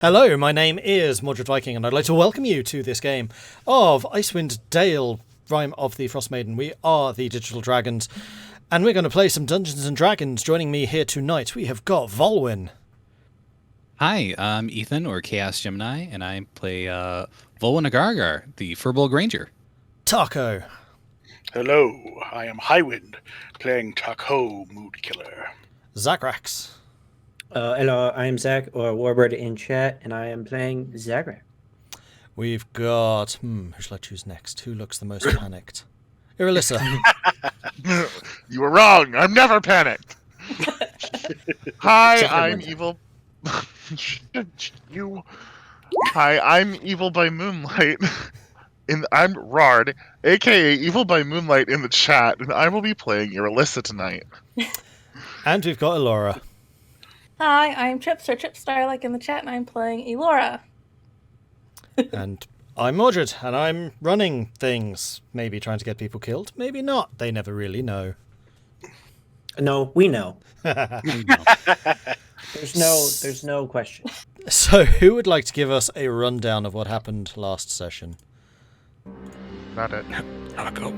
Hello, my name is Mordred Viking, and I'd like to welcome you to this game of Icewind Dale, Rime of the Frostmaiden. We are the Digital Dragons, and we're going to play some Dungeons & Dragons. Joining me here tonight, we have got Vulwin. Hi, I'm Ethan, or Chaos Gemini, and I play Vulwin Agargar, the Furbolg Ranger. Tahko. Hello, I am Highwind, playing Tahko, Mood Killer. Zagrax. Hello, I'm Zach, or Warbird in chat, and I am playing Zagrax. We've got... who shall I choose next? Who looks the most panicked? Irilyssa. You were wrong. I'm never panicked. Hi, I'm evil. Hi, I'm evil by moonlight. I'm Rard, aka Evil by Moonlight in the chat, and I will be playing Irilyssa tonight. And we've got Elora. Hi, I'm Chips, or Chipstar, like in the chat, and I'm playing Elora. And I'm Mordred, and I'm running things. Maybe trying to get people killed, maybe not. They never really know. No, we know. There's no question. So, who would like to give us a rundown of what happened last session? Not it. Tahko.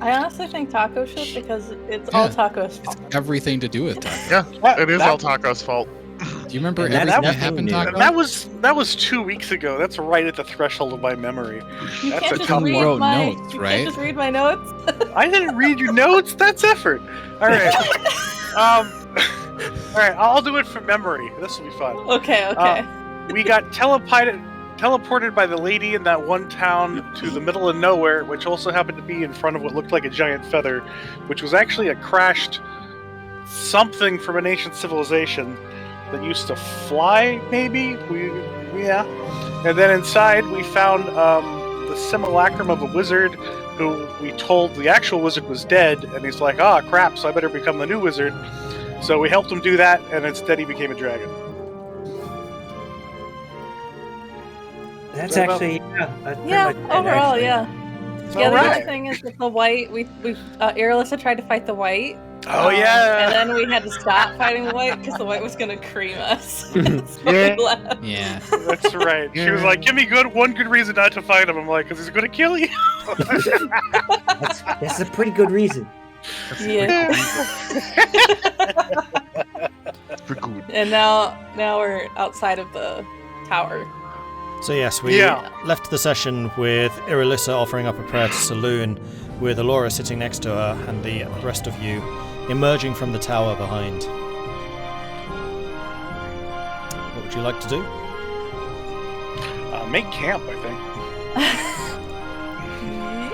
I honestly think Tahko should, because it's all Tahko's fault. It's everything to do with Tahko. Yeah, it is all Taco's fault. Do you remember And everything that's that happened, nothing new. Tahko? That was 2 weeks ago. That's right at the threshold of my memory. You That's can't a just tough read one. wrote my notes, you right? can't just read my notes. I didn't read your notes. That's effort. All right. All right. I'll do it from memory. This will be fun. Okay. We got teleported by the lady in that one town to the middle of nowhere, which also happened to be in front of what looked like a giant feather, which was actually a crashed something from an ancient civilization that used to fly, maybe? Yeah. And then inside we found the simulacrum of a wizard who we told the actual wizard was dead, and he's like, ah, crap, so I better become the new wizard. So we helped him do that, and instead he became a dragon. That's What about- actually, Yeah, pretty much it, overall, actually. yeah. All Yeah, the right. other thing is with the white, we Irilyssa tried to fight the white. Oh, yeah. And then we had to stop fighting the white because the white was gonna cream us. So Yeah. we left. Yeah. That's right. She was like, give me one good reason not to fight him. I'm like, because he's going to kill you. That's a pretty good reason. Yeah. For good. And now we're outside of the tower. So yes, we Yeah. left the session with Irilyssa offering up a prayer to Saloon, with Elora sitting next to her, and the rest of you emerging from the tower behind. What would you like to do? Make camp, I think. Yeah.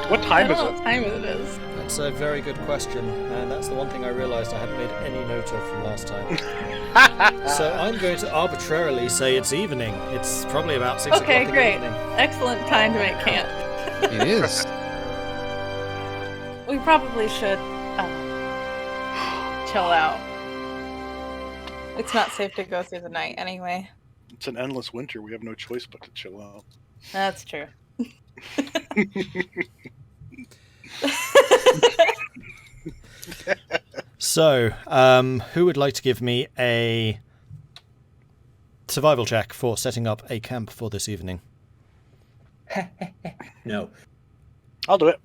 What time I don't is know it? What time it is? That's a very good question, and that's the one thing I realised I hadn't made any note of from last time. So I'm going to arbitrarily say it's evening. It's probably about 6 o'clock Okay, in the great. evening. Excellent time to make camp. It is. We probably should chill out. It's not safe to go through the night anyway. It's an endless winter. We have no choice but to chill out. That's true. So, who would like to give me a survival check for setting up a camp for this evening? No. I'll do it.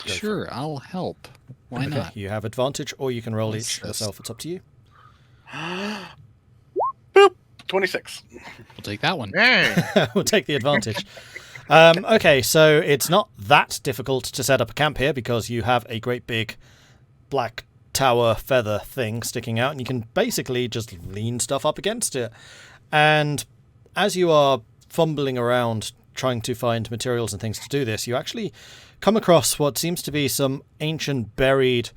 Sure, I'll help. Why Okay, not? you have advantage, or you can roll What's each this? yourself. It's up to you. Boop. 26. We'll take that one. Hey. We'll take the advantage. Okay, so it's not that difficult to set up a camp here because you have a great big black tower feather thing sticking out, and you can basically just lean stuff up against it. And as you are fumbling around trying to find materials and things to do this, you actually come across what seems to be some ancient buried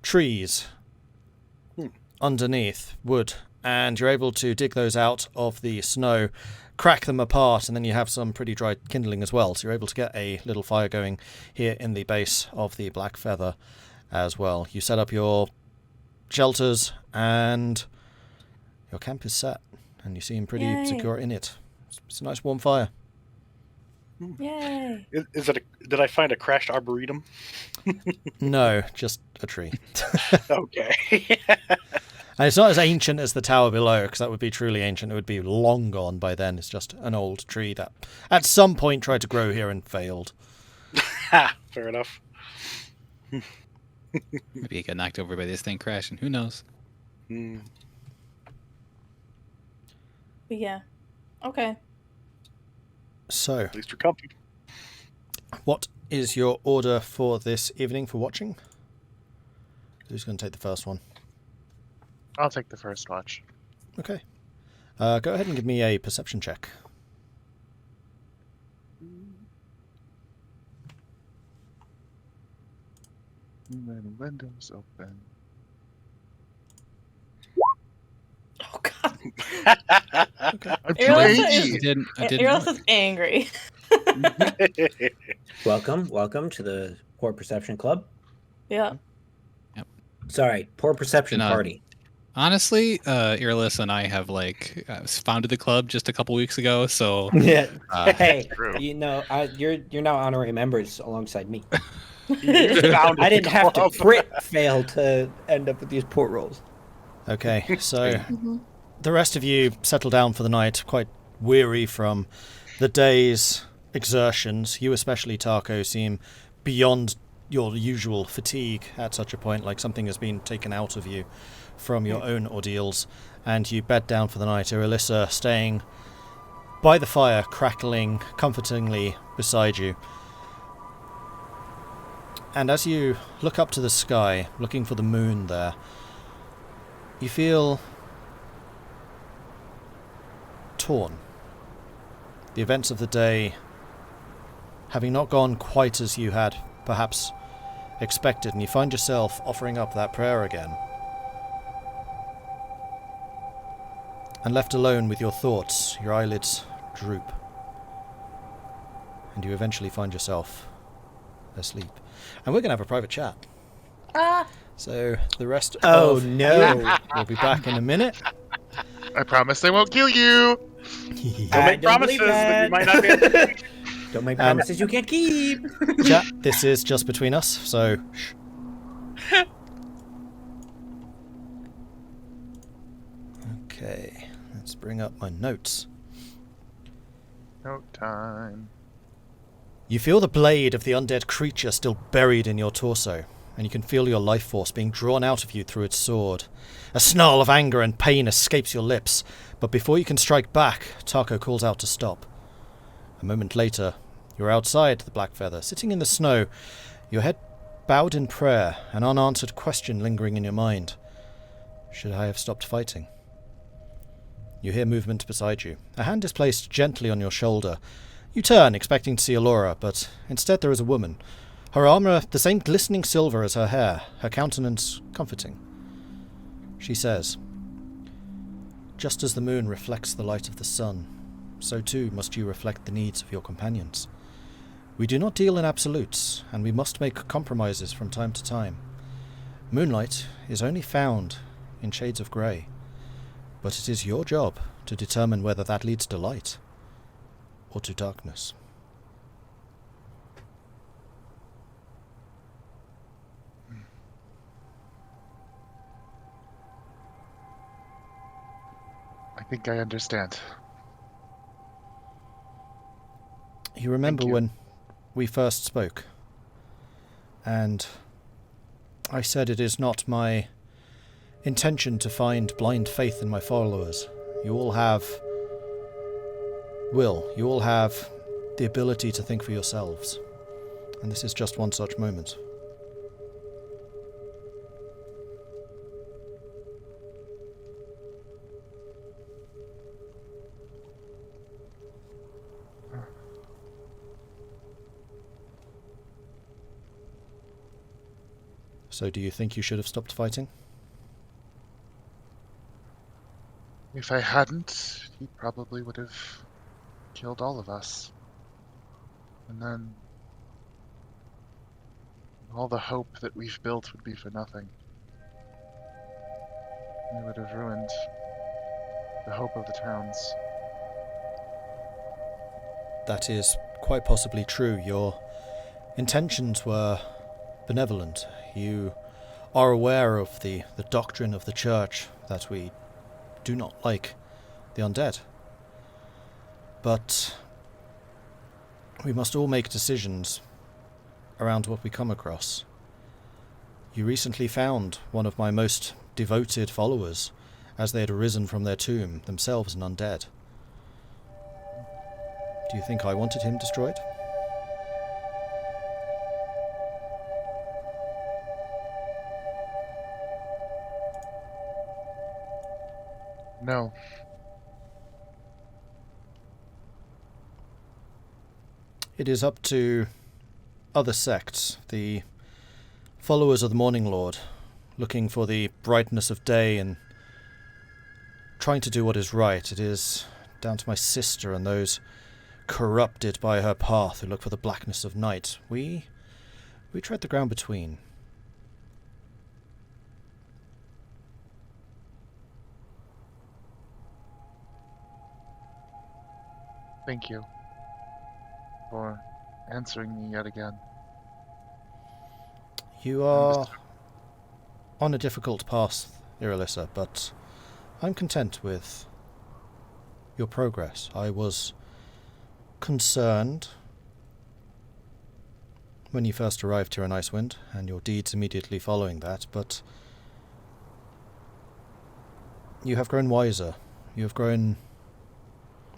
trees underneath wood, and you're able to dig those out of the snow, crack them apart, and then you have some pretty dry kindling as well, so you're able to get a little fire going here in the base of the black feather as well. You set up your shelters, and your camp is set, and you seem pretty Yay. secure in it. It's a nice warm fire. Yay! Did I find a crashed arboretum? No, just a tree. Okay. And it's not as ancient as the tower below, because that would be truly ancient. It would be long gone by then. It's just an old tree that at some point tried to grow here and failed. Ha! Fair enough. Maybe it got knocked over by this thing crashing. Who knows? Hmm. But yeah. Okay. So, At least you're comfy. what is your order for this evening for watching? Who's going to take the first one? I'll take the first watch. Okay. Go ahead and give me a perception check. Many windows open. Oh god. I'm too Irilyssa angry. I didn't. Irilyssa's angry. Welcome to the Poor Perception Club. Yeah. Sorry, Poor Perception No. Party. Honestly, Irilyssa and I have founded the club just a couple weeks ago, so Yeah. uh, Hey, True. you're now honorary members alongside me. You found I didn't have to club. crit fail to end up with these port rolls. Okay, so Mm-hmm. the rest of you settle down for the night, quite weary from the day's exertions. You especially, Tahko, seem beyond your usual fatigue at such a point, like something has been taken out of you from your own ordeals, and you bed down for the night, Irilyssa staying by the fire, crackling comfortingly beside you. And as you look up to the sky, looking for the moon there, you feel torn. The events of the day having not gone quite as you had perhaps expected, and you find yourself offering up that prayer again. And left alone with your thoughts, your eyelids droop. And you eventually find yourself asleep. And we're going to have a private chat. Ah. So the rest Oh, of no. you will be back in a minute. I promise I won't kill you. Don't make promises that you might not be able to keep. Don't make promises you can't keep. Chat, this is just between us, so shh. Okay, let's bring up my notes. No time. You feel the blade of the undead creature still buried in your torso, and you can feel your life force being drawn out of you through its sword. A snarl of anger and pain escapes your lips, but before you can strike back, Tahko calls out to stop. A moment later, you're outside the Black Feather, sitting in the snow, your head bowed in prayer, an unanswered question lingering in your mind. Should I have stopped fighting? You hear movement beside you. A hand is placed gently on your shoulder. You turn, expecting to see Elora, but instead there is a woman. Her armour the same glistening silver as her hair, her countenance comforting. She says, "Just as the moon reflects the light of the sun, so too must you reflect the needs of your companions. We do not deal in absolutes, and we must make compromises from time to time. Moonlight is only found in shades of grey, but it is your job to determine whether that leads to light or to darkness." I think I understand. You remember Thank you. when we first spoke, and I said it is not my intention to find blind faith in my followers. You all have will. You all have the ability to think for yourselves. And this is just one such moment. So do you think you should have stopped fighting? If I hadn't, he probably would have killed all of us. And then all the hope that we've built would be for nothing. We would have ruined the hope of the towns. That is quite possibly true. Your intentions were benevolent. You are aware of the doctrine of the church that we do not like the undead. But we must all make decisions around what we come across. You recently found one of my most devoted followers as they had arisen from their tomb, themselves an undead. Do you think I wanted him destroyed? No. It is up to other sects, the followers of the Morning Lord, looking for the brightness of day and trying to do what is right. It is down to my sister and those corrupted by her path who look for the blackness of night. We tread the ground between. Thank you for answering me yet again. You are on a difficult path, Irilyssa, but I'm content with your progress. I was concerned when you first arrived here in Icewind, and your deeds immediately following that, but you have grown wiser. You have grown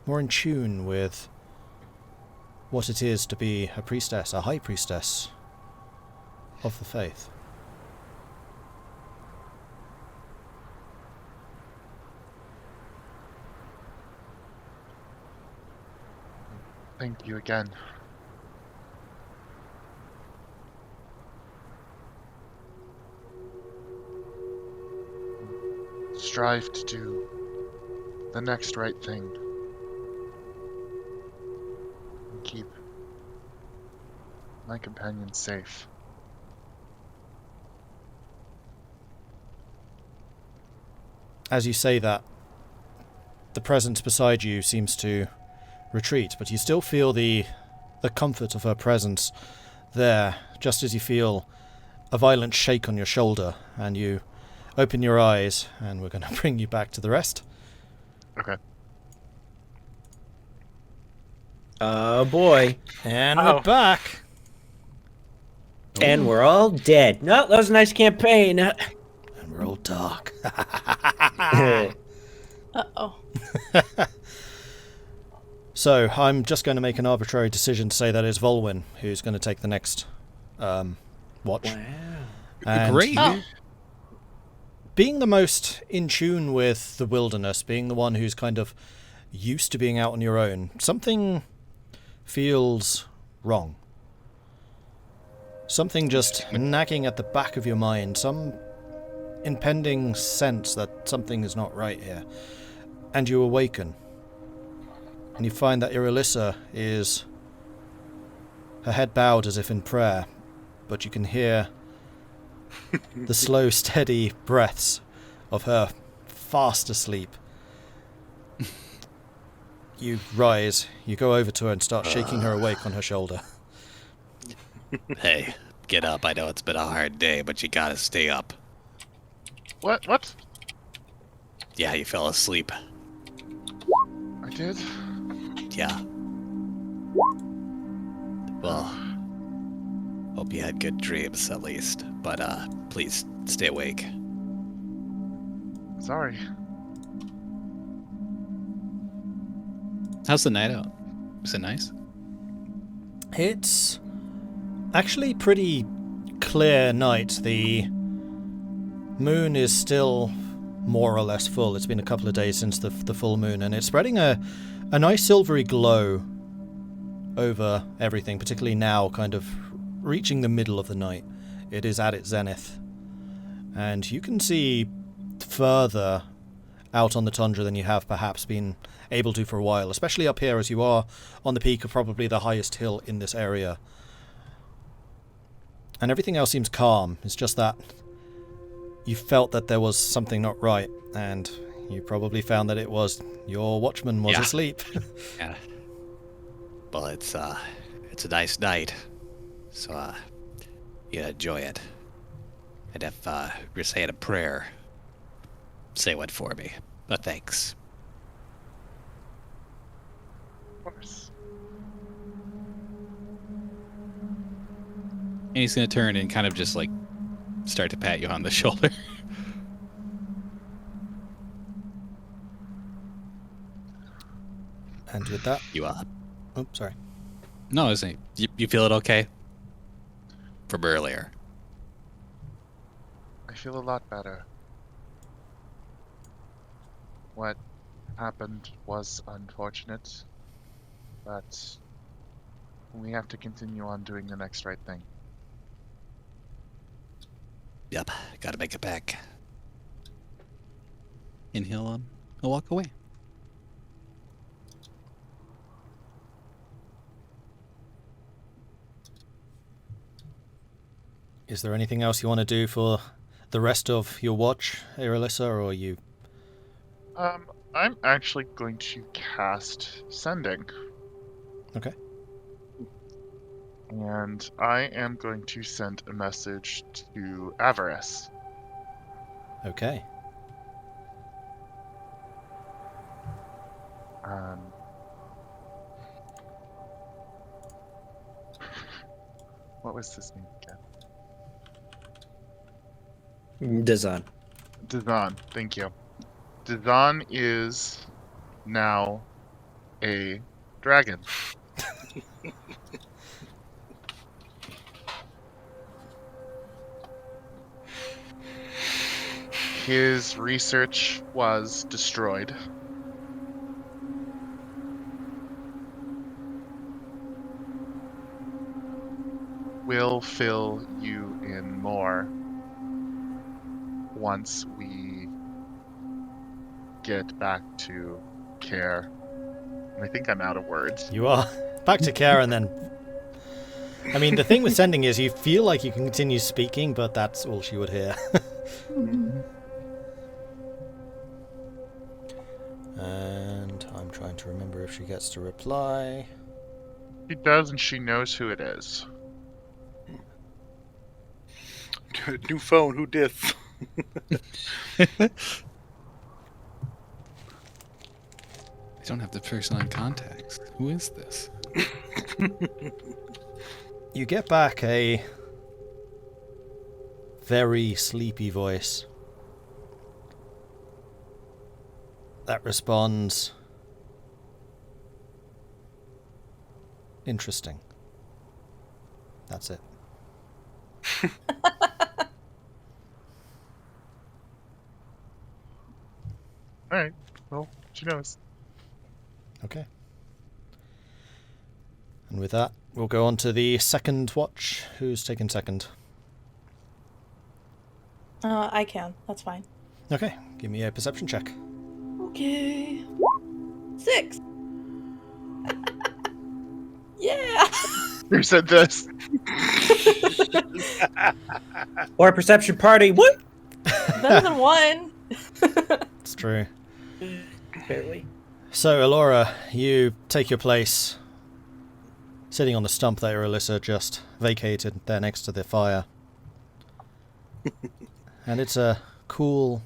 more in tune with what it is to be a priestess, a high priestess of the faith. Thank you again. Strive to do the next right thing. And keep my companions safe. As you say that, the presence beside you seems to retreat, but you still feel the comfort of her presence there, just as you feel a violent shake on your shoulder, and you open your eyes, and we're going to bring you back to the rest. Okay. Oh boy. And Uh-oh. we're back. And we're all dead. No, that was a nice campaign. And we're all dark. Uh-oh. So, I'm just going to make an arbitrary decision to say that it's Vulwin who's going to take the next watch. Wow. And Great. you, being the most in tune with the wilderness, being the one who's kind of used to being out on your own, something feels wrong. Something just nagging at the back of your mind, some impending sense that something is not right here. And you awaken. And you find that Irilyssa is her head bowed as if in prayer, but you can hear the slow, steady breaths of her fast asleep. You rise, you go over to her and start shaking her awake on her shoulder. Hey, get up. I know it's been a hard day, but you gotta stay up. What? Yeah, you fell asleep. I did? Yeah. Well, hope you had good dreams at least. But please stay awake. Sorry. How's the night out? Is it nice? It's actually pretty clear night. The moon is still more or less full. It's been a couple of days since the full moon, and it's spreading a nice silvery glow over everything, particularly now, kind of reaching the middle of the night. It is at its zenith. And you can see further out on the tundra than you have perhaps been able to for a while, especially up here as you are on the peak of probably the highest hill in this area. And everything else seems calm. It's just that you felt that there was something not right, and you probably found that it was your watchman was asleep. Yeah. Well, it's a nice night, so you enjoy it. I'd have recited a prayer. Say what for me. But thanks. Of course. And he's going to turn and kind of just like start to pat you on the shoulder. And with that, You up? oh, sorry. No, I was saying, you feel it okay? From earlier. I feel a lot better. What happened was unfortunate, but we have to continue on doing the next right thing. Yep, gotta make it back. And he'll walk away. Is there anything else you want to do for the rest of your watch, Irilyssa, or are you... I'm actually going to cast Sending. Okay. And I am going to send a message to Avarice. Okay. What was his name again? Dazan. Dazan, thank you. Dazan is now a dragon. His research was destroyed. We'll fill you in more once we get back to care. And I think I'm out of words. You are. Back to care and then... I mean, the thing with Sending is you feel like you can continue speaking, but that's all she would hear. And I'm trying to remember if she gets to reply. She does, and she knows who it is. New phone, who dith? I don't have the person on contacts. Who is this? You get back a very sleepy voice that responds, interesting. That's it. Alright, well, she knows. Okay. And with that, we'll go on to the second watch. Who's taking second? I can. That's fine. Okay, give me a perception check. Okay. 6. Yeah. Who said this? Or perception party. What? Better than 1. It's true. Barely. So, Elora, you take your place sitting on the stump that Irilyssa just vacated there next to the fire. And it's a cool,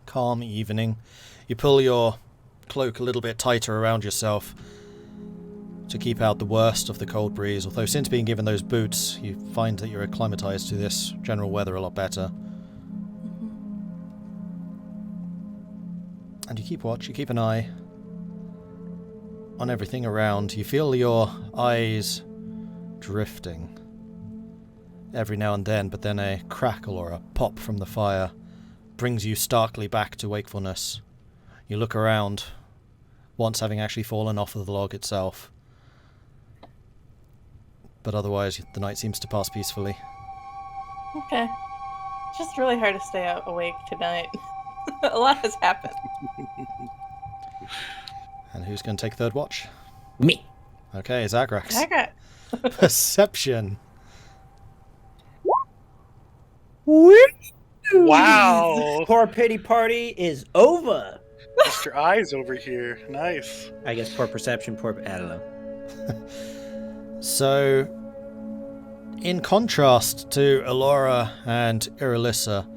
calm evening. You pull your cloak a little bit tighter around yourself to keep out the worst of the cold breeze, although since being given those boots, you find that you're acclimatized to this general weather a lot better. And you keep watch, you keep an eye on everything around. You feel your eyes drifting every now and then, but then a crackle or a pop from the fire brings you starkly back to wakefulness. You look around, once having actually fallen off of the log itself. But otherwise, the night seems to pass peacefully. Okay. It's just really hard to stay awake tonight. A lot has happened. And who's going to take third watch? Me. Okay, Zagrax. Zagrax. Perception. Wow. Poor pity party is over. Mr. Eyes over here. Nice. I guess poor perception, poor... I don't know. So, in contrast to Elora and Irilyssa,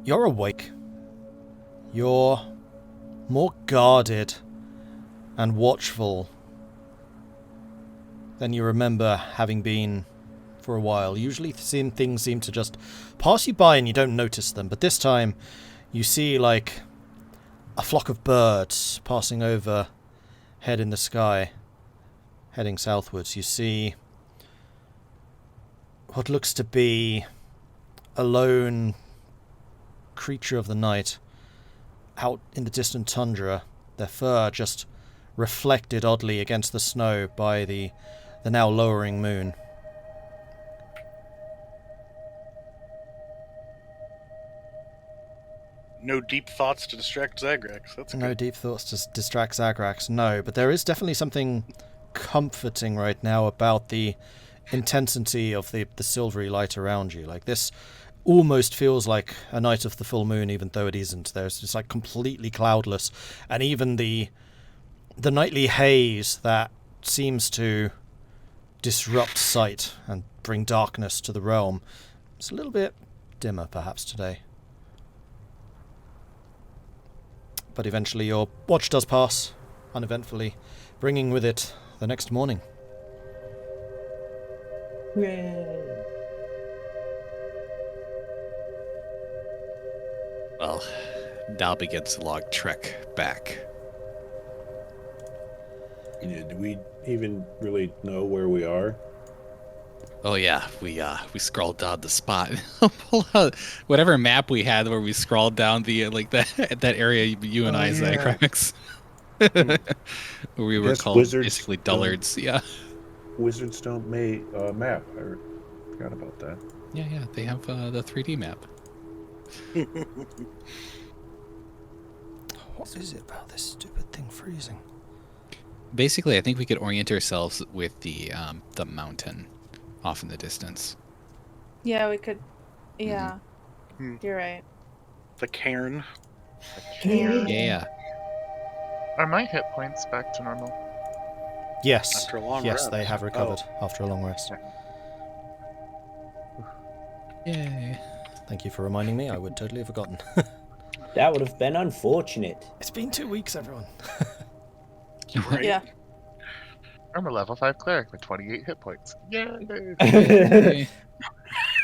you're awake. You're more guarded and watchful than you remember having been for a while. Usually things seem to just pass you by and you don't notice them, but this time you see like a flock of birds passing over head in the sky, heading southwards. You see what looks to be a lone creature of the night out in the distant tundra, their fur just reflected oddly against the snow by the now lowering moon. No deep thoughts to distract Zagrax. That's No good. deep thoughts to distract Zagrax, no, but there is definitely something comforting right now about the intensity of the silvery light around you. Like, this almost feels like a night of the full moon, even though it isn't. It's like completely cloudless, and even the nightly haze that seems to disrupt sight and bring darkness to the realm, it's a little bit dimmer perhaps today. But eventually your watch does pass, uneventfully, bringing with it the next morning. Yay. Well, now begins the long trek back. Yeah, do we even really know where we are? Oh yeah, we scrolled down the spot. Pull out whatever map we had where we scrolled down the that area you and Oh, I, yeah. Zagrax. Where we were Guess called wizards basically don't- dullards. Yeah. Wizards don't make a map. I forgot about that. Yeah, they have the 3D map. What is it about this stupid thing freezing? Basically, I think we could orient ourselves with the mountain off in the distance. Yeah, we could. Yeah. Hmm. You're right. The cairn. Yeah. Are my hit points back to normal? Yes, After a long yes, rest. they have recovered after a long rest. Yay. Thank you for reminding me, I would totally have forgotten. That would have been unfortunate. It's been 2 weeks, everyone. Right? Yeah. I'm a level 5 cleric with 28 hit points. Yay! Yay.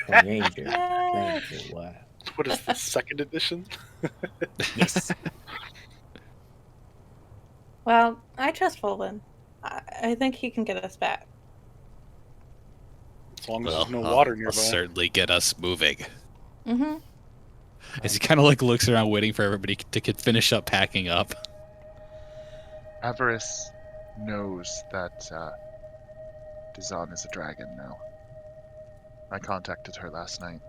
Ranger. Yay. Ranger, wow. What is this, second edition? Yes. Well, I trust Vulwin. I think he can get us back. As long as Well, there's no water I'll nearby. certainly get us moving. Mm-hmm. As he kind of like looks around, waiting for everybody to finish up packing up. Avarice knows that Dizan is a dragon now. I contacted her last night.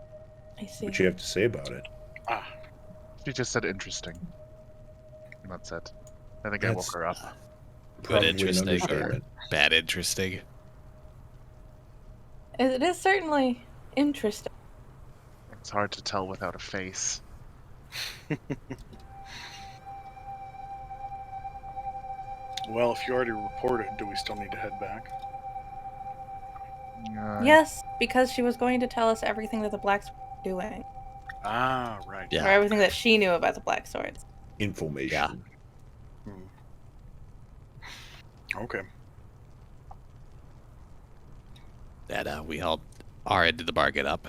I see. What you have to say about it? Ah, She just said interesting. And that's it. I think I That's- woke her up. Good Probably an interesting or understatement. bad interesting. It is certainly interesting. It's hard to tell without a face. well, if you already reported, do we still need to head back? Yes, because she was going to tell us everything that the Blacks were doing. Ah, right. Yeah. Or everything that she knew about the Black Swords. Information. Yeah. Okay. That we helped our end of the bargain up.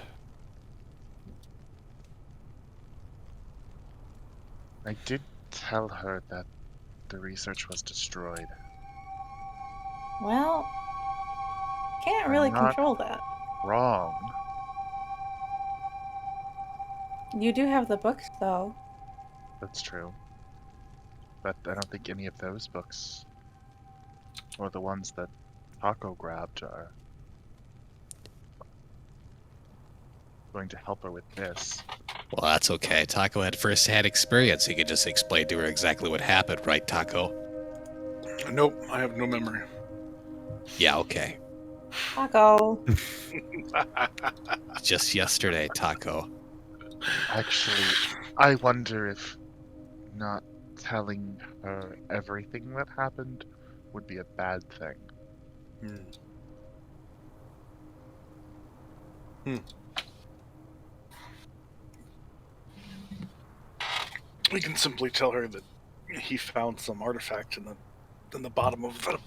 I did tell her that the research was destroyed. Well, can't I'm really not- control that. Wrong. You do have the books, though. That's true. But I don't think any of those books, or the ones that Tahko grabbed, are going to help her with this. Well, that's okay. Tahko had first-hand experience. He could just explain to her exactly what happened, right, Tahko? Nope, I have no memory. Yeah, okay. Taco. Just yesterday, Tahko. Actually, I wonder if not telling her everything that happened would be a bad thing. Hmm. We can simply tell her that he found some artifact in the bottom of the,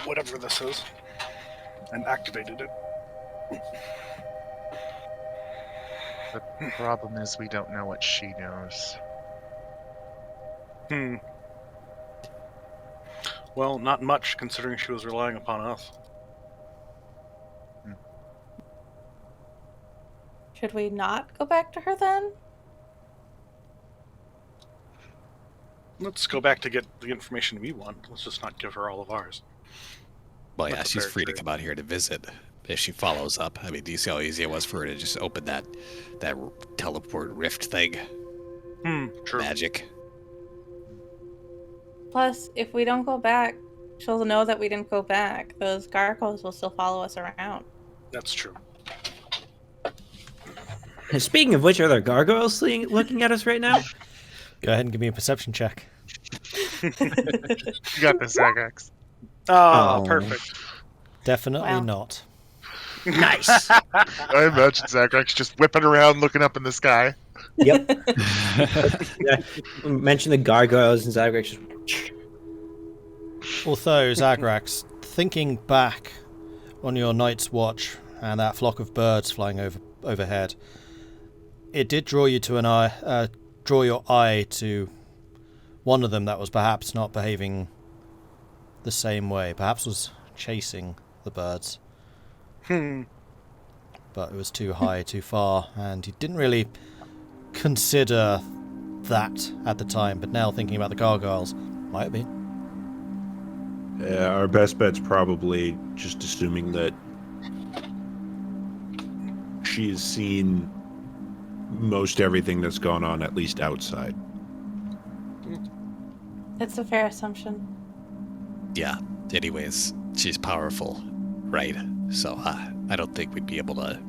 whatever this is and activated it. The problem is we don't know what she knows. Well, not much, considering she was relying upon us. Should we not go back to her then? Let's go back to get the information we want. Let's just not give her all of ours. Well, yeah, That's a she's fair free to trade. come out here to visit if she follows up. I mean, do you see how easy it was for her to just open that teleport rift thing? True. Magic. Plus, if we don't go back, she'll know that we didn't go back. Those gargoyles will still follow us around. That's true. Speaking of which, are there gargoyles looking at us right now? Go ahead and give me a perception check. You got this, Zagrax. Oh, Oh. perfect. Definitely Wow. not. Nice. I imagine Zagrax just whipping around, looking up in the sky. Yep. Yeah. Mention the gargoyles and Zagrax. Although, Zagrax, thinking back on your night's watch and that flock of birds flying overhead, it did draw you to draw your eye to one of them that was perhaps not behaving the same way. Perhaps was chasing the birds. But it was too high, too far, and he didn't really consider that at the time. But now thinking about the gargoyles, might have been. Our best bet's probably just assuming that she's seen most everything that's gone on, at least outside. It's a fair assumption. Yeah. Anyways, she's powerful, right? So I don't think we'd be able to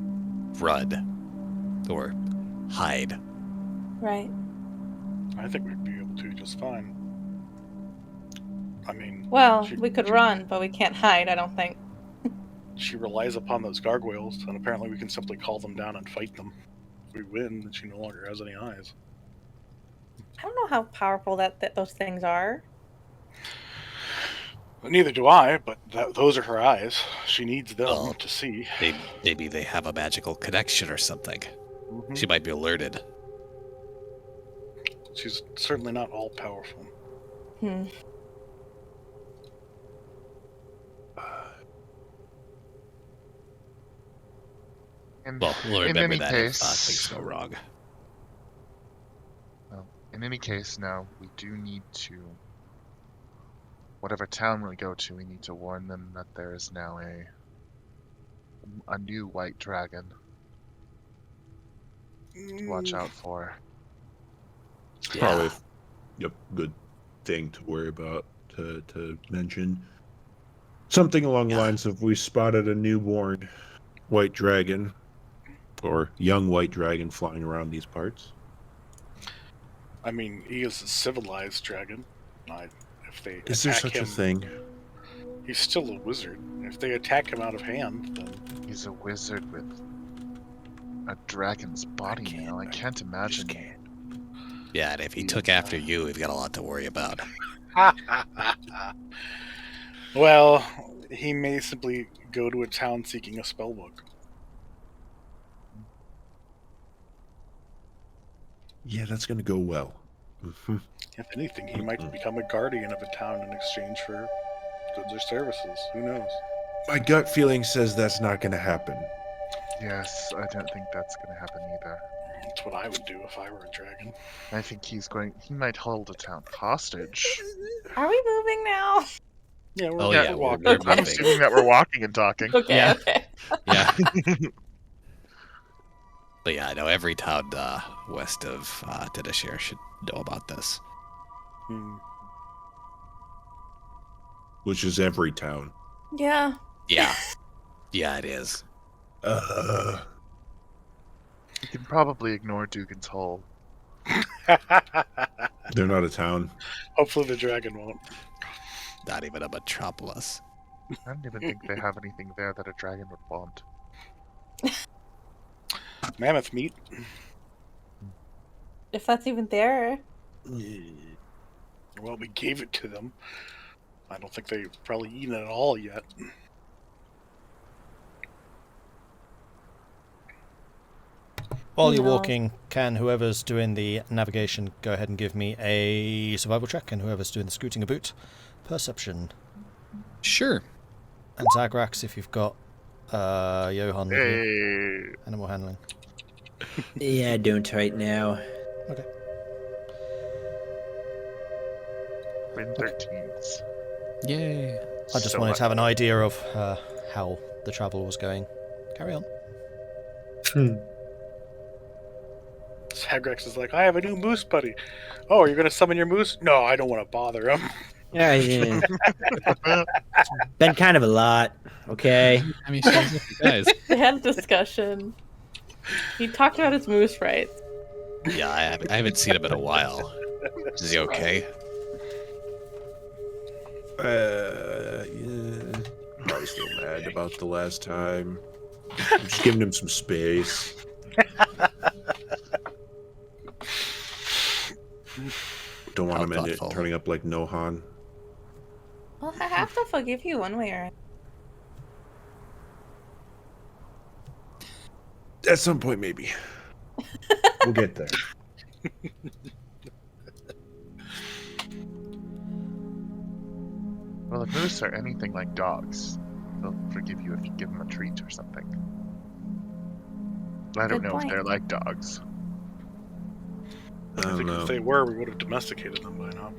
run or hide. Right. I think we'd be able to just fine. I mean, Well, She- we could she- run, but we can't hide, I don't think. she relies upon those gargoyles, and apparently we can simply call them down and fight them. If we win, then she no longer has any eyes. I don't know how powerful that those things are. Neither do I, but those are her eyes. She needs them Oh. to see. Maybe they have a magical connection or something. Mhm. She might be alerted. She's certainly not all powerful. Hmm. Well, we'll in remember any that case, if things go wrong. in any case, now we do need to. Whatever town we go to, we need to warn them that there is now a new white dragon to watch out for. It's probably a good thing to worry about, to mention. Something along the lines of, we spotted a newborn white dragon, or young white dragon, flying around these parts. I mean, he is a civilized dragon. If they Is there attack such him, a thing? he's still a wizard. If they attack him out of hand, then He's a wizard with a dragon's body now. I can't imagine. Yeah, and if he took after you, we've got a lot to worry about. well, he may simply go to a town seeking a spellbook. Yeah, that's going to go well. Mhm. If anything, he might become a guardian of a town in exchange for goods or services. Who knows? My gut feeling says that's not going to happen. Yes, I don't think that's going to happen either. That's what I would do if I were a dragon. I think he might hold a town hostage. Are we moving now? Yeah, we're, Oh, we're yeah, walking. we're I'm moving. assuming that we're walking and talking. Okay, Yeah. okay. Yeah. But yeah, I know every town west of Tidashir should know about this. Hmm. Which is every town. Yeah. Yeah. Yeah, it is. Uh, You can probably ignore Dugan's Hole. they're not a town. Hopefully the dragon won't. Not even a metropolis. I don't even think they have anything there that a dragon would want. Mammoth meat. If that's even there. Well, we gave it to them. I don't think they've probably eaten it all yet. While you're No. walking, can whoever's doing the navigation go ahead and give me a survival check, and whoever's doing the scooting a boot, perception. Sure. And Zagrax, if you've got Johan with you. Hey. Animal handling. Yeah, don't right now. Okay. Win 13s. Yay. I just So wanted much. to have an idea of how the travel was going. Carry on. Zagrax is like, I have a new moose buddy. Oh, you're going to summon your moose? No, I don't want to bother him. Yeah. Been kind of a lot. Okay. I mean, sounds like you guys. They had a discussion. He talked about his moose rights. Yeah, I haven't seen him in a while. Is he okay? Yeah. Probably still mad about the last time. I'm just giving him some space. Don't want How him in it thoughtful. turning up like Nohan. Well, I have to forgive you one way or At some point, maybe. We'll get there. Well, if moose are anything like dogs, they'll forgive you if you give them a treat or something. But I don't Good know point. if they're like dogs. I I don't think know. if they were, we would have domesticated them by now.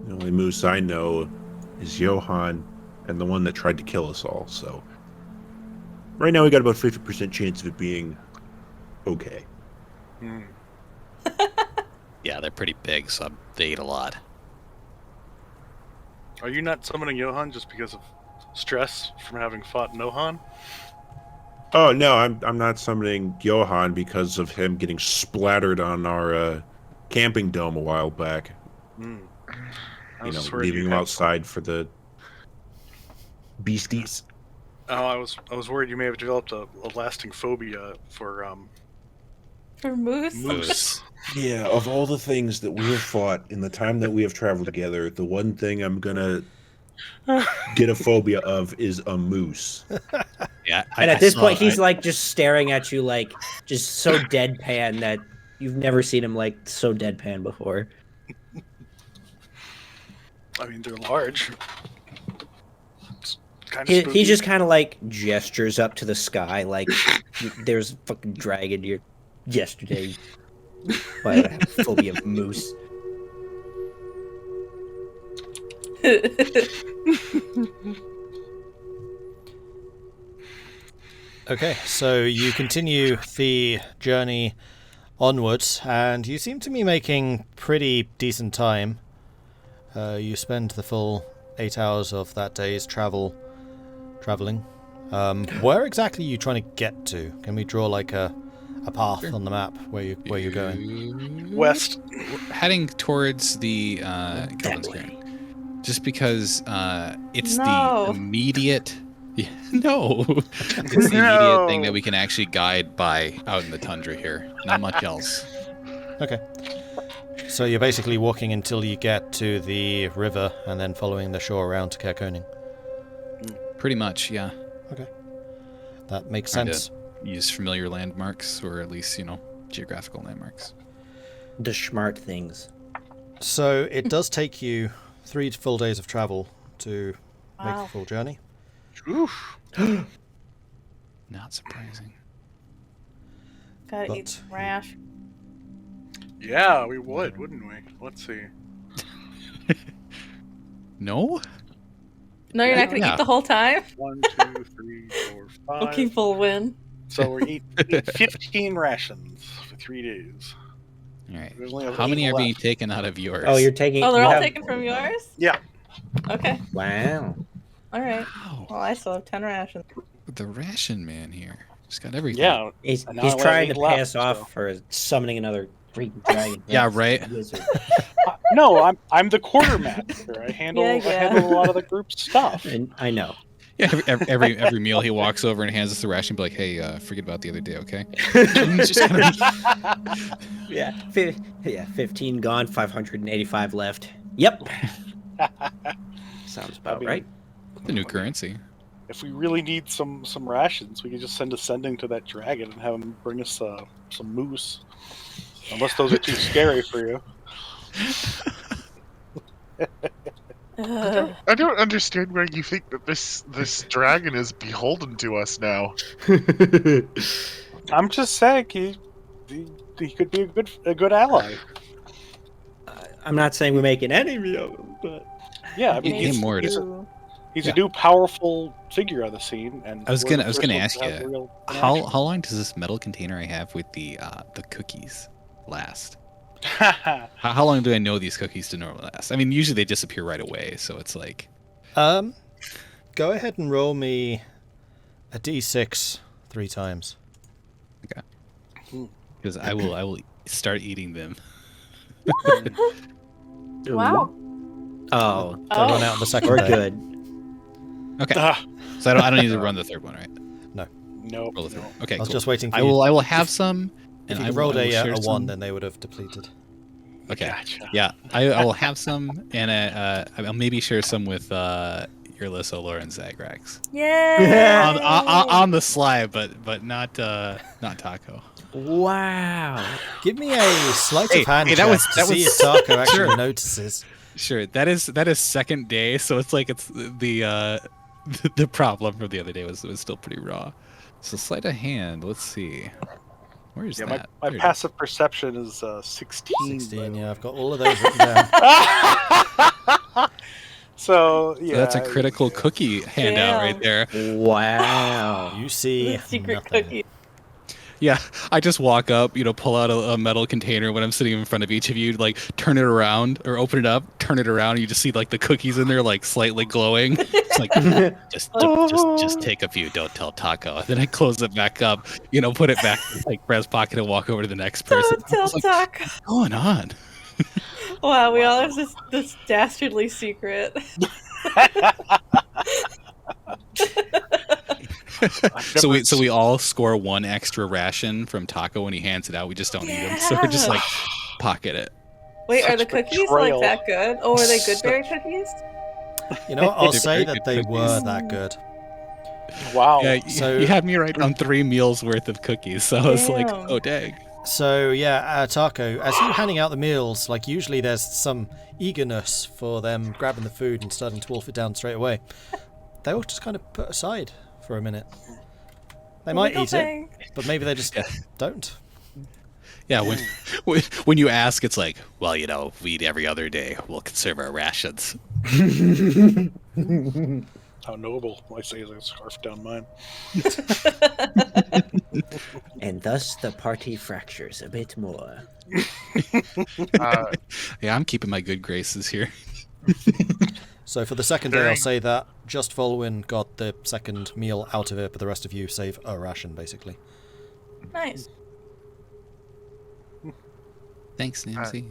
The only moose I know is Johan and the one that tried to kill us all, so... Right now we got about 50% chance of it being okay. Hmm. Yeah, they're pretty big, so they eat a lot. Are you not summoning Johan just because of stress from having fought Nohan? Oh, no, I'm not summoning Johan because of him getting splattered on our camping dome a while back. Hmm. I You was know, just worried leaving you him had- outside for the beasties. Oh, I was worried you may have developed a lasting phobia for for moose. moose. Yeah, of all the things that we have fought in the time that we have traveled together, the one thing I'm gonna get a phobia of is a moose. Yeah, And at this saw- point, he's like just staring at you, like just so deadpan that you've never seen him like so deadpan before. I mean, they're large. It's kind of He just kind of like gestures up to the sky, like there's a fucking dragon here yesterday. Why I have a phobia of moose? Okay, so you continue the journey onwards, and you seem to be making pretty decent time. You spend the full 8 hours of that day's traveling. Where exactly are you trying to get to? Can we draw like a path on the map where you're going? west. Heading towards the That Kelvin's way. Clearing. Just because it's No. the immediate... Yeah, no. It's the immediate thing that we can actually guide by out in the tundra here. Not much else. Okay. So you're basically walking until you get to the river and then following the shore around to Kerkoning. Pretty much, yeah. That makes Kinda sense. Use familiar landmarks, or at least, geographical landmarks. The smart things. So it does take you 3 full days of travel to make Wow. the full journey. Oof. Not surprising. Gotta But- eat rash. Yeah, we would, wouldn't we? Let's see. No? No, you're not gonna Yeah. eat the whole time? 1, 2, 3, 4, 5. Okay, Vulwin. So we're eat 15 rations for 3 days. All right. There's only How many 8 are being left. taken out of yours? Oh, you're taking. Oh, they're you all have- taken from yours? Yeah. Okay. Wow. Alright. Wow. Well, I still have 10 rations. The ration man here. Just got everything. Yeah. He's And now he's I only trying have to 8 pay left, us off so. for summoning another freaking dragon. Yeah, That's right. wizard. No, I'm the quartermaster. I handle Yeah, I yeah. handle a lot of the group's stuff. And I know. Yeah, every meal he walks over and hands us the ration, be like, "Hey, forget about the other day, okay?" And he's just gonna Yeah, 15 gone, 585 left. Yep. Sounds about right. the new currency. If we really need some rations, we could just send a sending to that dragon and have him bring us some moose. Unless those are too scary for you. I don't understand where you think that this dragon is beholden to us now. I'm just saying he could be a good ally. I'm not saying we make an enemy of him, but Yeah, I mean Hey, Mordred. he's a new powerful figure on the scene, and I was we're gonna the first ones ask to have you, real how interaction. long does this metal container I have with the cookies last? How long do I know these cookies to normally last? I mean, usually they disappear right away, so it's like. Go ahead and roll me a d6 3 times. Okay. Because I will start eating them. Wow. Oh, Don't run out on the second we're day. good. Okay. Ah, So I don't need to run the third one, right? nope. Roll the third. No. Okay. I was cool. just waiting for I you. will have some. If And you I rolled will a share 1, some. then they would have depleted. Okay. Gotcha. Yeah, I will have some, and I'll maybe share some with Irilyssa, Elora, and Zagrax Yay! on the slide, but not Tahko. Wow. Give me a sleight Hey, of hand hey, check that to was- see if Tahko actually Sure. notices. Sure, that is second day, so it's like it's the problem from the other day was still pretty raw. So sleight of hand. Let's see. Where is Yeah, that? my There it is. passive perception is 16. 16, yeah, I've got all of those written down. So yeah, So that's a critical cookie handout right Damn. there. Wow. You see The secret nothing. cookie. Yeah, I just walk up, pull out a metal container when I'm sitting in front of each of you, like turn it around or open it up, turn it around, and you just see like the cookies in there like slightly glowing. It's like just take a few, don't tell Tahko. And then I close it back up, put it back in like Brad's pocket and walk over to the next person. Don't tell It's like, Tahko. what's going on? Wow, we all have this dastardly secret. So we all score 1 extra ration from Tahko when he hands it out. We just don't eat them, so we're just like pocket it. Wait, are Such the cookies betrayal. like that good? Oh, are they good berry cookies? You know what? I'll They're say very that good they cookies. were that good. Wow. Yeah, So- you had me right on 3 meals worth of cookies, so I was like, Damn. oh dang. So yeah, Tahko, as you're handing out the meals, like usually there's some eagerness for them grabbing the food and starting to wolf it down straight away. They all just kind of put aside for a minute. They might Little eat thing. it, but maybe they just Yeah. don't. Yeah, when you ask, it's like, well, we eat every other day. We'll conserve our rations. How noble, I say as I scarf down mine. And thus the party fractures a bit more. Yeah, I'm keeping my good graces here. So for the second day, I'll During- say that just Vulwin got the second meal out of it, but the rest of you save a ration, basically. Nice. Thanks, Nancy.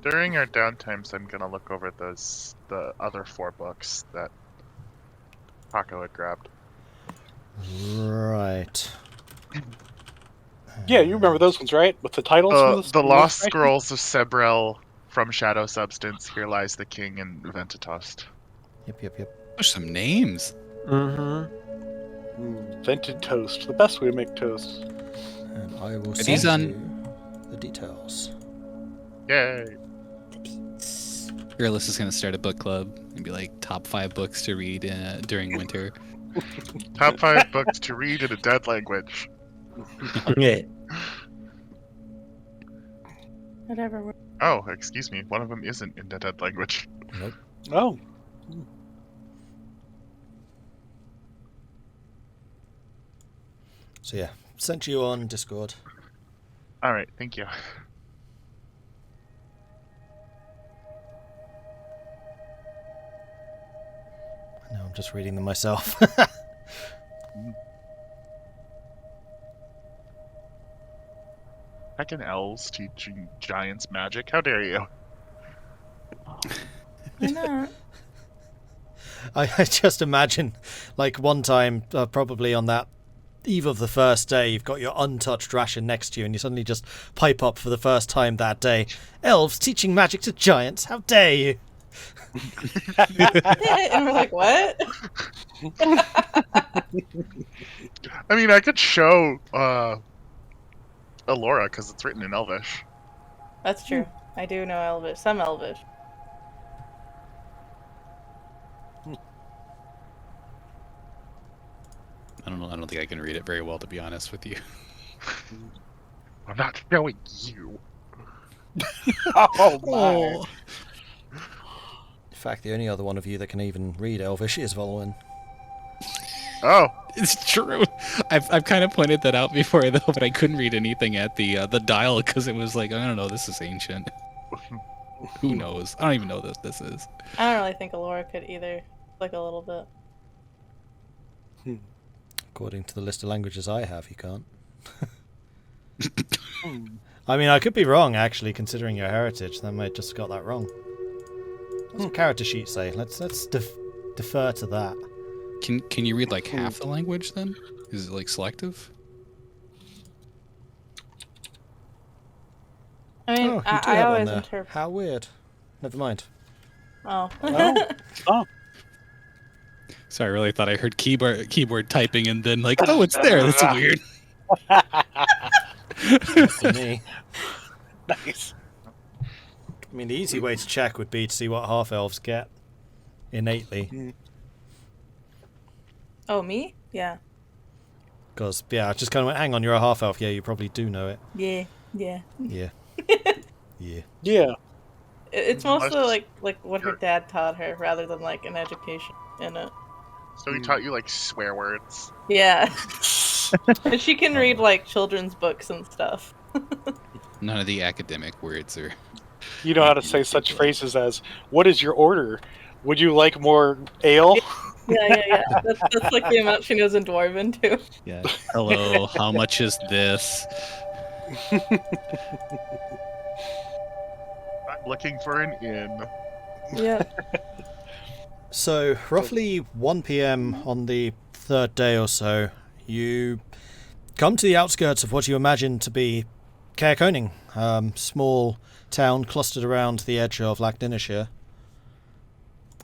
During our downtimes, I'm gonna look over the other 4 books that Tahko had grabbed. Right. Yeah, you remember those ones, right? With the titles? The Lost Scrolls of Sebrel, From Shadow Substance, Here Lies the King, and Ventatost. Yep. There's some names. Mm-hmm. Vented toast. The best way to make toast. And I will these send on- you the details. Yay! Irilyssa is gonna start a book club and be like top 5 books to read during winter. Top 5 books to read in a dead language. Yeah. Whatever. Oh, excuse me. One of them isn't in the dead language. Oh. So yeah, sent you on Discord. All right, thank you. No, I'm just reading them myself. Heckin' elves teaching giants magic. How dare you? Why not? I just imagine, like, one time, probably on that eve of the first day, you've got your untouched ration next to you, and you suddenly just pipe up for the first time that day. Elves teaching magic to giants, how dare you? And we're like, what? I mean, I could show Elora because it's written in Elvish. That's true. I do know Elvish. Some Elvish. I don't think I can read it very well, to be honest with you. I'm not showing you. Oh my! In fact, the only other one of you that can even read Elvish is Vulwin. Oh, It's true. I've kind of pointed that out before, though, but I couldn't read anything at the dial because it was like, I don't know, this is ancient. Who knows? I don't even know what this is. I don't really think Elora could either. Like a little bit. According to the list of languages I have, you can't. I mean, I could be wrong, actually, considering your heritage. They might just got that wrong. What's the character sheet say? Let's defer to that. Can you read like half the language then? Is it like selective? I mean, Oh, you do I have one always there. interpret. How weird. Never mind. Oh. Oh, Sorry, I really thought I heard keyboard typing and then like, oh, it's there. That's weird. For me. nice. I mean, the easy way to check would be to see what half-elves get innately. Oh, me? Yeah. Because, yeah, I just kind of went, hang on, you're a half-elf. Yeah, you probably do know it. Yeah. Yeah. Yeah. Yeah. Yeah. It's mostly like what her dad taught her rather than like an education in it. so he taught you like swear words. Yeah. And she can read like children's books and stuff. None of the academic words are. You know how to say such phrases as, "What is your order? Would you like more ale?" Yeah. That's like the amount she knows in Dwarven too. Yeah. Hello. How much is this? I'm looking for an inn. Yeah. So, roughly 1 p.m. on the third day or so, you come to the outskirts of what you imagine to be Caerconing, small town clustered around the edge of Lavistus.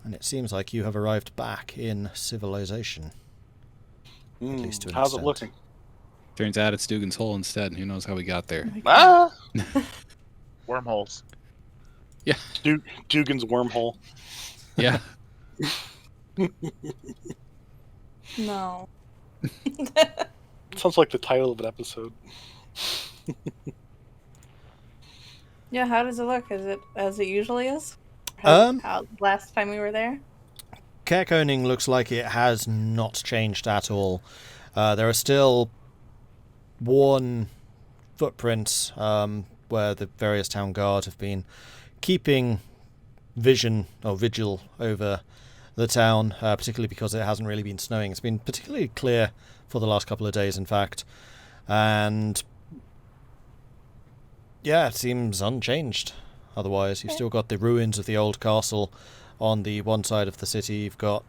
And it seems like you have arrived back in civilization. At least to an How's it extent. looking? Turns out it's Dugan's Hole instead. Who knows how we got there? Ah, Wormholes. Dugan's wormhole. Yeah. No. Sounds like the title of an episode. Yeah, how does it look? Is it as it usually is? How last time we were there? Caerconing looks like it has not changed at all. There are still worn footprints where the various town guard have been keeping vigil over the town, particularly because it hasn't really been snowing. It's been particularly clear for the last couple of days, in fact. And yeah, it seems unchanged. Otherwise, you've still got the ruins of the old castle on the one side of the city. You've got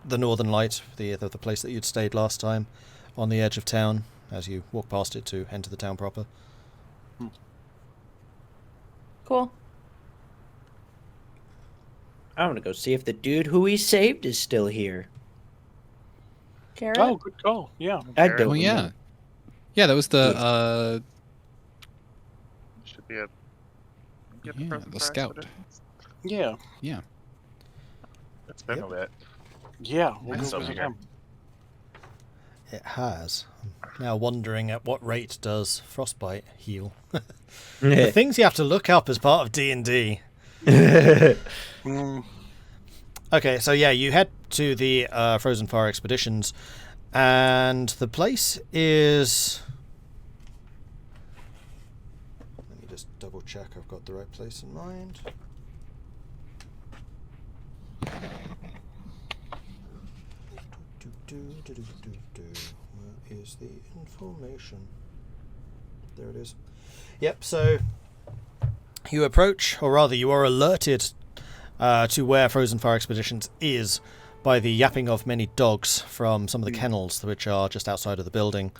the Northern Light, the place that you'd stayed last time, on the edge of town as you walk past it to enter the town proper. Cool. I want to go see if the dude who we saved is still here. Garrett? Oh, good call. Yeah. I don't Oh yeah. know. Yeah, that was the Should be a. Yeah, the scout. Yeah. Yeah. It's been a bit. Yeah. We'll Nice go over visit here. him. It has. I'm now wondering at what rate does frostbite heal. The things you have to look up as part of D&D. Mm. Okay, so yeah, you head to the Frozen Fire Expeditions, and the place is... Let me just double check I've got the right place in mind. Where is the information? There it is. Yep, so you approach, or rather you are alerted to where Frozen Fire Expeditions is by the yapping of many dogs from some of the kennels which are just outside of the building.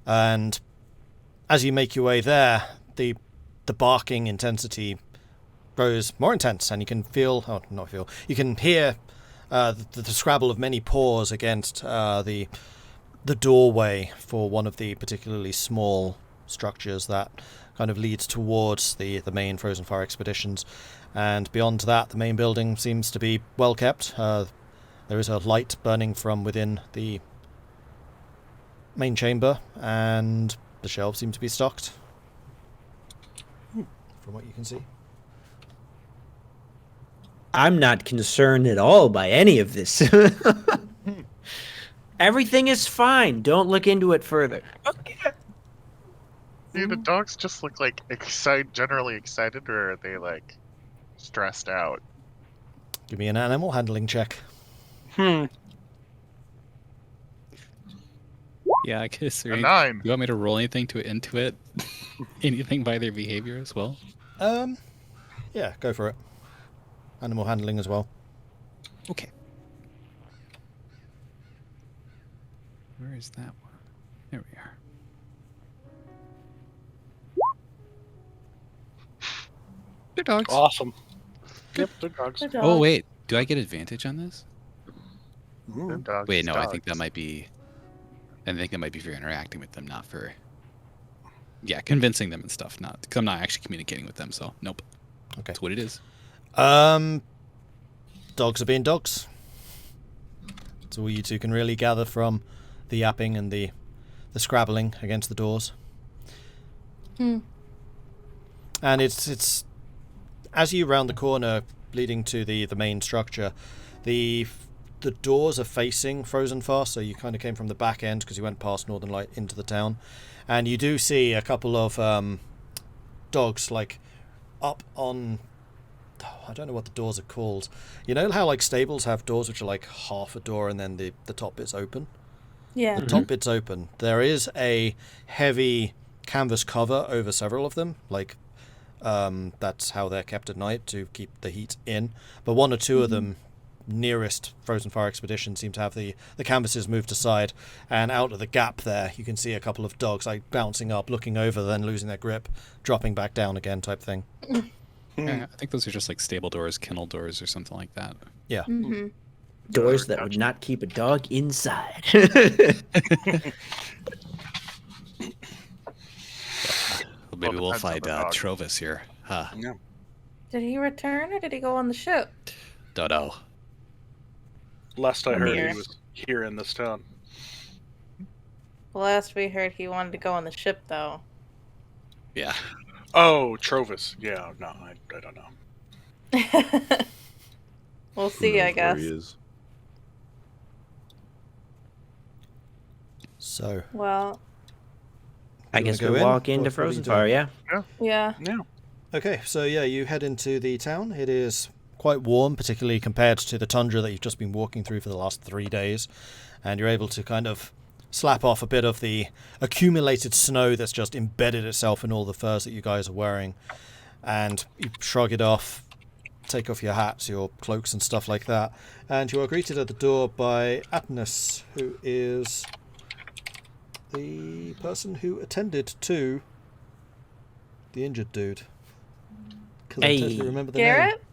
And as you make your way there, the barking intensity grows more intense, and you can you can hear the scrabble of many paws against the doorway for one of the particularly small structures that kind of leads towards the main Frozen Fire expeditions. And beyond that, the main building seems to be well kept. There is a light burning from within the main chamber, and the shelves seem to be stocked, from what you can see. I'm not concerned at all by any of this. Everything is fine. Don't look into it further. Okay. Do the dogs just look like generally excited, or are they like stressed out? Give me an animal handling check. Yeah, I guess. A 9. You want me to roll anything to intuit anything by their behavior as well? Yeah, go for it. Animal handling as well. Okay. Where is that one? There we are. They're dogs. Awesome. Yep, they're dogs. They're Oh dogs. wait, do I get advantage on this? They're dogs, Wait, no, I think that dogs. might be. I think that might be for interacting with them, not for. Yeah, convincing them and stuff. Not because I'm not actually communicating with them. So nope. Okay. That's what it is. Dogs are being dogs. That's all you two can really gather from the yapping and the scrabbling against the doors. And it's as you round the corner leading to the main structure, the doors are facing Frozen Fast, so you kind of came from the back end because you went past Northern Light into the town, and you do see a couple of dogs like up on. I don't know what the doors are called. You know how like stables have doors which are like half a door and then the top bit's open? Yeah. The top bit's open. There is a heavy canvas cover over several of them. Like, that's how they're kept at night, to keep the heat in. But one or two of them nearest Frozen Fire Expedition seem to have the canvases moved aside. And out of the gap there, you can see a couple of dogs like bouncing up, looking over, then losing their grip, dropping back down again type thing. Yeah, I think those are just like stable doors, kennel doors, or something like that. Yeah. Mm-hmm. Doors that would not keep a dog inside. Well, maybe we'll depends on find the dog. Trovis here. Huh. Yeah. Did he return or did he go on the ship? Don't know. Last I heard, Here. he was here in this town. Last we heard, he wanted to go on the ship, though. Yeah. Oh, Trovis. Yeah, no, I don't know. We'll Who see, knows I where guess. he is. So, Well, I You guess wanna we go in? walk into What are you Frozen doing? Fire, yeah. yeah. Yeah. okay, so yeah, you head into the town. It is quite warm, particularly compared to the tundra that you've just been walking through for the last 3 days. And you're able to kind of slap off a bit of the accumulated snow that's just embedded itself in all the furs that you guys are wearing. And you shrug it off, take off your hats, your cloaks and stuff like that. And you are greeted at the door by Atnus, who is the person who attended to the injured dude. 'Cause I totally Hey. remember the name. Garrett?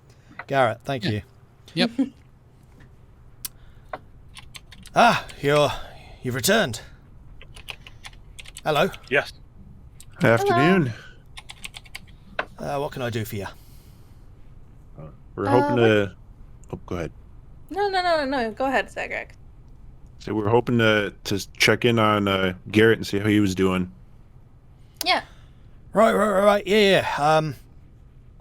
Garrett, thank you. Yep. Ah, you've returned. Hello. Yes. Afternoon. What can I do for you? We're hoping to. Oh, go ahead. No. Go ahead, Zagrax. So we're hoping to check in on Garrett and see how he was doing. Yeah. Right. Yeah.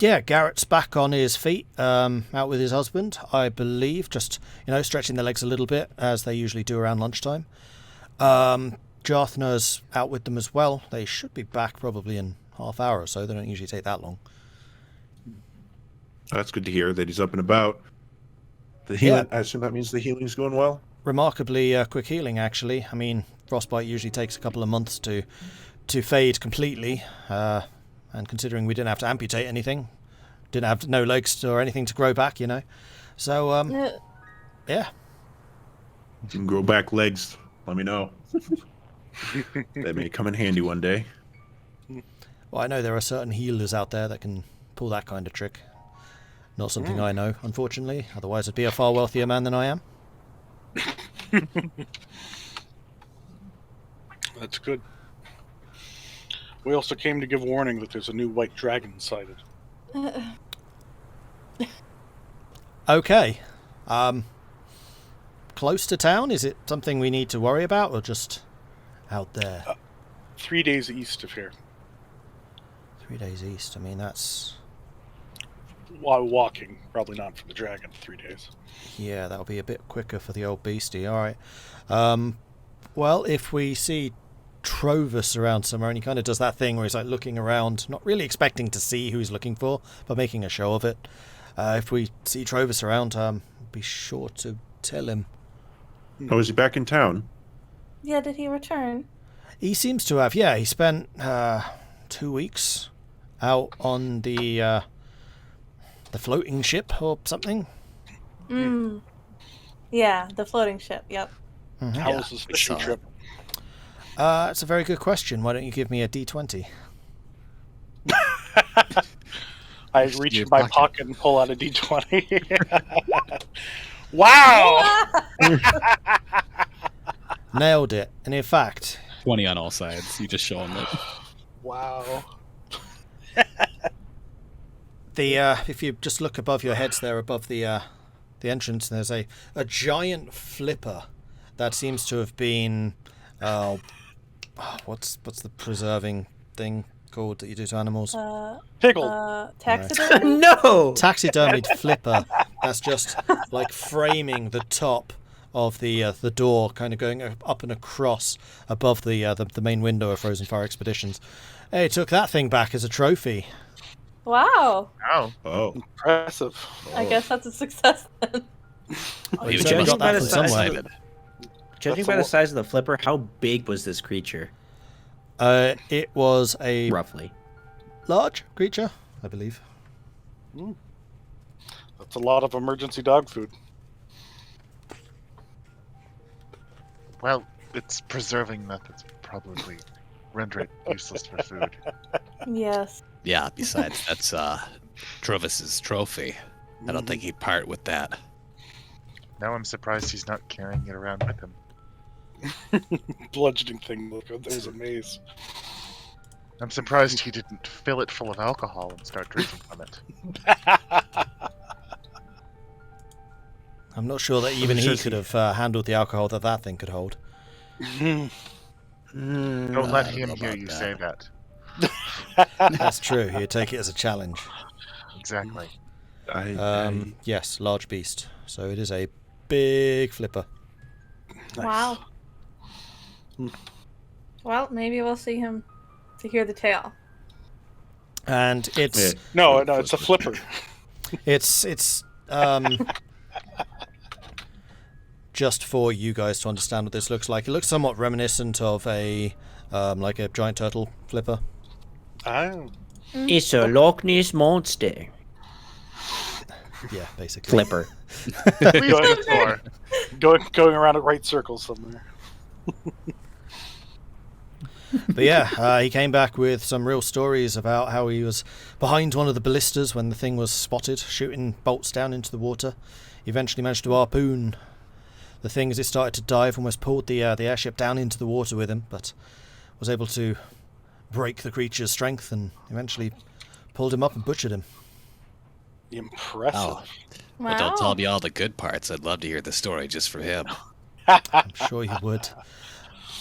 Yeah, Garrett's back on his feet, out with his husband, I believe, just, stretching their legs a little bit, as they usually do around lunchtime. Jarthna's out with them as well. They should be back probably in half hour or so. They don't usually take that long. That's good to hear that he's up and about. The healing. I assume that means the healing's going well. Remarkably quick healing, actually. I mean, frostbite usually takes a couple of months to fade completely. And considering we didn't have to amputate anything, didn't have no legs or anything to grow back, So, yeah, You can grow back legs. Let me know. That may come in handy one day. Well, I know there are certain healers out there that can pull that kind of trick. Not something I know, unfortunately. Otherwise, I'd be a far wealthier man than I am. That's good. We also came to give warning that there's a new white dragon sighted. Okay. Close to town? Is it something we need to worry about, or just out there? 3 days east of here. 3 days east. I mean, that's... While walking, probably not for the dragon. 3 days. Yeah, that'll be a bit quicker for the old beastie. All right. Well, if we see Trovus around somewhere, and he kind of does that thing where he's like looking around, not really expecting to see who he's looking for, but making a show of it. If we see Trovus around, be sure to tell him. Oh, is he back in town? Yeah, did he return? He seems to have. Yeah, he spent 2 weeks out on the floating ship or something. Yeah, the floating ship. Yep. Mm-hmm. How was this fishing trip? It's a very good question. Why don't you give me a D20? I reach in my pocket and pull out a D20. Wow! Nailed it. And in fact, 20 on all sides. You just show them that. Wow. if you just look above your heads there, above the entrance, there's a giant flipper that seems to have been what's the preserving thing called that you do to animals? Pickled. Taxidermy? No! Taxidermied flipper that's just like framing the top of the door, kind of going up and across above the main window of Frozen Fire Expeditions. Hey, took that thing back as a trophy. Wow. Oh. Oh. Impressive. I guess that's a success then. Well, you Judging got by that the from size somewhere. of Judging That's by a the lo- size of the flipper, how big was this creature? It was a Roughly. large creature, I believe. That's a lot of emergency dog food. Well, its preserving methods probably render it useless for food. Yes. Yeah, besides, that's Trovus's trophy. I don't think he'd part with that. Now I'm surprised he's not carrying it around with him. Bludgeoning thing. Look, it was a maze. I'm surprised he didn't fill it full of alcohol and start drinking from it. I'm not sure that even he could have handled the alcohol that thing could hold. Don't let I don't him know hear about you that. say that. That's true. He'd take it as a challenge. Exactly. Yes, large beast. So it is a big flipper. Wow. Well, maybe we'll see him to hear the tale. And it's No, it's a flipper. it's just for you guys to understand what this looks like. It looks somewhat reminiscent of a like a giant turtle flipper. Oh. It's a Loch Ness monster. Yeah, basically. Flipper. Please get more. Going around at right circles somewhere. But yeah, he came back with some real stories about how he was behind one of the ballistas when the thing was spotted, shooting bolts down into the water. He eventually managed to harpoon the thing as it started to dive, almost pulled the airship down into the water with him, but was able to break the creature's strength and eventually pulled him up and butchered him. Impressive. Oh. Wow. But don't tell me all the good parts. I'd love to hear the story just for him. I'm sure you would.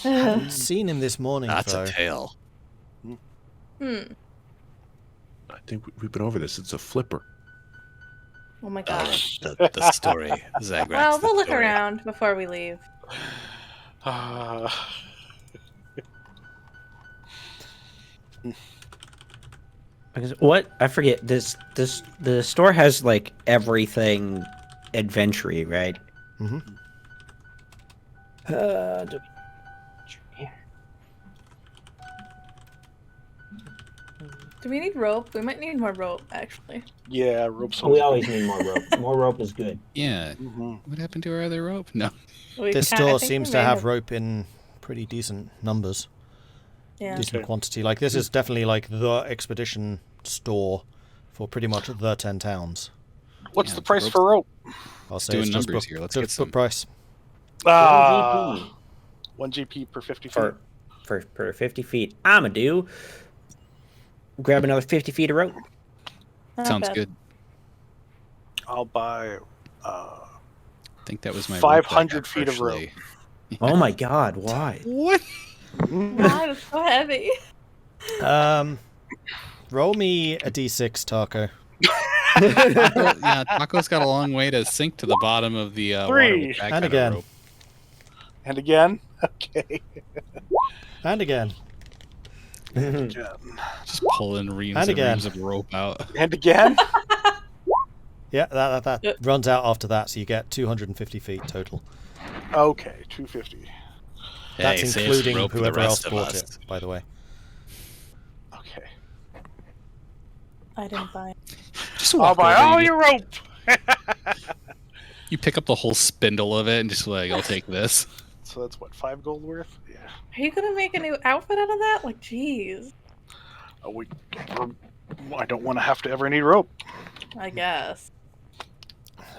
I haven't seen him this morning, That's though. a tale. Hmm. I think we've been over this. It's a flipper. Oh my gosh. The story. Zagrax. Well, we'll the look story. around before we leave. Because what? I forget. The store has like everything adventure-y, right? Mm-hmm. Do we need rope? We might need more rope, actually. Yeah, rope's We always need more rope. More rope is good. Yeah. hmm What happened to our other rope? No. This I store think seems we to may have rope in pretty decent numbers, Yeah. decent Okay. quantity. Like this is definitely like the expedition store for pretty much the 10 towns. What's Yeah, the price rope's- for rope? I'll say doing it's just numbers book, here. Let's just get some. book price. 1 1 GP per 50 feet. GP per 50 feet. I'ma grab another 50 feet of rope. Not Sounds bad. good. I'll buy I think that was my 500 feet of rope. Oh my god, why? What? God, it's so heavy. Roll me a d6, Tahko. Yeah, Taco's got a long way to sink to the bottom of the water Three. with that And kind of again. rope. And again? Okay. And again. Again. Just pulling reams And and again. reams of rope out. And again? Yeah, that Yep. runs out after that, so you get 250 feet total. Okay, 250. That's Hey, save some including rope for the whoever else rest of bought us. it, by the way. Okay. I didn't buy it. Just I'll walk buy over, all you, your rope! you pick up the whole spindle of it and just like, I'll take this. So that's what, 5 gold worth? Yeah. Are you gonna make a new outfit out of that? Like, jeez. Oh, I don't want to have to ever need rope. I guess.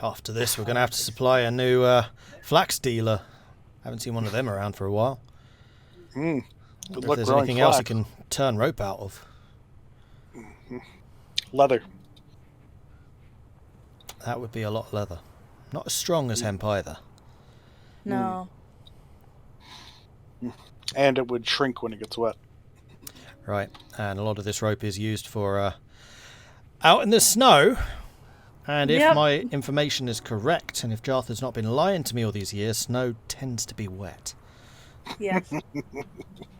After this, we're going to have to supply a new flax dealer. Haven't seen one of them around for a while. Good If luck there's growing anything else you flax. can turn rope out of. Leather. That would be a lot of leather. Not as strong as hemp either. No. And it would shrink when it gets wet. Right, and a lot of this rope is used for out in the snow. And if Yep. my information is correct, and if Jarth has not been lying to me all these years, snow tends to be wet. Yes.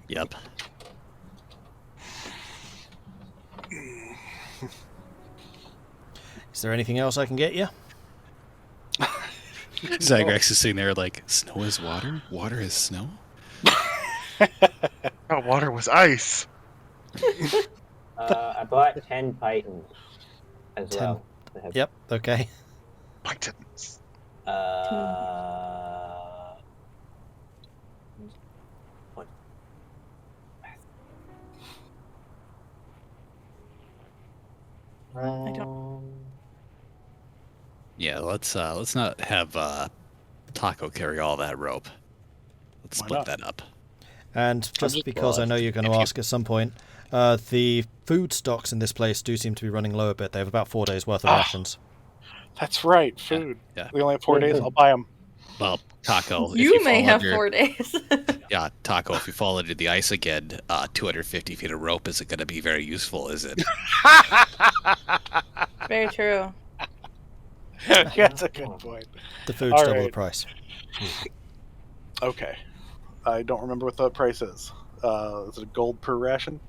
Yep. Is there anything else I can get you? Zagrax is sitting there like, snow is water? Water is snow? Oh, water was ice. I bought 10 pythons as 10. well. They have- Yep, okay. Pythons. What? I don't- Yeah, let's not have Tahko carry all that rope. Let's Why split not? that up. And just just- because I know you're going to if you- ask at some point, the food stocks in this place do seem to be running low a bit. They have about 4 days worth of Ah. rations. That's right, food. yeah. We only have 4 days. I'll buy them. Well, Tahko, if You may fall have under- 4 days. Yeah, Tahko, if you fall into the ice again, 250 feet of rope isn't going to be very useful, is it? Very true. That's a good point. The food's All double the right. price. Okay. I don't remember what the price is. Is it a gold per ration?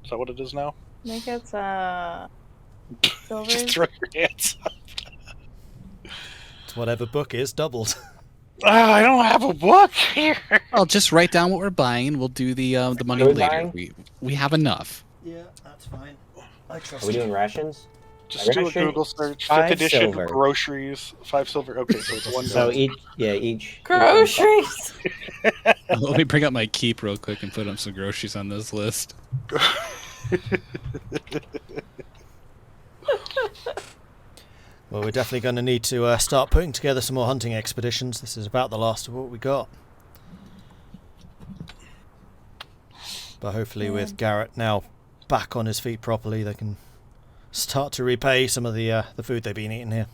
Is that what it is now? I think it's silver. Just throw your hands up. It's whatever book is doubled. I don't have a book here. Well, just write down what we're buying. We'll do the money We're later. buying? We have enough. Yeah, that's fine. I trust Are we doing rations? Just do a Ration, Google search. 5 5th edition silver. groceries. 5 silver. Okay, so it's 1 So gold. each. Groceries. Let me bring up my keep real quick and put up some groceries on this list. Well, we're definitely going to need to start putting together some more hunting expeditions. This is about the last of what we got. But hopefully with Garrett now back on his feet properly, they can start to repay some of the food they've been eating here.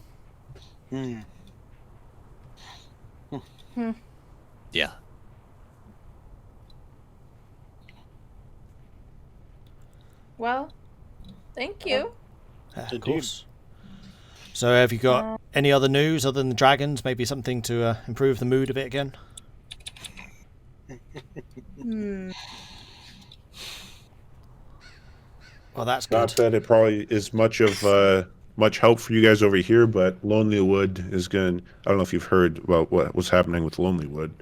Yeah. Well, thank you. Of Indeed. course. So have you got any other news other than the dragons? Maybe something to improve the mood a bit again? Hmm. Well, that's Not good. that it probably is much of much help for you guys over here, but Lonely Wood is going. I don't know if you've heard about what was happening with Lonely Wood.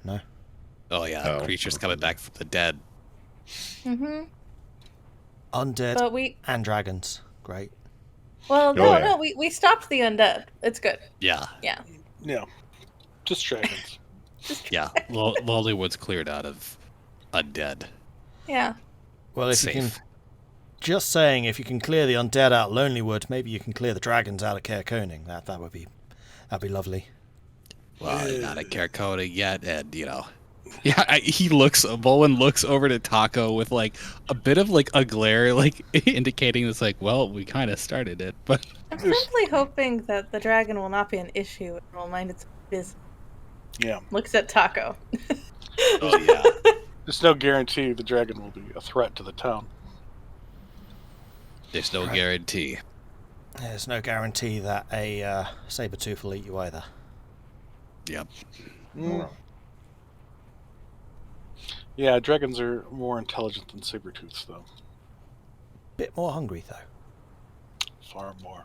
No. Oh yeah, Oh. creatures coming back from the dead. Mhm. Undead But we and dragons. Great. well, Oh, yeah. no, we stopped the undead. It's good. Yeah. Yeah. Yeah. Just dragons. Yeah. Lollywood's cleared out of undead. Yeah. Well, if Safe. you can... Just saying, if you can clear the undead out of Lonelywood, maybe you can clear the dragons out of Caer Koning. That'd be lovely. Well, not a Carcota yet, and yeah, Vulwin looks over to Tahko with like a bit of like a glare, like indicating it's like, well, we kind of started it, but I'm simply hoping that the dragon will not be an issue and will mind its business. Yeah. Looks at Tahko. oh yeah, There's no guarantee the dragon will be a threat to the town. there's no guarantee. There's no guarantee that a saber-tooth will eat you either. Yep. Mm. Yeah, dragons are more intelligent than saber-tooths, though. Bit more hungry, though. Far more.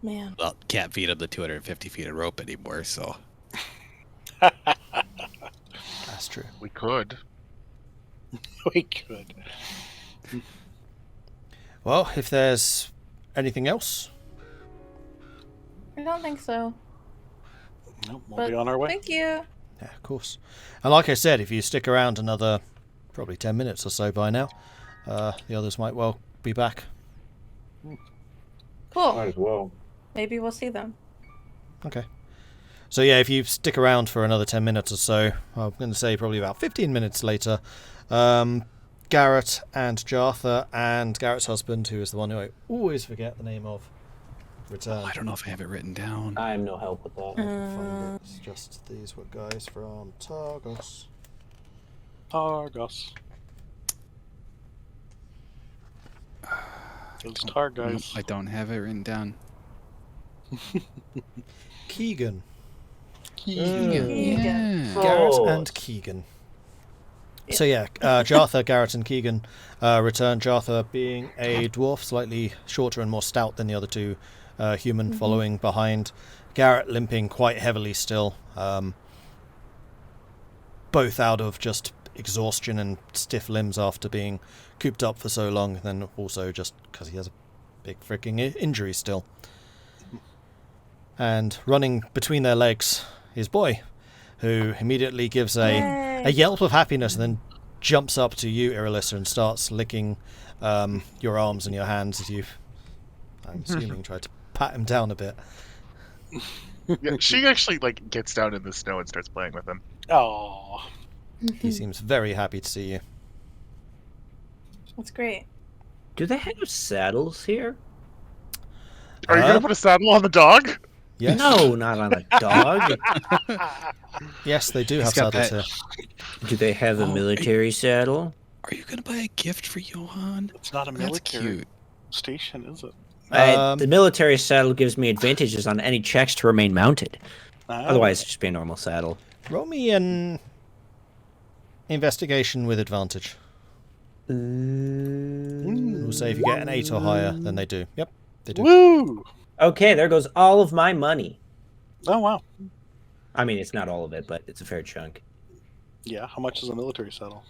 Man. Well, can't feed him the 250 feet of rope anymore, so. That's true. We could. We could. Well, if there's anything else, I don't think so. Nope, we'll But be on our way. Thank you. yeah, of course. And like I said, if you stick around another probably 10 minutes or so by now, the others might well be back. Cool. Might as well. Maybe we'll see them. Okay. So yeah, if you stick around for another 10 minutes or so, I'm going to say probably about 15 minutes later, Garrett and Jartha and Garrett's husband, who is the one who I always forget the name of, return. I don't know if I have it written down. I'm no help with that. I can find it. It's just these were guys from Targos. Targos. Those tar Nope, guys. I don't have it written down. Keegan. Keegan. Garrett Oh. and Keegan. So yeah, Jartha, Garrett and Keegan return. Jartha being a dwarf, slightly shorter and more stout than the other two, human following behind. Garrett limping quite heavily still, both out of just exhaustion and stiff limbs after being cooped up for so long, and then also just because he has a big freaking injury still. And running between their legs is Boy, who immediately gives a yelp of happiness and then jumps up to you, Irilyssa, and starts licking your arms and your hands as you've, I'm assuming, tried to pat him down a bit. Yeah, she actually like gets down in the snow and starts playing with him. Oh. He seems very happy to see you. That's great. Do they have saddles here? Are you gonna put a saddle on the dog? Yes. No, not on a dog. Yes, they do He's have got saddles that- here. Do they have a Oh, military saddle? Are you gonna buy a gift for Johan? It's not a That's military cute. station, is it? The military saddle gives me advantages on any checks to remain mounted. Otherwise, it'd just be a normal saddle. Roll me an investigation with advantage. We'll say if you get an 8 or higher, then they do. Yep, they do. Woo! Okay, there goes all of my money. Oh, wow. I mean, it's not all of it, but it's a fair chunk. Yeah, how much is a military saddle?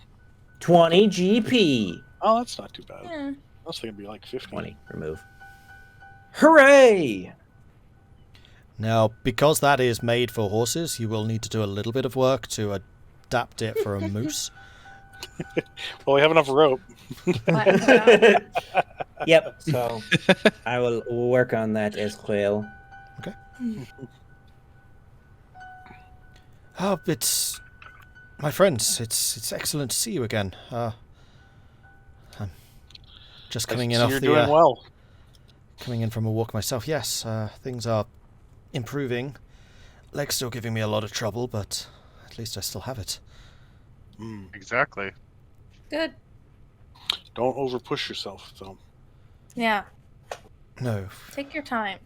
20 GP. Oh, that's not too bad. Yeah. I was thinking it'd be like 50. 20. Remove. Hooray! Now, because that is made for horses, you will need to do a little bit of work to adapt it for a moose. Well, we have enough rope. Yep, so I will work on that as well. Oh, it's... My friends, it's excellent to see you again. I'm just coming in So off you're the... doing well. Coming in from a walk myself, yes. Things are improving. Leg's still giving me a lot of trouble, but at least I still have it. Exactly. Good. Don't overpush yourself, though. Yeah. No. Take your time.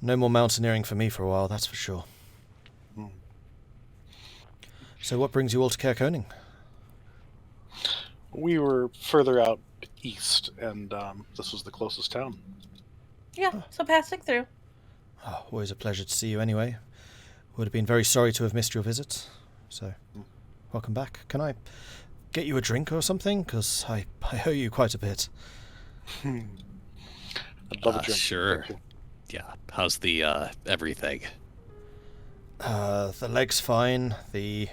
No more mountaineering for me for a while, that's for sure. So what brings you all to Caer Koning? We were further out east, and this was the closest town. Yeah, so passing through. Oh, always a pleasure to see you anyway. Would have been very sorry to have missed your visit. So, welcome back. Can I get you a drink or something? Because I owe you quite a bit. I'd love a drink. Sure. Yeah. How's the everything? The leg's fine. I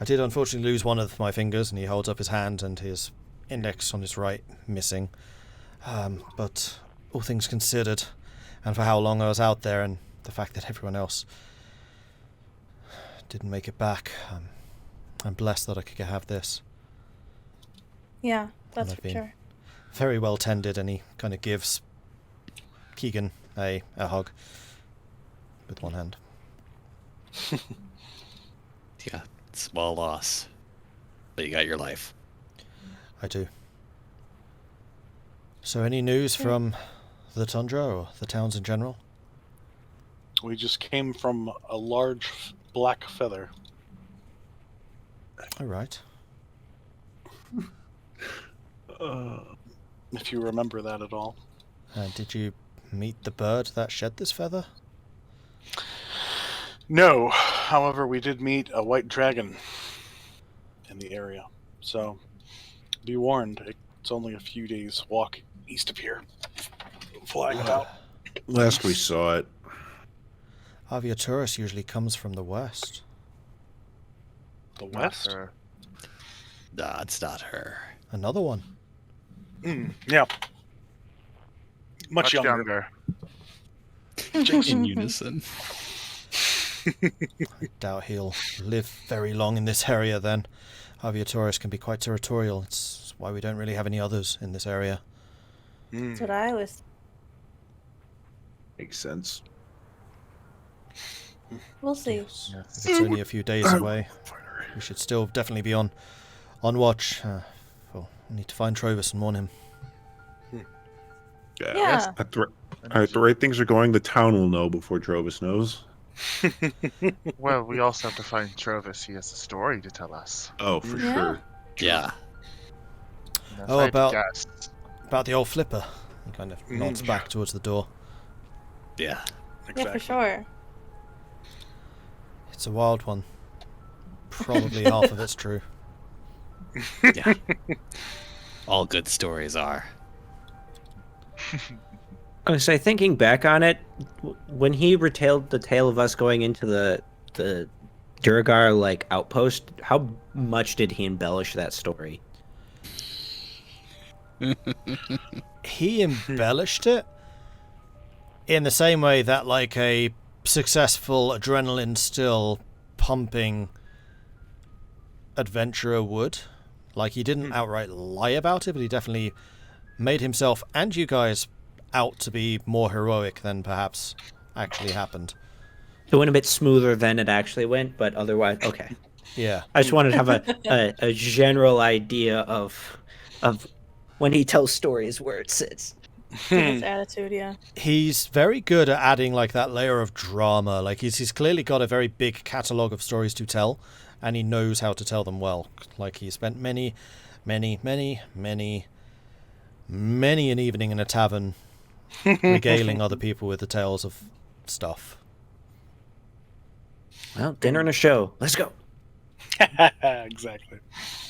did unfortunately lose one of my fingers, and he holds up his hand, and his index on his right missing. But all things considered, and for how long I was out there, and the fact that everyone else didn't make it back, I'm blessed that I could have this. Yeah, that's I've for been sure. very well tended, and he kind of gives Keegan a hug with one hand. Yeah, it's a small loss, but you got your life. I do. So any news from the tundra or the towns in general? We just came from a large black feather. All right. If you remember that at all. Did you meet the bird that shed this feather? No, however, we did meet a white dragon in the area. So, be warned, it's only a few days' walk east of here. Flying about. Last we saw it. Aviaturus usually comes from the west. The west? Nah, it's not her. Another one. Yeah. Much younger. In unison. I doubt he'll live very long in this area then. Aviaturus can be quite territorial. It's why we don't really have any others in this area. That's what I was. Makes sense. We'll see. Yes. If it's only a few days away, we should still definitely be on watch. Well, we need to find Trovis and warn him. Yeah. At the rate things are going, the town will know before Trovis knows. Well, we also have to find Trovis. He has a story to tell us. Oh, for Yeah. sure. Yeah. And if Oh, I had to about- guess, About the old flipper. He kind of nods back towards the door. Yeah. Yeah, for sure. It's a wild one. Probably half of it's true. Yeah. All good stories are. I was say, thinking back on it, when he retailed the tale of us going into the Durgar like outpost, how much did he embellish that story? He embellished it in the same way that like a successful adrenaline still pumping adventurer would. Like, he didn't outright lie about it, but he definitely made himself and you guys out to be more heroic than perhaps actually happened. It went a bit smoother than it actually went, but otherwise, okay. Yeah. I just wanted to have a general idea of when he tells stories where it sits. His attitude, yeah. He's very good at adding like that layer of drama. Like he's clearly got a very big catalogue of stories to tell, and he knows how to tell them well. Like he spent many an evening in a tavern regaling other people with the tales of stuff. Well, dinner and a show. Let's go. Exactly.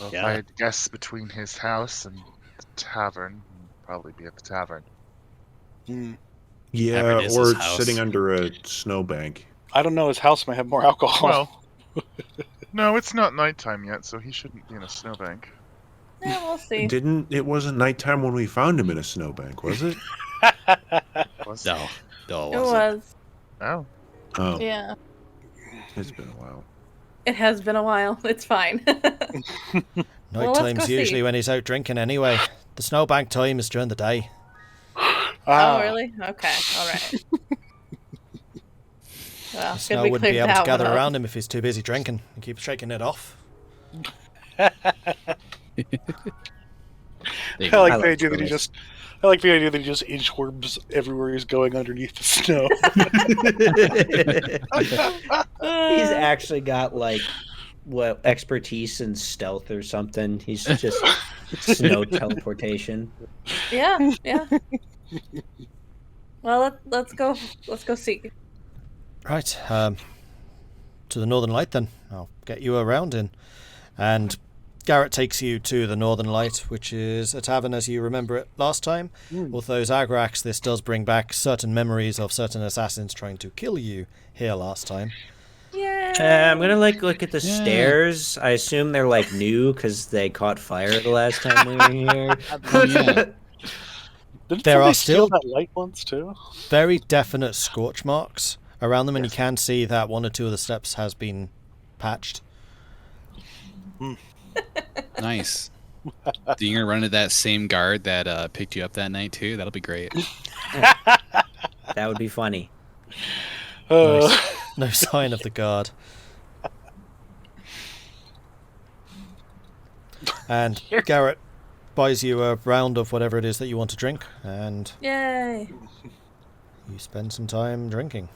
well, if Yeah. I had to guess between his house and the tavern, I'd probably be at the tavern. Yeah, Tavern is or his house. sitting under a snowbank. I don't know, his house might have more alcohol. Well, no, it's not nighttime yet, so he shouldn't be in a snowbank. Yeah, we'll see. It wasn't nighttime when we found him in a snowbank, was it? Was No. No, it It wasn't. was. Oh, Oh, Yeah. it's been a while. It has been a while. It's fine. Well, let's go Nighttime's see. usually when he's out drinking anyway. The snowbank time is during the day. Oh, really? Okay. All right. Well, The good snow we wouldn't be cleared able to that gather one up. around him if he's too busy drinking and keep shaking it off. I They- like I the like idea that he Trovis. just. I like the idea that he just inchworms everywhere he's going underneath the snow. He's actually got like what expertise in stealth or something. He's just snow teleportation. Yeah. Yeah. Well, let's go. Let's go see. Right, to the Northern Light then. I'll get you around in. And Garrett takes you to the Northern Light, which is a tavern as you remember it last time. Although Zagrax, this does bring back certain memories of certain assassins trying to kill you here last time. Yeah. I'm gonna look at the stairs. I assume they're like new because they caught fire the last time we were here. Didn't There are somebody steal still that light once too? very definite scorch marks around them, and you can see that one or two of the steps has been patched. Nice. Do you gonna run into that same guard that picked you up that night too? That'll be great. That would be funny. Nice. No sign of the guard. And Garrett buys you a round of whatever it is that you want to drink, and Yay. you spend some time drinking.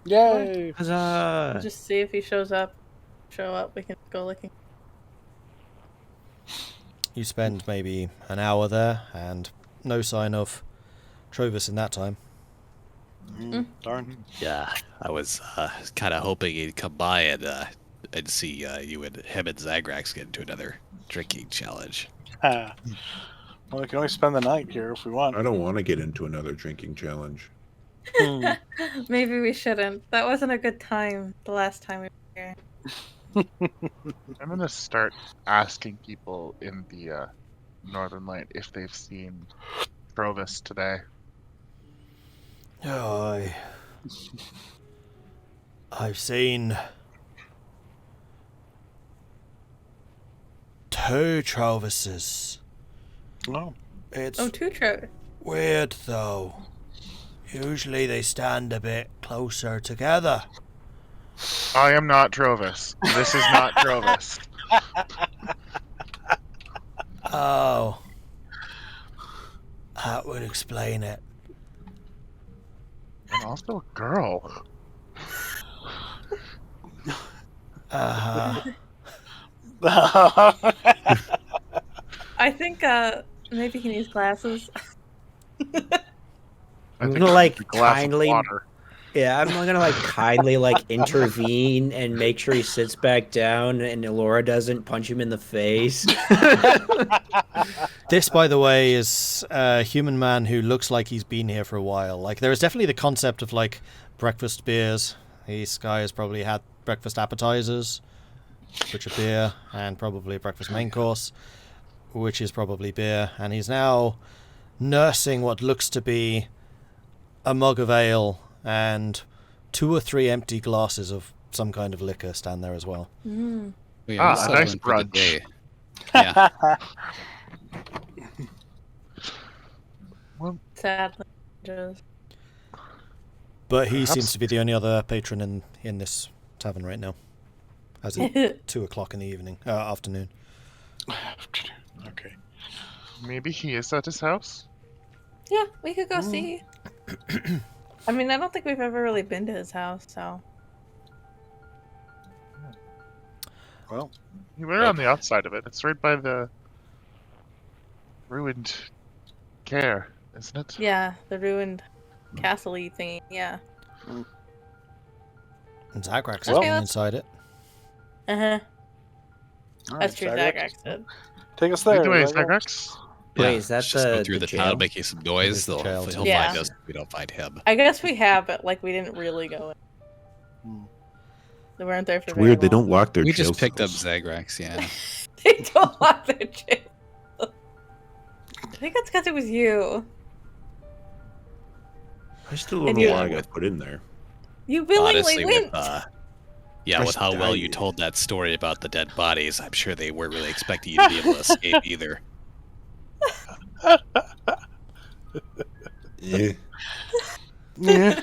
Yay! Huzzah! Just see if he shows up. Show up, we can go looking. You spend maybe an hour there, and no sign of Trovis in that time. Darn. Yeah, I was kind of hoping he'd come by and see you and him and Zagrax get into another drinking challenge. Well, we can always spend the night here if we want. I don't want to get into another drinking challenge. Maybe we shouldn't. That wasn't a good time the last time we were here. I'm gonna start asking people in the Northern Light if they've seen Trovis today. I've seen 2 Trovises. Oh. It's Oh, two Trevor. weird though. Usually they stand a bit closer together. I am not Trovis. This is not Trovis. Oh. That would explain it. And also a girl. Uh-huh. I think maybe he needs glasses. I I'm think gonna like a glass of kindly, water. yeah, I'm gonna like kindly like intervene and make sure he sits back down and Elora doesn't punch him in the face. This, by the way, is a human man who looks like he's been here for a while. Like, there is definitely the concept of, like, breakfast beers. This guy has probably had breakfast appetizers, which are beer, and probably a breakfast main course, which is probably beer. And he's now nursing what looks to be a mug of ale and 2 or 3 empty glasses of some kind of liquor stand there as well. Mm. Yeah, A nice brunch. Yeah. Sadly, just But he Perhaps- seems to be the only other patron in this tavern right now, as it's 2 o'clock in the afternoon. Okay. Maybe he is at his house. yeah, we could go see. I mean, I don't think we've ever really been to his house, so Well, We're on the outside of it. It's right by the ruined care, isn't it? yeah, the ruined castle-y thingy. Yeah. And Zagrax Well- has been inside it. Uh huh. all That's true. Zagrax. Zagrax did. Take us there. Either way, Zagrax. Zagrax. Wait, is that let's just go the through the jail? town making some noise? It's the jail, He'll yeah. find us if we don't find him. I guess we have, but like we didn't really go in. They weren't there for It's very weird they long. don't lock their We jail just picked up cells. Zagrax, yeah. They don't lock their jail. I think that's because it was you. I still don't And know you- why I got put in there. You willingly Honestly, went. with how well you told that story about the dead bodies, I'm sure they weren't really expecting you to be able to escape either. Yeah. Yeah.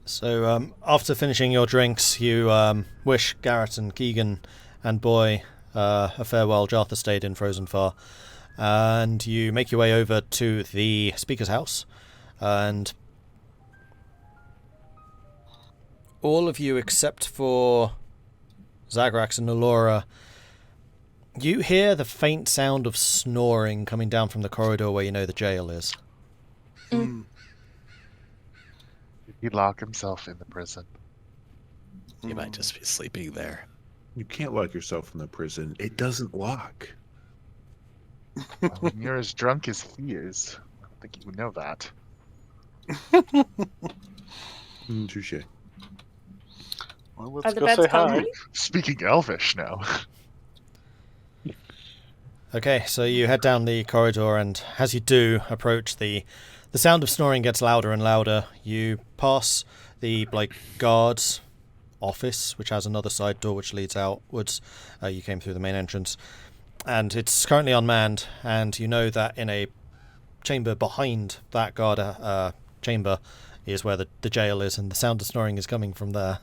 So after finishing your drinks, you wish Garrett and Keegan and Boy a farewell. Jartha stayed in Frozen Far. And you make your way over to the speaker's house. And all of you except for Zagrax and Elora, you hear the faint sound of snoring coming down from the corridor where you know the jail is. Mm. Did he lock himself in the prison? He might just be sleeping there. You can't lock yourself in the prison. It doesn't lock. When you're as drunk as he is, I don't think you would know that. Touche. Well, Are let's the go beds say hi. comfy? Speaking Elvish now. Okay, so you head down the corridor, and as you do approach, the sound of snoring gets louder and louder. You pass the guard's office, which has another side door which leads outwards. You came through the main entrance, and it's currently unmanned. And you know that in a chamber behind that guard chamber is where the jail is, and the sound of snoring is coming from there.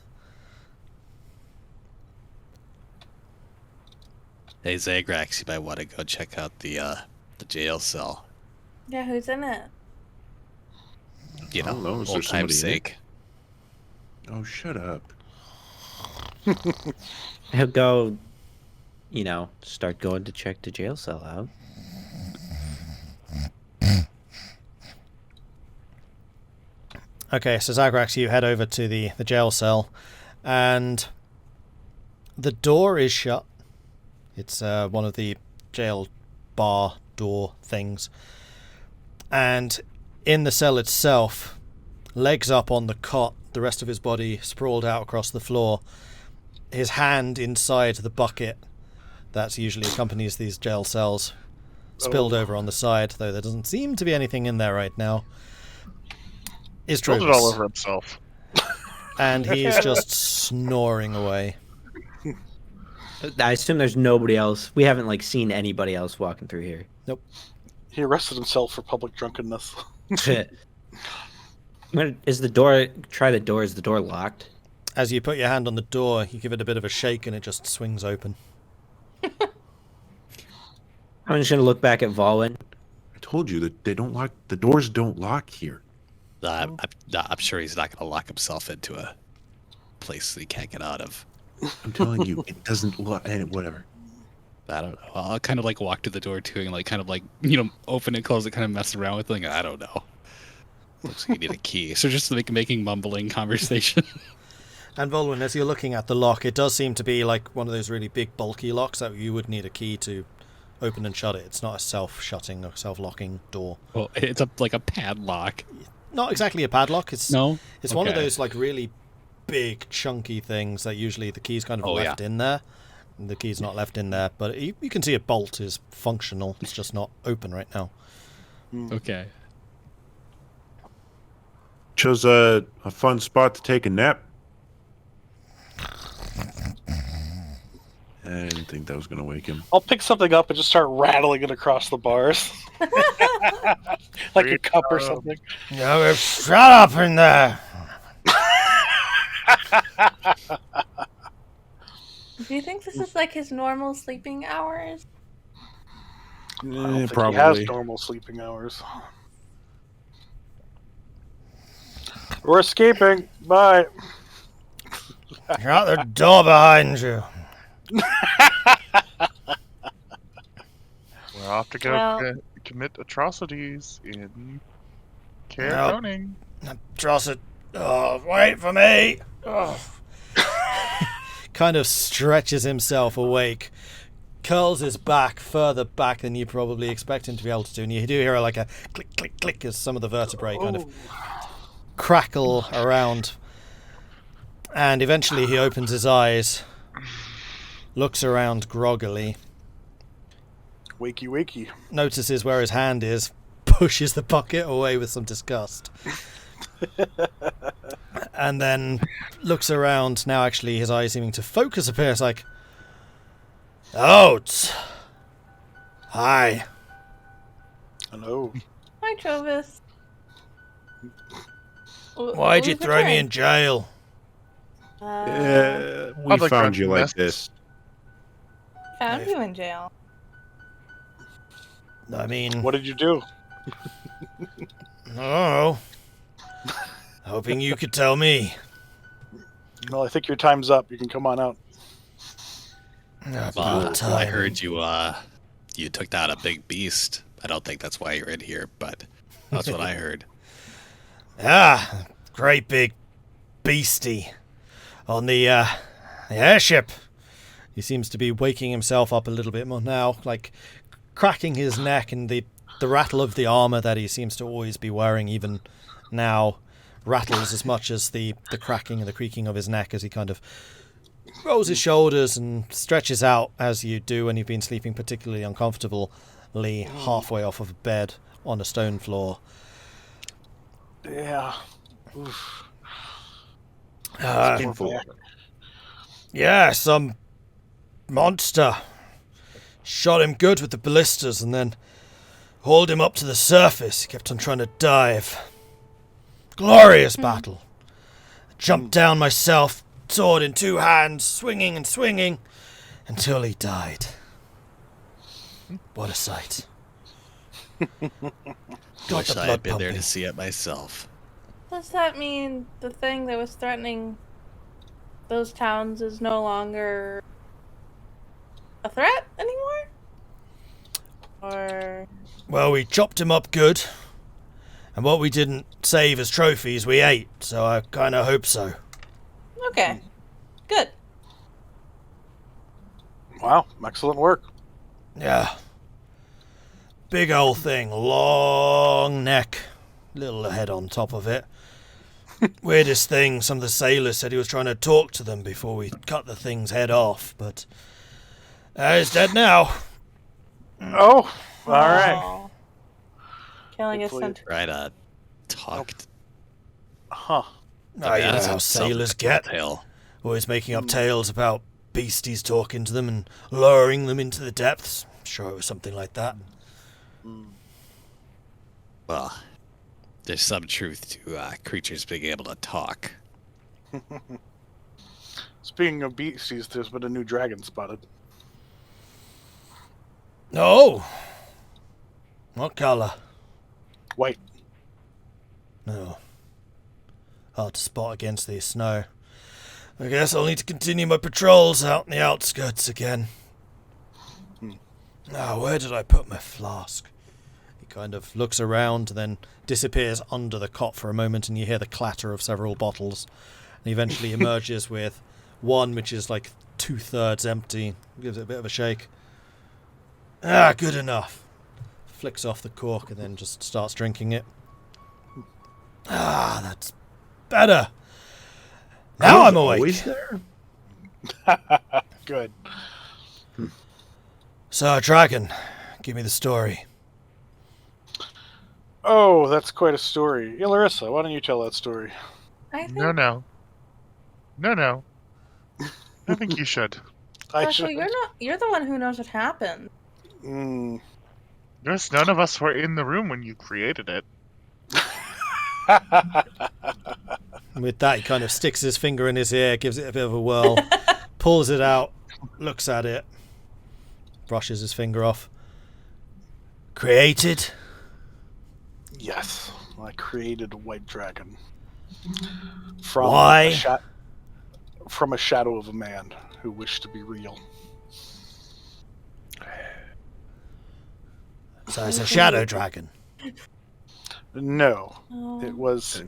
Hey, Zagrax, you might want to go check out the jail cell. Yeah, who's in it? You I know, don't know, is there old somebody time's in it? sake. Oh, shut up. He'll go, start going to check the jail cell out. Okay, so Zagrax, you head over to the jail cell, and the door is shut. It's one of the jail bar door things. And in the cell itself, legs up on the cot, the rest of his body sprawled out across the floor, his hand inside the bucket that usually accompanies these jail cells, spilled over on the side, though there doesn't seem to be anything in there right now, is Spilled it all Drovis. over himself. And he's just snoring away. I assume there's nobody else. We haven't seen anybody else walking through here. He arrested himself for public drunkenness. Is the door? Try the door. Is the door locked? As you put your hand on the door, you give it a bit of a shake and it just swings open. I'm just gonna look back at Vulwin. I told you that they don't lock. The doors don't lock here. I'm sure he's not going to lock himself into a place that he can't get out of. I'm telling you, it doesn't lock. Whatever. I don't know. I'll kind of walk to the door too and open and close it, kind of mess around with it. I don't know. Looks like you need a key. So just making mumbling conversation. And Vulwin, as you're looking at the lock, it does seem to be one of those really big, bulky locks that you would need a key to open and shut it. It's not a self-shutting or self-locking door. Well, it's like a padlock. Not exactly a padlock. It's No? It's one of Okay. those really big, chunky things that usually the key's kind of left in there. The key's not left in there, but you can see a bolt is functional. It's just not open right now. Okay. Chose a fun spot to take a nap. I didn't think that was going to wake him. I'll pick something up and just start rattling it across the bars. Like a cup or something. No, shut up in there! Do you think this is his normal sleeping hours? I don't think Probably. he has normal sleeping hours. We're escaping. Bye. Shut the door behind you. We're off to go Well- commit atrocities in Caroning. Trust Oh, wait for me! Oh. Kind of stretches himself awake, curls his back further back than you probably expect him to be able to do, and you do hear a click, click, click as some of the vertebrae kind of crackle around. And eventually he opens his eyes, looks around groggily, Wakey, wakey. notices where his hand is, pushes the bucket away with some disgust. And then looks around, now actually his eyes seeming to focus a bit. It's like, Oats! Hi. Hello. Hi, Trovis. Why'd you throw me in jail? We Public found you like drunkenness. this. Found you in jail. I mean, What did you do? oh, hoping you could tell me. Well, I think your time's up. You can come on out. I heard you took down a big beast. I don't think that's why you're in here, but that's what I heard. Ah, great big beastie on the airship. He seems to be waking himself up a little bit more now, like cracking his neck, and the rattle of the armor that he seems to always be wearing even now rattles as much as the cracking and the creaking of his neck as he kind of rolls his shoulders and stretches out as you do when you've been sleeping particularly uncomfortably halfway off of a bed on a stone floor. Yeah. Oof. Painful. Yeah, some monster shot him good with the ballistas and then hauled him up to the surface. He kept on trying to dive. Glorious battle. I jumped down myself, sword in 2 hands, swinging and swinging, until he died. What a sight. Wish I had been there to see it myself. Does that mean the thing that was threatening those towns is no longer a threat anymore? Or... Well, we chopped him up good, and what we didn't save as trophies we ate, so I kind of hope so. Okay. Good. Wow, excellent work. Yeah. Big old thing, long neck, little head on top of it. Weirdest thing, some of the sailors said he was trying to talk to them before we cut the thing's head off, but he's dead now. Oh, all right. Aw. Killing his Hopefully- sentiment. Right on. Talked. Huh. Oh, you know That's how a sailors something get. tale. Always making up tales about beasties talking to them and luring them into the depths. Sure it was something like that. Well, there's some truth to creatures being able to talk. Speaking of beasties, there's been a new dragon spotted. Oh! What colour? White. No. Hard to spot against the snow. I guess I'll need to continue my patrols out in the outskirts again. Ah, where did I put my flask? He kind of looks around, then disappears under the cot for a moment, and you hear the clatter of several bottles. And he eventually emerges with one which is like 2/3 empty. Gives it a bit of a shake. Ah, good enough. Flicks off the cork and then just starts drinking it. Ah, that's better. Now I'm awake. Always there? Good. So, Dragon, give me the story. Oh, that's quite a story. Irilyssa, why don't you tell that story? I think No. I think you should. Tahko, you're the one who knows what happened. Mm. Yes, none of us were in the room when you created it. And with that, he kind of sticks his finger in his ear, gives it a bit of a whirl, pulls it out, looks at it, brushes his finger off. Created? Yes, I created a white dragon. From Why? From a shadow of a man who wished to be real. So it's a shadow dragon. No, Oh. it was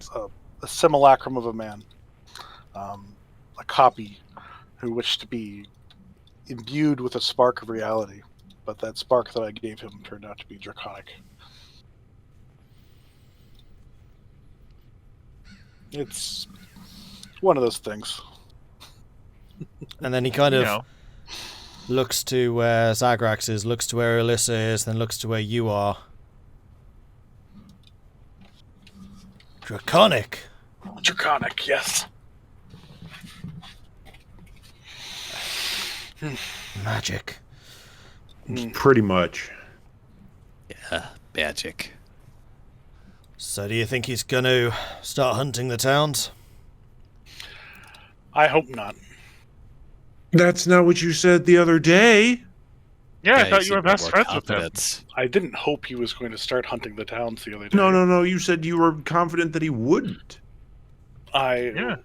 a simulacrum of a man. A copy who wished to be imbued with a spark of reality. But that spark that I gave him turned out to be draconic. It's one of those things. And then he kind of You know, looks to where Zagrax is, looks to where Irilyssa is, then looks to where you are. Draconic? Draconic, yes. Magic. Pretty much. Yeah, magic. So do you think he's going to start hunting the towns? I hope not. That's not what you said the other day. yeah, I you thought you seem were more best friends with him. confident. I didn't hope he was going to start hunting the towns the other day. No. You said you were confident that he wouldn't. Yeah.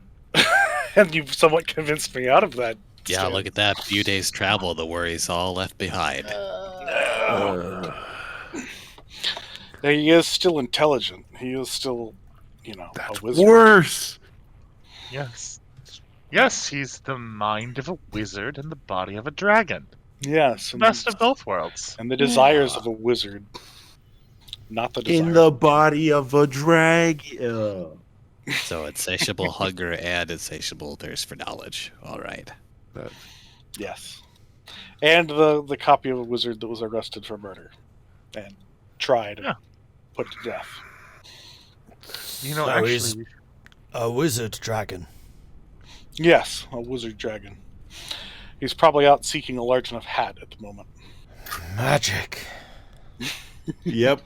And you've somewhat convinced me out of that. Yeah, Stan. look at that. Few days travel, the worries all left behind. He is still intelligent. He is still, That's a wizard. worse. Yes. Yes, he's the mind of a wizard and the body of a dragon. Yes, and, Best of both worlds. and the desires of a wizard, not the desires. In the body of a dragon. So insatiable hunger and insatiable thirst for knowledge. All right. Yes, and the copy of a wizard that was arrested for murder and tried and put to death. You know, So actually, he's a wizard dragon. Yes, a wizard dragon. He's probably out seeking a large enough hat at the moment. Magic. Yep.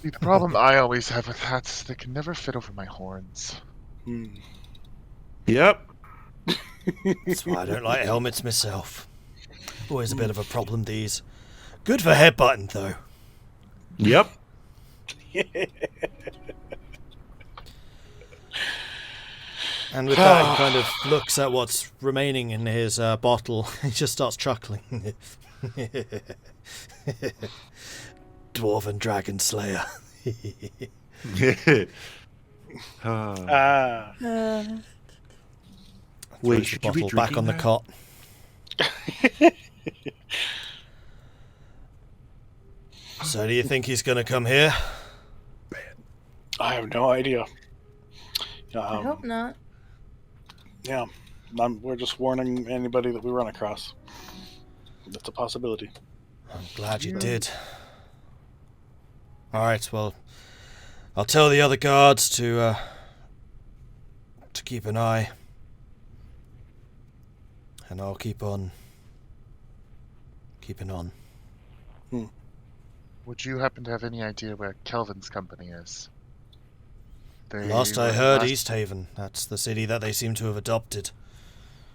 the problem I always have with hats is they can never fit over my horns. Yep. That's why I don't like helmets myself. Always a bit of a problem, these. Good for headbutting, though. Yep. And with that, he kind of looks at what's remaining in his bottle. He just starts chuckling. Dwarven Dragon Slayer. Wait, Throws the should you be bottle back drinking on the that? cot. So do you think he's going to come here? I have no idea. I hope not. Yeah, we're just warning anybody that we run across. That's a possibility. I'm glad you did. Alright, well, I'll tell the other guards to keep an eye. And I'll keep on keeping on. Would you happen to have any idea where Kelvin's company is? Last I heard, East Haven. That's the city that they seem to have adopted.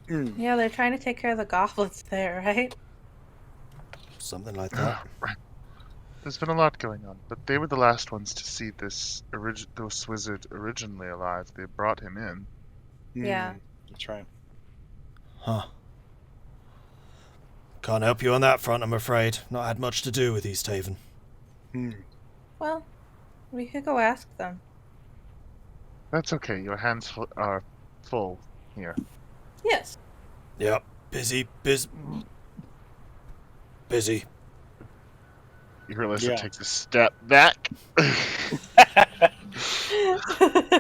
Yeah, they're trying to take care of the goblins there, right? Something like that. There's been a lot going on, but they were the last ones to see this wizard originally alive. They brought him in. Yeah. That's right. Huh. Can't help you on that front, I'm afraid. Not had much to do with East Haven. Well, we could go ask them. That's okay. Your hands are full here. Yes. Yep. Busy. Irilyssa Yeah. takes a step back.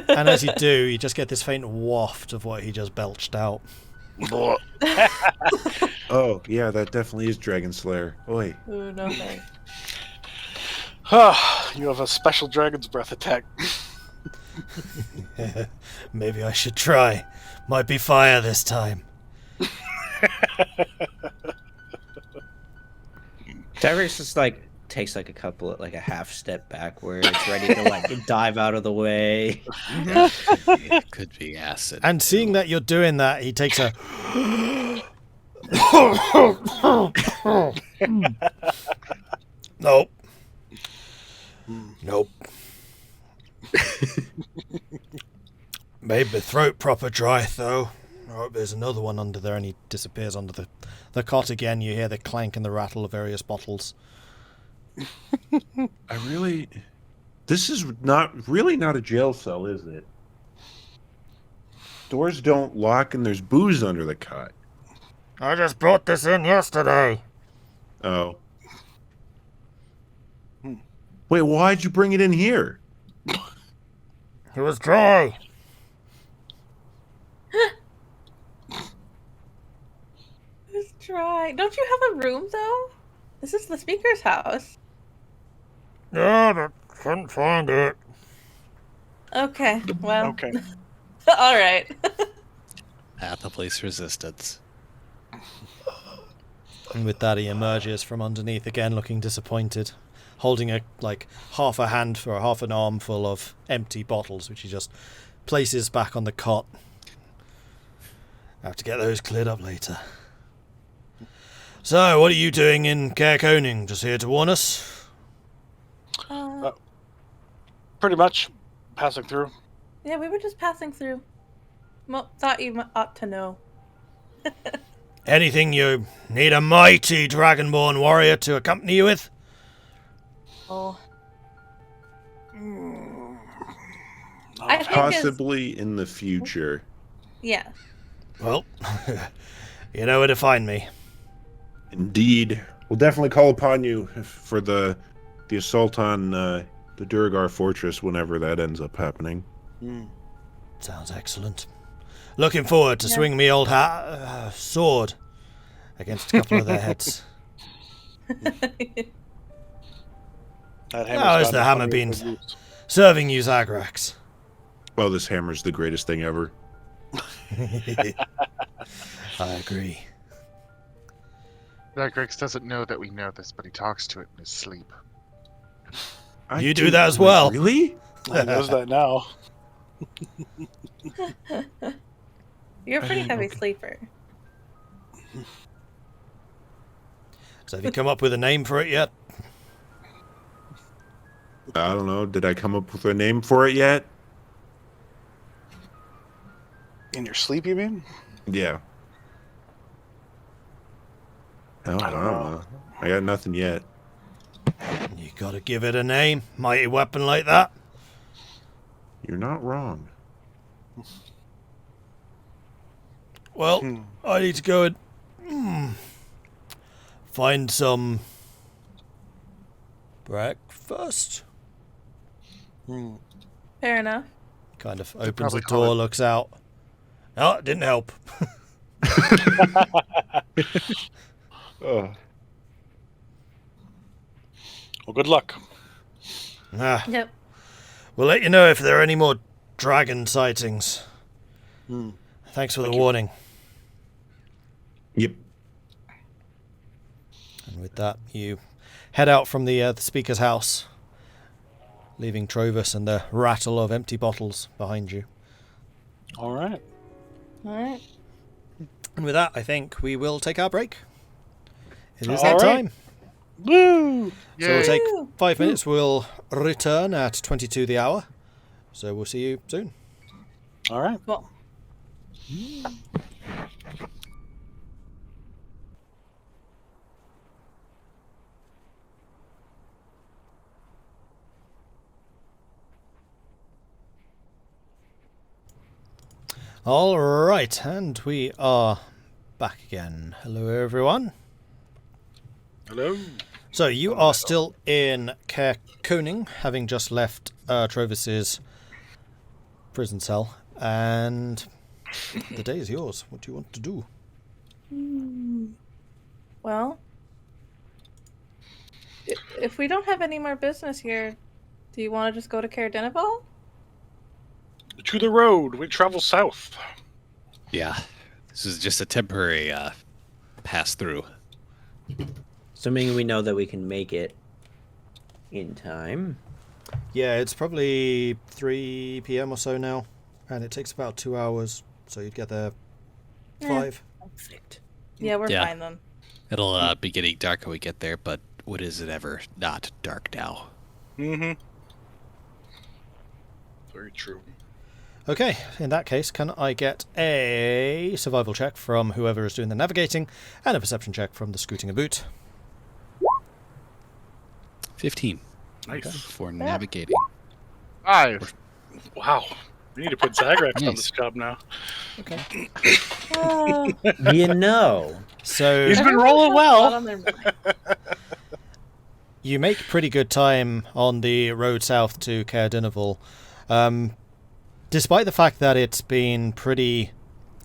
And as you do, you just get this faint waft of what he just belched out. Oh, yeah, that definitely is Dragon Slayer. Oi. Ooh, no thanks. You have a special dragon's breath attack. Maybe I should try. Might be fire this time. Zagrax just takes a couple of a half step backwards, ready to dive out of the way. It could be acid. And seeing that you're doing that, he takes a... Nope. Nope. Made my throat proper dry, though. I hope there's another one under there, and he disappears under the cot again. You hear the clank and the rattle of various bottles. This is not a jail cell, is it? Doors don't lock and there's booze under the cot. I just brought this in yesterday. Oh. Wait, why'd you bring it in here? It was dry. It's dry. Don't you have a room, though? This is the speaker's house. Yeah, but couldn't find it. Okay, well. Okay. Alright. Path of least resistance. And with that, he emerges from underneath again, looking disappointed, holding half a hand or half an arm full of empty bottles, which he just places back on the cot. Have to get those cleared up later. So, what are you doing in Caer Koning? Just here to warn us? Pretty much passing through. Yeah, we were just passing through. Thought you ought to know. Anything you need a mighty dragonborn warrior to accompany you with? Oh. I think Possibly in the future. Yeah. Well, you know where to find me. Indeed. We'll definitely call upon you for the assault on the Durgar fortress whenever that ends up happening. Sounds excellent. Looking forward to swinging me old sword against a couple of their heads. How has the hammer been serving you, Zagrax? Well, this hammer's the greatest thing ever. I agree. Zagrax doesn't know that we know this, but he talks to it in his sleep. You do that as well. Really? He knows that now. You're a pretty heavy sleeper. So have you come up with a name for it yet? I don't know. Did I come up with a name for it yet? In your sleep, you mean? Yeah. I don't know. I got nothing yet. You gotta give it a name. Mighty weapon like that. You're not wrong. Well, I need to go and find some breakfast. Fair enough. Kind of opens probably the call door, it- looks out. Oh, it didn't help. Oh. Well, good luck. Yep. We'll let you know if there are any more dragon sightings. Thanks for the warning. Yep. And with that, you head out from the speaker's house, leaving Trovis and the rattle of empty bottles behind you. All right. All right. And with that, I think we will take our break. It is All that right. time. Woo! So we'll take Woo! 5 minutes. We'll return at 22 the hour. So we'll see you soon. All right. Well, All right, and we are back again. Hello, everyone. Hello. So you are still in Caer Koning, having just left Trovis's prison cell, and the day is yours. What do you want to do? well, if we don't have any more business here, do you want to just go to Caer Dineval? To the road. We travel south. Yeah, this is just a temporary pass through. Assuming we know that we can make it in time. Yeah, it's probably 3 p.m. or so now, and it takes about 2 hours, so you'd get there Yeah. 5. Perfect. Yeah, we're Yeah. fine then. It'll be getting dark when we get there, but what is it ever not dark now? Mm-hmm. Very true. Okay, in that case, can I get a survival check from whoever is doing the navigating, and a perception check from the scooting about? 15 Nice. for navigating. 5. Wow. We need to put Zagrax on Nice. this job now. Okay. You know. So He's been Everyone rolling has a well. lot on their mind. you make pretty good time on the road south to Caer Dineval. Despite the fact that it's been pretty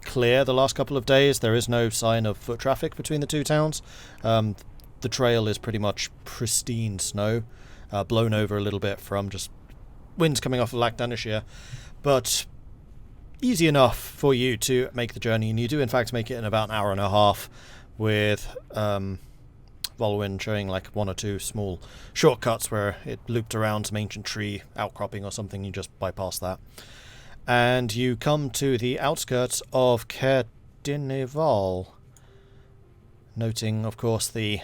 clear the last couple of days, there is no sign of foot traffic between the two towns. The trail is pretty much pristine snow, blown over a little bit from just winds coming off of Lac Danishir, but easy enough for you to make the journey, and you do in fact make it in about an hour and a half, with Vulwin showing like 1 or 2 small shortcuts where it looped around some ancient tree outcropping or something. You just bypass that, and you come to the outskirts of Caer Dineval, noting of course the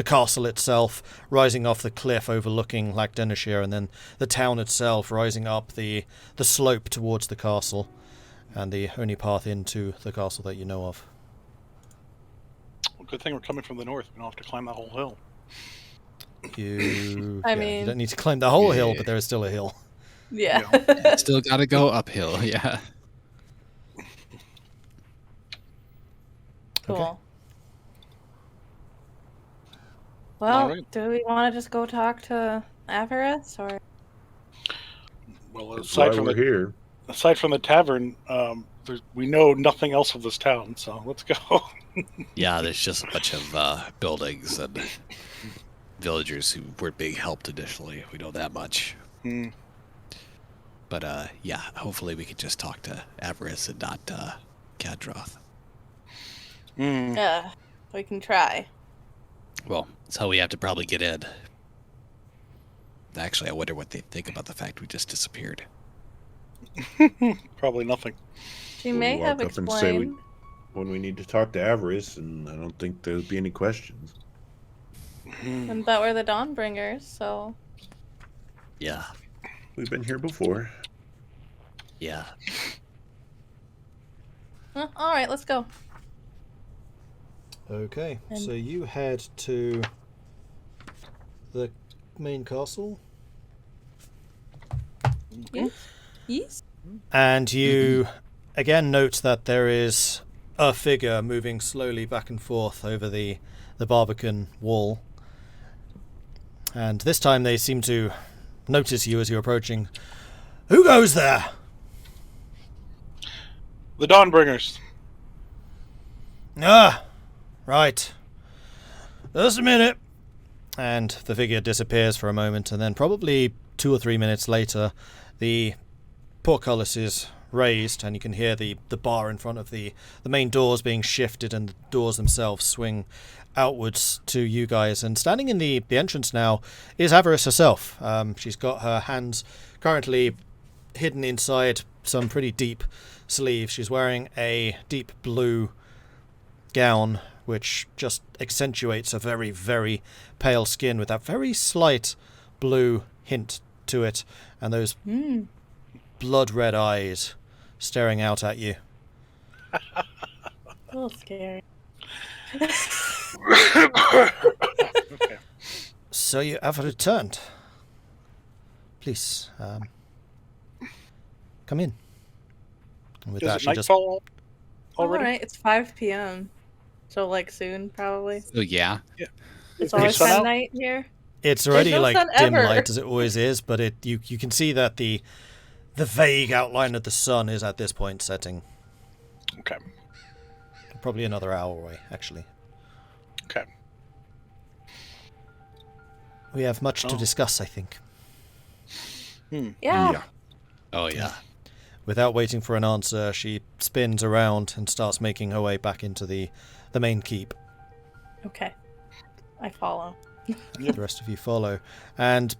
castle itself rising off the cliff overlooking Lac Danishir, and then the town itself rising up the slope towards the castle, and the only path into the castle that you know of. Well, good thing we're coming from the north. We don't have to climb that whole hill. You I you mean- don't need to climb the whole hill, but there is still a hill. Yeah. Still got to go uphill. Yeah. Cool. Okay. Well, Alright. do we want to just go talk to Avarice, or? Well, That's why we're here. aside from the tavern, we know nothing else of this town, so let's go. Yeah, there's just a bunch of buildings and villagers who were being helped additionally. We know that much. Hmm. But yeah, hopefully we can just talk to Avarice and not Kadroth. Hmm. Yeah, we can try. Well, that's how we have to probably get in. Actually, I wonder what they think about the fact we just disappeared. Probably nothing. She We'll may walk have up and say explained. when we need to talk to Avarice, and I don't think there'll be any questions. And that we're the Dawnbringers, so. Yeah, We've been here before. yeah. All right, let's go. Okay, And- so you head to the main castle, Yes. and you again note that there is a figure moving slowly back and forth over the Barbican wall. And this time they seem to notice you as you're approaching. Who goes there? The Dawnbringers. Ah, right. Just a minute. And the figure disappears for a moment, and then probably 2 or 3 minutes later, the portcullis is raised, and you can hear the bar in front of the main doors being shifted, and the doors themselves swing outwards to you guys. And standing in the entrance now is Avarice herself. She's got her hands currently hidden inside some pretty deep sleeves. She's wearing a deep blue gown, which just accentuates a very, very pale skin with that very slight blue hint to it, and those blood red eyes staring out at you. A little scary. Okay. So you have returned. Please, come in. And with Is that, it she just nightfall already? All right, it's 5 p.m. So like soon, probably. So yeah, It's Okay, always sun kind out? of night here. it's already no like sun dim ever. light as it always is, but you can see that the vague outline of the sun is at this point setting. Okay. Probably another hour away, actually. Okay. We have much to Oh. discuss, I think. Yeah. oh yeah. Without waiting for an answer, she spins around and starts making her way back into the main keep. Okay. I follow. The rest of you follow. And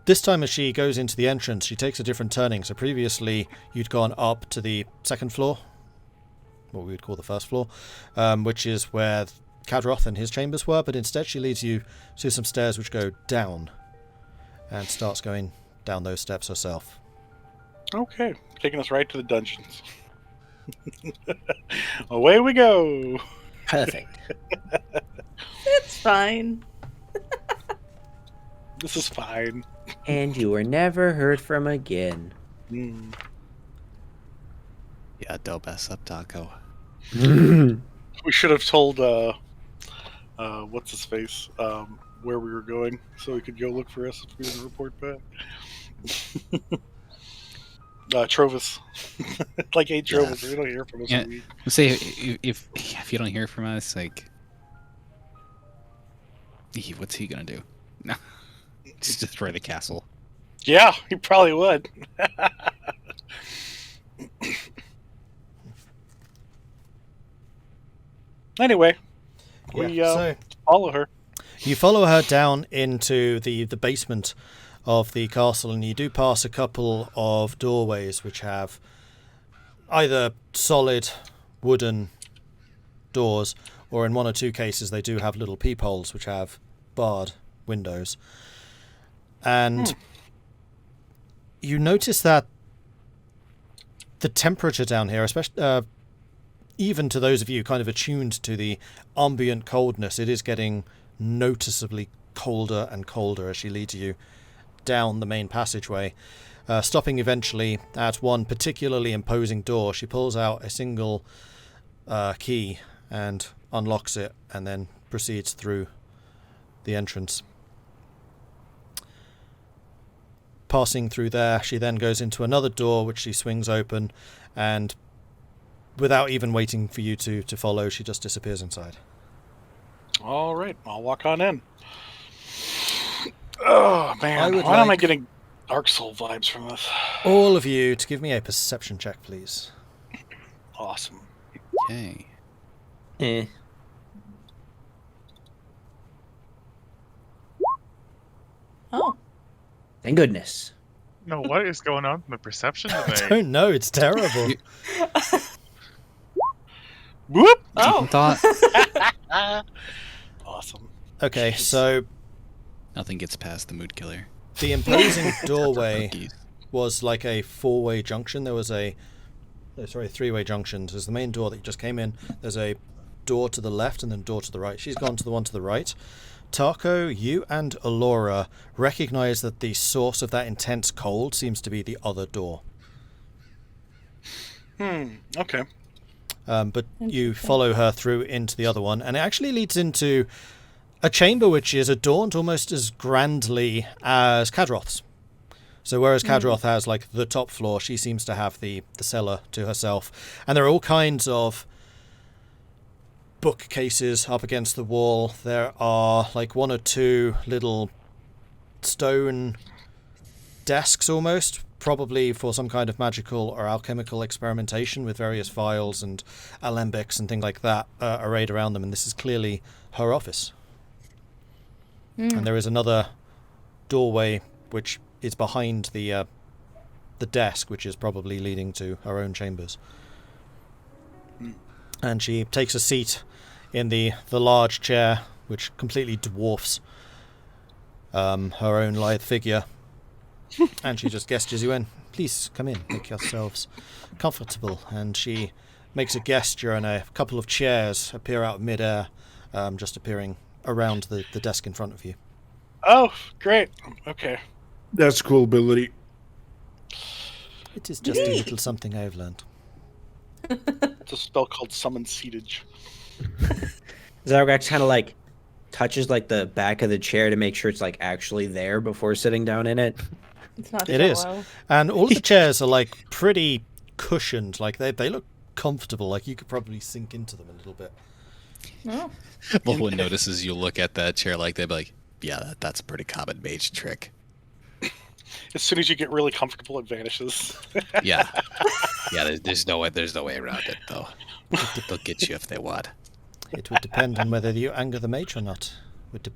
this time as she goes into the entrance, she takes a different turning. So previously, you'd gone up to the second floor, what we would call the first floor, which is where Kadroth and his chambers were, but instead she leads you to some stairs which go down, and starts going down those steps herself. Okay. Taking us right to the dungeons. Away we go. Perfect. It's fine. This is fine. And you were never heard from again. Hmm. Yeah, dope ass up, Tahko. We should have told what's his face where we were going, so he could go look for us if we didn't report back. Trovis, like hey Trovis, Yeah. we don't hear from us. Yeah. in a week. Say if you don't hear from us, like, what's he gonna do? No, just destroy the castle. Yeah, he probably would. Anyway, we so follow her. you follow her down into the basement of the castle, and you do pass a couple of doorways which have either solid wooden doors, or in 1 or 2 cases they do have little peepholes which have barred windows. And you notice that the temperature down here, especially even to those of you kind of attuned to the ambient coldness, it is getting noticeably colder and colder as she leads you down the main passageway. stopping eventually at one particularly imposing door. She pulls out a single key and unlocks it, and then proceeds through the entrance. Passing through there, she then goes into another door, which she swings open, and without even waiting for you to follow, she just disappears inside. All right, I'll walk on in. Oh, man. I would Why am I like- getting Dark Soul vibes from this? All of you to give me a perception check, please. Awesome. Okay. Eh. Oh. Thank goodness. No, what is going on with my perception I today? don't know, it's terrible. Whoop! Oh. Thought Awesome. Okay, so nothing gets past the mood killer. the imposing doorway Cookies. was like a four-way junction. There was three-way junction. There's the main door that you just came in. There's a door to the left and then a door to the right. She's gone to the one to the right. Tahko, you and Elora recognize that the source of that intense cold seems to be the other door. Okay. But you Interesting. follow her through into the other one, and it actually leads into a chamber which is adorned almost as grandly as Kadroth's. So whereas Kadroth has like the top floor, she seems to have the cellar to herself. And there are all kinds of bookcases up against the wall. There are like one or two little stone desks almost, probably for some kind of magical or alchemical experimentation, with various vials and alembics and things like that arrayed around them. And this is clearly her office. And there is another doorway which is behind the desk, which is probably leading to her own chambers. And she takes a seat in the large chair, which completely dwarfs her own lithe figure. And she just gestures you in. Please come in, make yourselves comfortable. And she makes a gesture, and a couple of chairs appear out of midair, just appearing around the desk in front of you. Oh, great. Okay. That's cool ability. It is just a little something I've learned. It's a spell called Summon Seatage. Zagrax kind of like touches like the back of the chair to make sure it's like actually there before sitting down in it. It's not It is. shallow. And all of the chairs are like pretty cushioned, like they look comfortable, like you could probably sink into them a little bit. Oh. Vulwin notices you look at that chair like they'd be like, yeah, that's a pretty common mage trick. As soon as you get really comfortable, it vanishes. Yeah. Yeah, there's no way around it though. They'll get you if they want. It would depend on whether you anger the mage or not. Would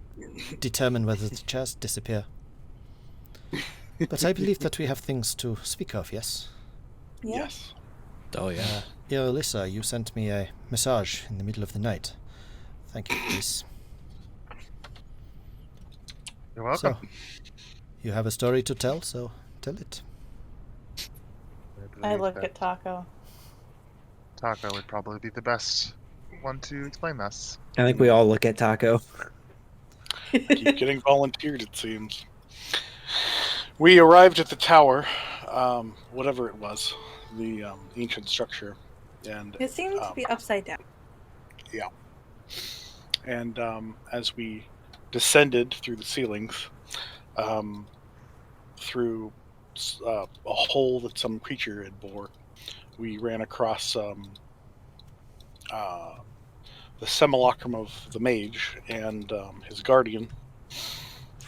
determine whether the chairs disappear. But I believe that we have things to speak of, yes? Yeah. Yes. Oh yeah. Irilyssa, you sent me a message in the middle of the night. Thank you for this. You're welcome. So, you have a story to tell, so tell it. I look at Tahko. Tahko would probably be the best one to explain this. I think we all look at Tahko. Keep getting volunteered, it seems. We arrived at the tower, whatever it was, the ancient structure, and It seemed to be upside down. and as we descended through the ceilings, through a hole that some creature had bore, we ran across the simulacrum of the mage and his guardian,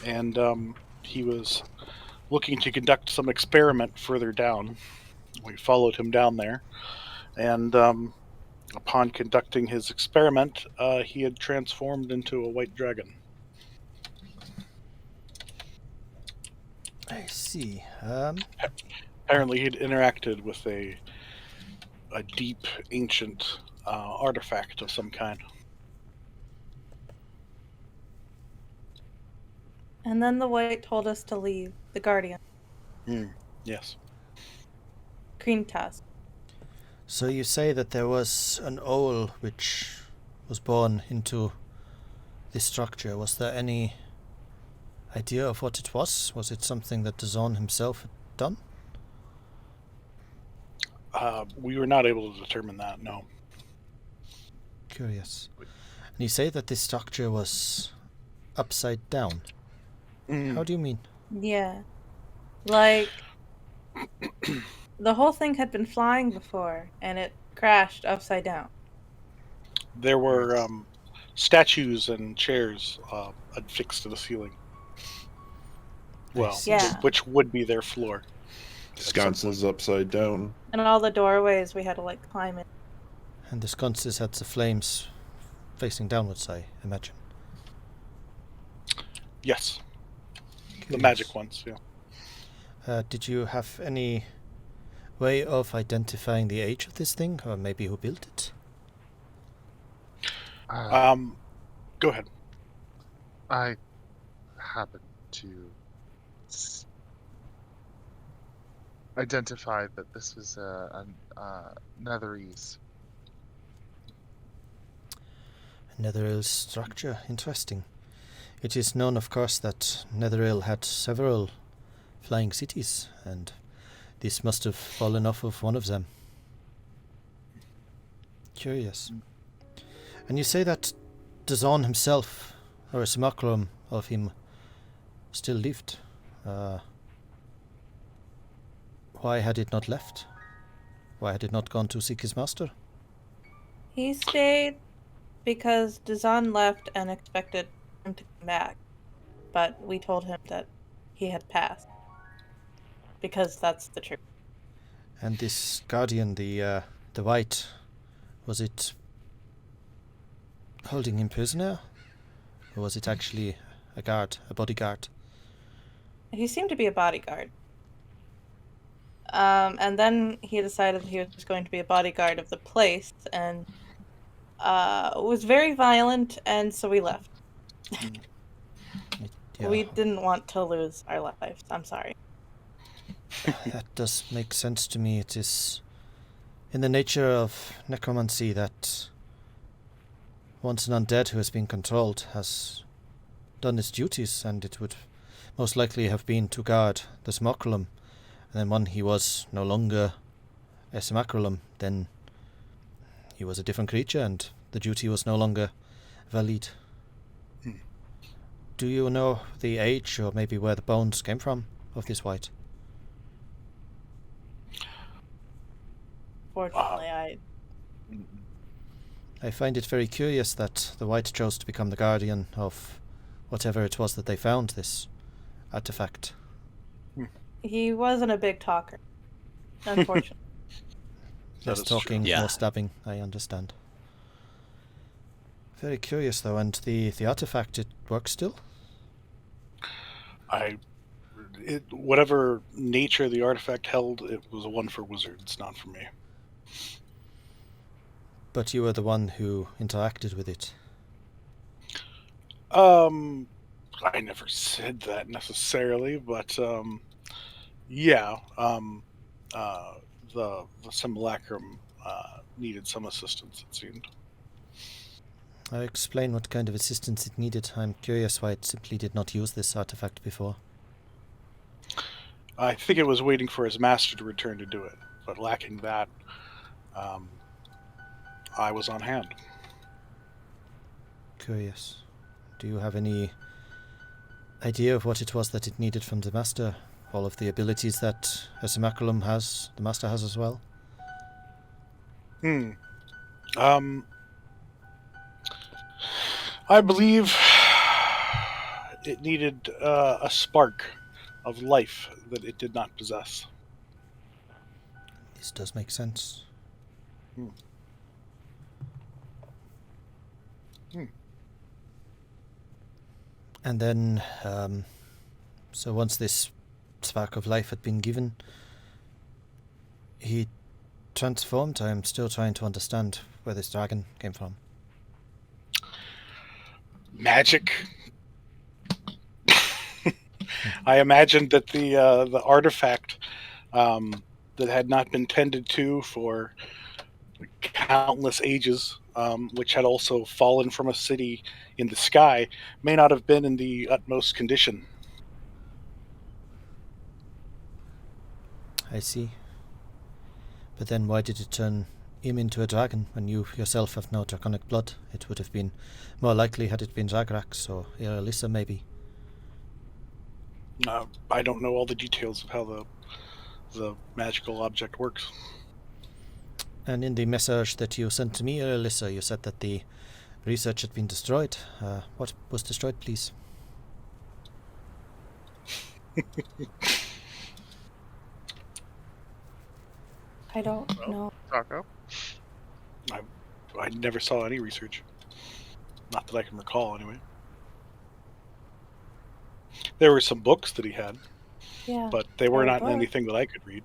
and he was looking to conduct some experiment further down. We followed him down there, and upon conducting his experiment, he had transformed into a white dragon. I see. Apparently, he'd interacted with a deep, ancient artifact of some kind. And then the white told us to leave. The guardian. Yes. Green tusk. So you say that there was an owl which was born into this structure. Was there any idea of what it was? Was it something that Dazon himself had done? We were not able to determine that, no. Curious. And you say that this structure was upside down. How do you mean? Yeah. Like, the whole thing had been flying before, and it crashed upside down. There were statues and chairs affixed to the ceiling. Well, Yeah. which would be their floor. Sconces upside down. And all the doorways we had to, like, climb in. And the sconces had the flames facing downwards, I imagine. Yes. The Curious. magic ones, yeah. Did you have any way of identifying the age of this thing, or maybe who built it? Go ahead. I happen to identify that this was a Netherese. Netheril structure, interesting. It is known, of course, that Netheril had several flying cities, and this must have fallen off of one of them. Curious. And you say that Dazon himself, or a simulacrum of him, still lived. Why had it not left? Why had it not gone to seek his master? He stayed because Dazan left and expected him to come back. But we told him that he had passed. Because that's the truth. And this guardian, the white, was it holding him prisoner? Or was it actually a guard, a bodyguard? He seemed to be a bodyguard. And then he decided he was going to be a bodyguard of the place, and was very violent, and so we left. Yeah, We didn't want to lose our lives. I'm sorry. that does make sense to me. It is in the nature of necromancy that once an undead who has been controlled has done its duties, and it would most likely have been to guard the simulacrum. And then when he was no longer a simulacrum, then he was a different creature, and the duty was no longer valid. Do you know the age, or maybe where the bones came from, of this white? Fortunately, I find it very curious that the white chose to become the guardian of whatever it was that they found, this artifact. he wasn't a big talker. Unfortunately. Less is true. talking, Yeah. more stabbing, I understand. Very curious, though, and the artifact, it works still? Whatever nature the artifact held, it was one for wizards, not for me. But you were the one who interacted with it. I never said that necessarily, but yeah, the simulacrum needed some assistance, it seemed. I'll explain what kind of assistance it needed. I'm curious why it simply did not use this artifact before. I think it was waiting for his master to return to do it, but lacking that, I was on hand. Curious. Do you have any idea of what it was that it needed from the master? All of the abilities that a simulacrum has, the master has as well? I believe it needed a spark of life that it did not possess. This does make sense. And then, so once this spark of life had been given, he transformed. I'm still trying to understand where this dragon came from. Magic. I imagined that the artifact that had not been tended to for countless ages, which had also fallen from a city in the sky, may not have been in the utmost condition. I see. But then why did it turn him into a dragon when you yourself have no draconic blood? It would have been more likely had it been Zagrax or Irilyssa, maybe. I don't know all the details of how the magical object works. And in the message that you sent to me, Irilyssa, you said that the research had been destroyed. What was destroyed, please? I don't know. Tahko? I never saw any research. Not that I can recall, anyway. There were some books that he had, Yeah. but they were Oh, not boy. anything that I could read.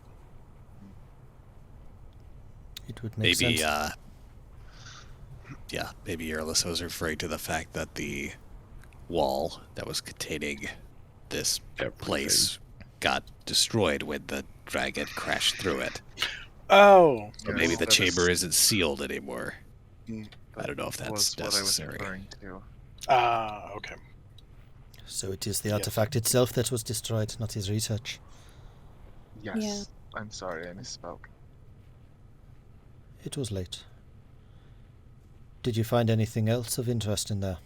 It would make Maybe, sense. maybe Irilyssa was referring to the fact that the wall that was containing this place got destroyed when the dragon crashed through it. Oh, So Yes, maybe the that chamber is- isn't sealed anymore. Hmm. I don't know if that's was what I was necessary. referring to. okay. So it is the Yes. artifact itself that was destroyed, not his research. Yes. Yeah. I'm sorry, I misspoke. It was late. Did you find anything else of interest in there?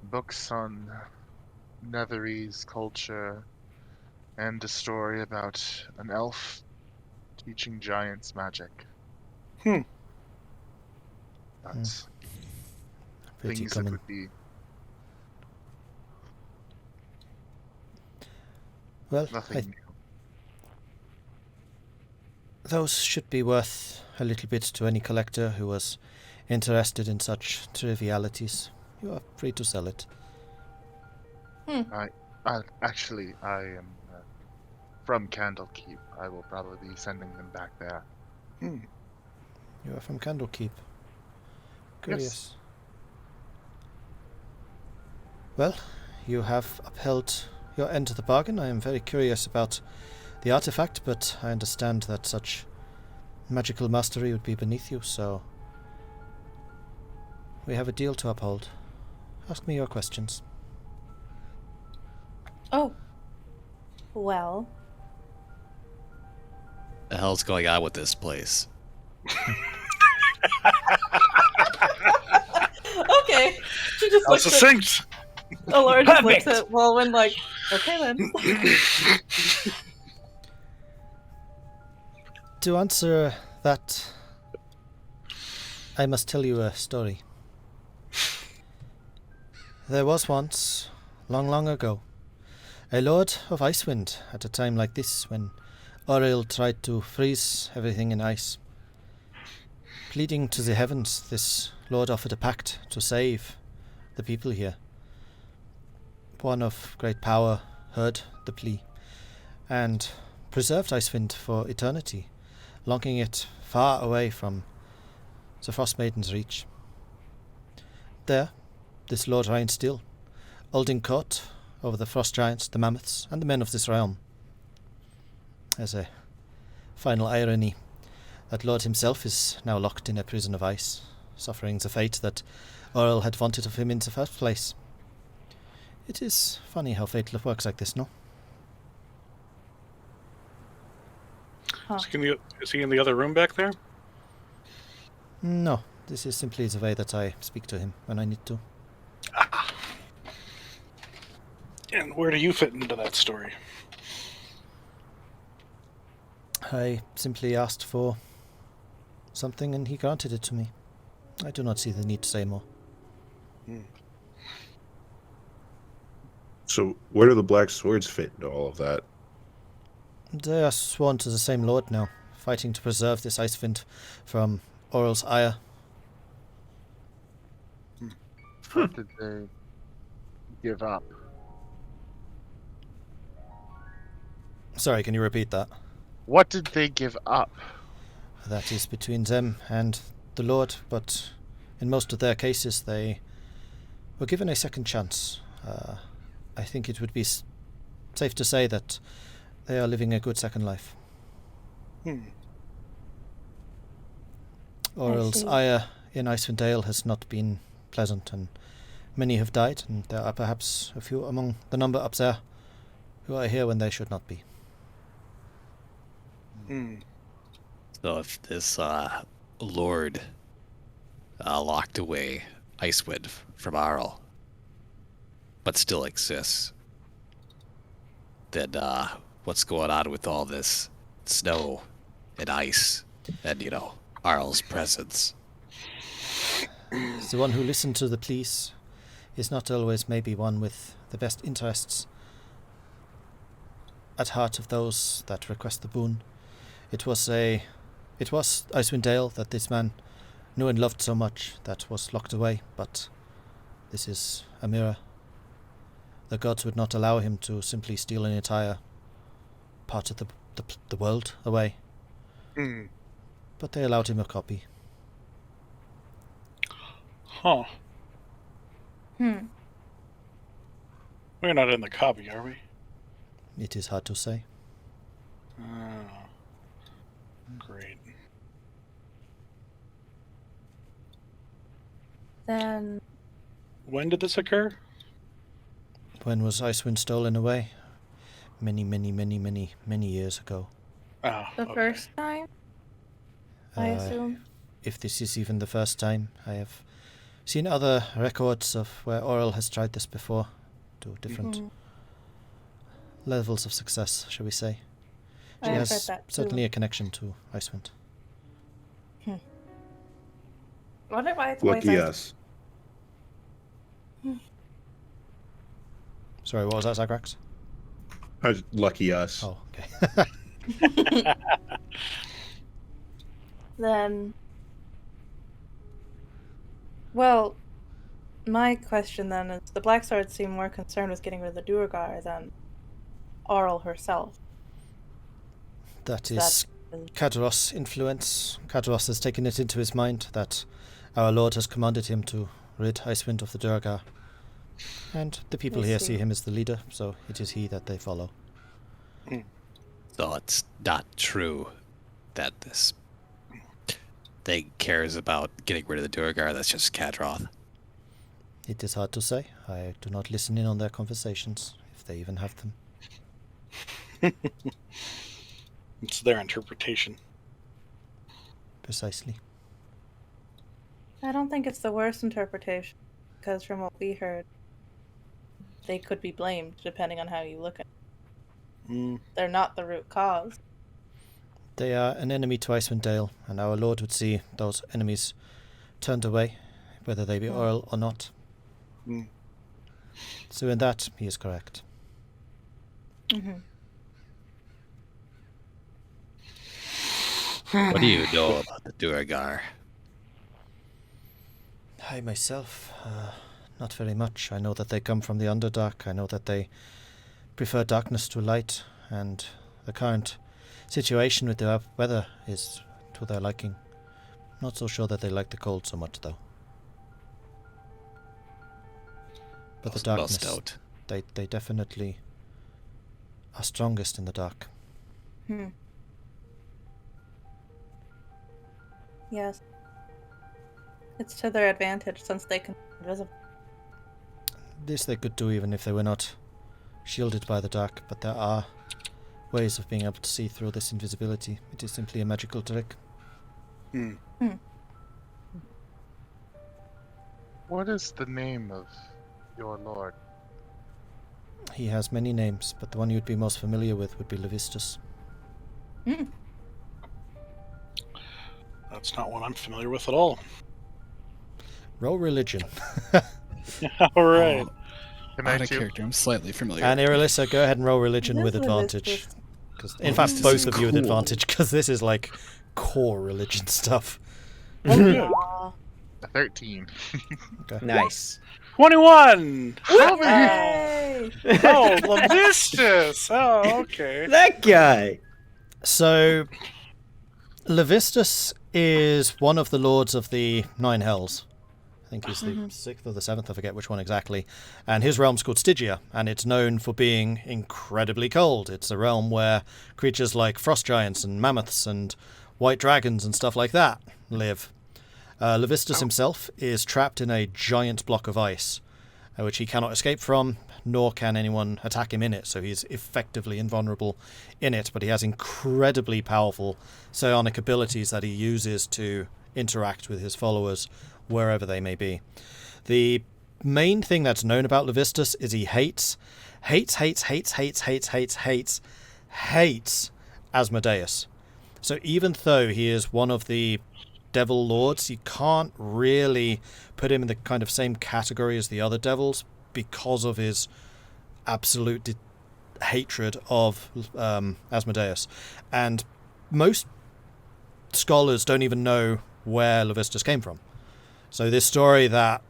Books on Netherese culture and a story about an elf teaching giants magic. Hmm. That's Pretty things that common. would be Well, nothing new. those should be worth a little bit to any collector who was interested in such trivialities. You are free to sell it. Actually, I am from Candlekeep. I will probably be sending them back there. You are from Candlekeep. Curious. Well, you have upheld your end of the bargain. I am very curious about the artifact, but I understand that such magical mastery would be beneath you, so we have a deal to uphold. Ask me your questions. Oh. Well. The hell's going on with this place? Okay. She just How looks at succinct! Elora just looks Perfect. at Vulwin like, okay then. To answer that, I must tell you a story. There was once, long, long ago, a lord of Icewind at a time like this when Auril tried to freeze everything in ice. Pleading to the heavens, this lord offered a pact to save the people here. One of great power heard the plea and preserved Icewind for eternity, locking it far away from the Frostmaiden's reach. There, this lord reigned still, holding court over the frost giants, the mammoths, and the men of this realm. As a final irony, that lord himself is now locked in a prison of ice, suffering the fate that Auril had wanted of him in the first place. It is funny how fate works like this, no? Huh. Is he in the other room back there? No, this is simply the way that I speak to him when I need to. And where do you fit into that story? I simply asked for something and he granted it to me. I do not see the need to say more. So, where do the black swords fit into all of that? They are sworn to the same lord now, fighting to preserve this Icewind from Auril's ire. What did they give up? Sorry, can you repeat that? What did they give up? That is between them and the Lord, but in most of their cases they were given a second chance. I think it would be safe to say that they are living a good second life. Auril's see. ire in Icewind Dale has not been pleasant, and many have died, and there are perhaps a few among the number up there who are here when they should not be. Hmm. So if this lord locked away Icewind from Arl, but still exists, then what's going on with all this snow and ice and, Arl's presence? The one who listened to the police is not always maybe one with the best interests at heart of those that request the boon. It was Icewind Dale that this man knew and loved so much that was locked away, but this is a mirror. The gods would not allow him to simply steal an entire part of the world away. Hmm. But they allowed him a copy. Huh. Hmm. We're not in the copy, are we? It is hard to say. Oh. Great. Then When did this occur? When was Icewind stolen away? Many, many, many, many, many years ago. Oh, the okay. first time, I assume. If this is even the first time, I have seen other records of where Oral has tried this before, to different Mhm. levels of success, shall we say. I She have has read that too. certainly a connection to Icewind. Wonder why it's Lucky always us. Sorry, what was that, Zagrax? Lucky us. Oh, okay. Then, well, my question then is: the Black Swords seem more concerned with getting rid of the Duergar than Auril herself. That is Kadros' influence. Kadros has taken it into his mind that our Lord has commanded him to rid Icewind of the Duergar. And the people I here see. see him as the leader, so it is he that they follow. So it's not true that this thing cares about getting rid of the Duergar. That's just Kadroth. It is hard to say. I do not listen in on their conversations, if they even have them. It's their interpretation. Precisely. I don't think it's the worst interpretation, because from what we heard, they could be blamed depending on how you look at it. Mm. They're not the root cause. They are an enemy to Icewind Dale, and our Lord would see those enemies turned away, whether they be Oral or not. Mm. So in that, he is correct. Mm-hmm. What do you know about the Duergar? I myself, not very much. I know that they come from the Underdark. I know that they prefer darkness to light, and the current situation with the weather is to their liking. Not so sure that they like the cold so much, though. But the darkness, Most don't. they definitely are strongest in the dark. Yes. It's to their advantage since they can be invisible. This they could do even if they were not shielded by the dark, but there are ways of being able to see through this invisibility. It is simply a magical trick. Mm. What is the name of your lord? He has many names, but the one you'd be most familiar with would be Lavistus. That's not one I'm familiar with at all. Roll religion. All right. Can Out I of too? character, I'm slightly familiar. And Irilyssa, go ahead and roll religion This with was advantage. just- 'Cause, in Oh, fact, this both is of you with cool. advantage, because this is like core religion stuff. Oh, good. Aw. 13. Nice. 21! Yay! Oh, Lavistus! Oh, okay. That guy. So, Lavistus is one of the lords of the Nine Hells. I think he's the sixth or the seventh, I forget which one exactly. And his realm's called Stygia, and it's known for being incredibly cold. It's a realm where creatures like frost giants and mammoths and white dragons and stuff like that live. Lavistus himself is trapped in a giant block of ice, which he cannot escape from, nor can anyone attack him in it, so he's effectively invulnerable in it, but he has incredibly powerful psionic abilities that he uses to interact with his followers wherever they may be. The main thing that's known about Lavistus is he hates Asmodeus. So even though he is one of the devil lords, you can't really put him in the kind of same category as the other devils because of his absolute hatred of Asmodeus. And most scholars don't even know where Lavistus came from. So this story that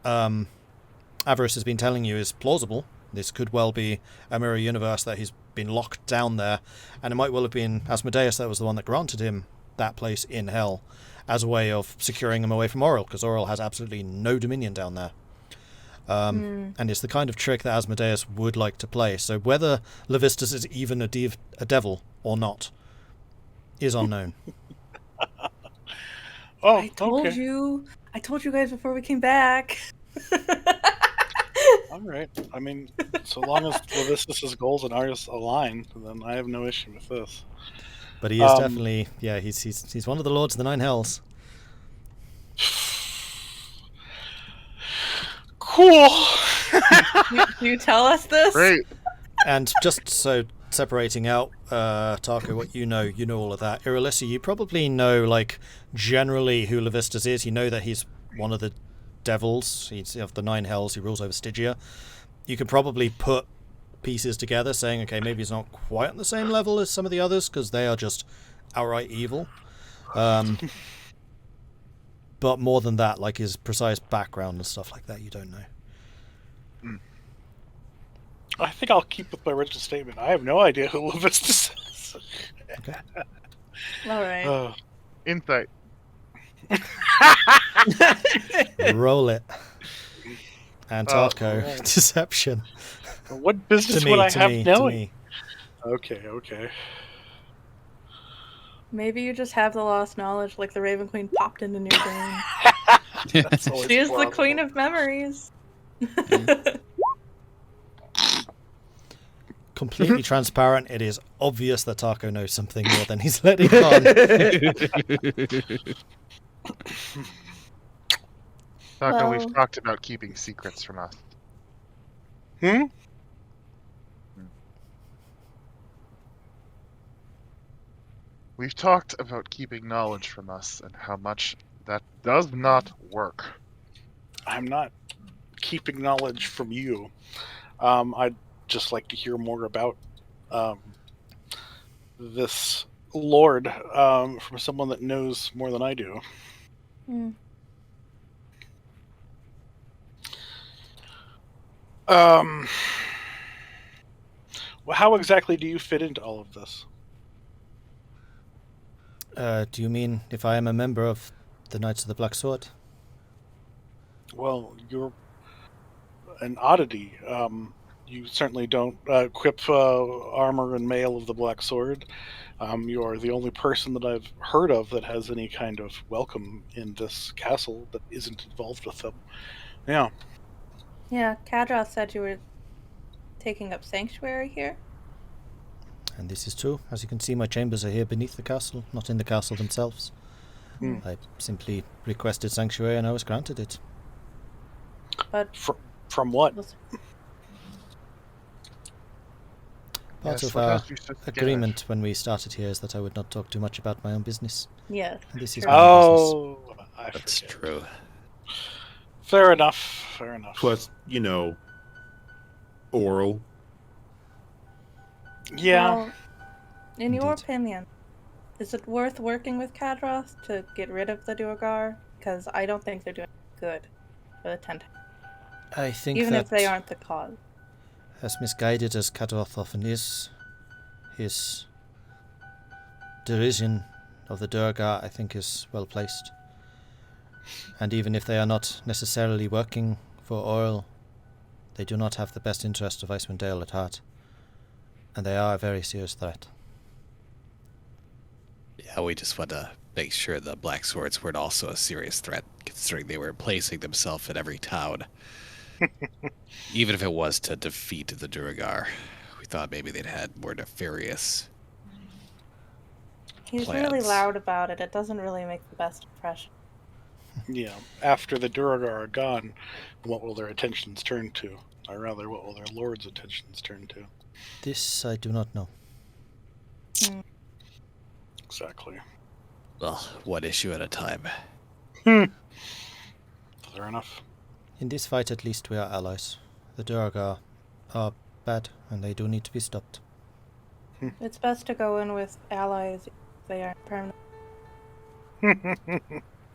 Avarice has been telling you is plausible. This could well be a mirror universe that he's been locked down there, and it might well have been Asmodeus that was the one that granted him that place in hell as a way of securing him away from Auril, because Auril has absolutely no dominion down there. And it's the kind of trick that Asmodeus would like to play. So whether Lavistus is even a devil or not is unknown. Oh, I told you guys before we came back. All right. I mean, so long as Lavistus's goals and ours align, then I have no issue with this. But he is definitely, he's one of the Lords of the Nine Hells. Cool. Do you tell us this? Great. And just so separating out, Tahko, what you know all of that. Irilyssa, you probably know, like, generally who Lavistus is. You know that he's one of the devils. He's of the Nine Hells. He rules over Stygia. You could probably put pieces together saying, okay, maybe he's not quite on the same level as some of the others because they are just outright evil. But more than that, like his precise background and stuff like that, you don't know. I think I'll keep with my original statement. I have no idea who Lavistus is. Okay. All right. Insight. Roll it. And Tahko, alright. deception. What business would I have to knowing? me. Okay. Maybe you just have the lost knowledge, like the Raven Queen popped into your brain. That's always She is the plausible. queen of memories. Completely transparent. It is obvious that Tahko knows something more than he's letting on. Tahko, Well- we've talked about keeping secrets from us. We've talked about keeping knowledge from us and how much that does not work. I'm not keeping knowledge from you. I'd just like to hear more about this lord from someone that knows more than I do. Hmm. Well, how exactly do you fit into all of this? Do you mean if I am a member of the Knights of the Black Sword? Well, you're an oddity. You certainly don't equip armor and mail of the Black Sword. You are the only person that I've heard of that has any kind of welcome in this castle that isn't involved with them. Yeah. Yeah, Kadra said you were taking up sanctuary here. And this is true. As you can see, my chambers are here beneath the castle, not in the castle themselves. I simply requested sanctuary and I was granted it. But From what? Part Yes, of what our has you so scared? agreement when we started here is that I would not talk too much about my own business. yes. And this is my own business. Oh, I That's forget. true. Fair enough. Plus, oral. Yeah. Well, in your Indeed. opinion, is it worth working with Kadroth to get rid of the Duergar? Because I don't think they're doing good for the Tent. I think Even that if they aren't the cause. as misguided as Kadroth often is, his derision of the Duergar, I think, is well placed. And even if they are not necessarily working for oil, they do not have the best interest of Icewind Dale at heart. And they are a very serious threat. Yeah, we just want to make sure the Black Swords weren't also a serious threat, considering they were placing themselves in every town. Even if it was to defeat the Duragar, we thought maybe they'd had more nefarious. He's really Plans. loud about it. It doesn't really make the best impression. Yeah. After the Duragar are gone, what will their attentions turn to? Or rather, what will their lord's attentions turn to? This I do not know. Exactly. Well, one issue at a time. Fair enough. In this fight, at least, we are allies. The Durgar are bad, and they do need to be stopped. It's best to go in with allies if they aren't permanent.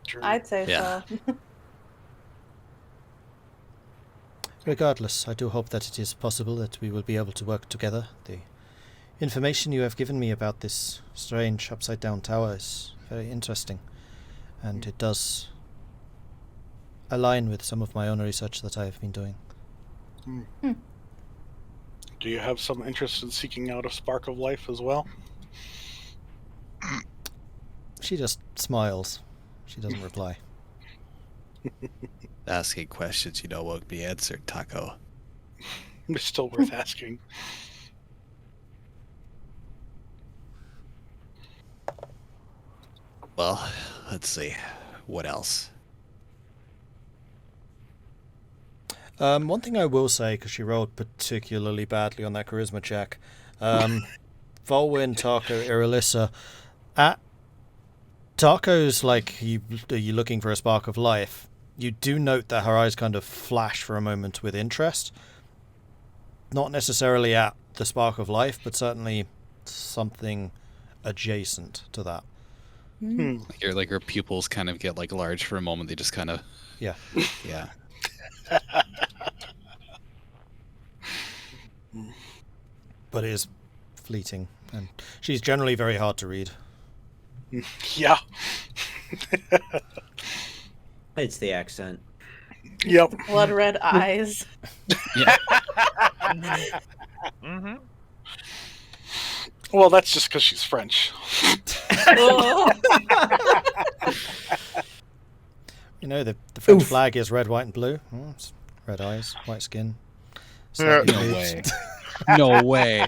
True. I'd say Yeah. so. Regardless, I do hope that it is possible that we will be able to work together. The information you have given me about this strange upside-down tower is very interesting, and it does align with some of my own research that I have been doing. Do you have some interest in seeking out a spark of life as well? She just smiles. She doesn't reply. Asking questions won't be answered, Tahko. It's still worth asking. Well, let's see. What else? One thing I will say, because she rolled particularly badly on that charisma check, Vulwin, Tahko, Irilyssa, at Tahko's like, are you looking for a spark of life? You do note that her eyes kind of flash for a moment with interest. Not necessarily at the spark of life, but certainly something adjacent to that. Like her pupils kind of get like large for a moment. They just kind of. Yeah. Yeah. But it is fleeting, and she's generally very hard to read. Yeah. It's the accent. Yep. Blood red eyes. Yeah. Mm-hmm. Well, that's just because she's French. Oh. The French flag is red, white, and blue. Oh, it's red eyes, white skin. slightly No boobs. way. No way.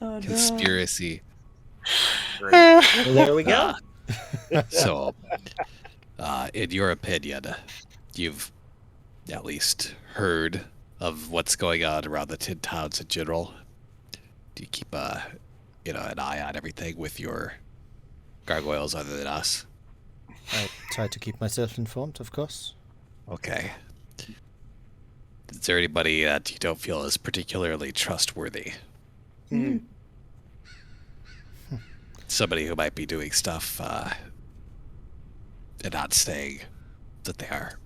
Oh, no. Conspiracy. Well, there we go. So, in your opinion, you've at least heard of what's going on around the Tin Towns in general. Do you keep an eye on everything with your gargoyles other than us? I try to keep myself informed, of course. Okay. Is there anybody that you don't feel is particularly trustworthy? Somebody who might be doing stuff and not saying that they are.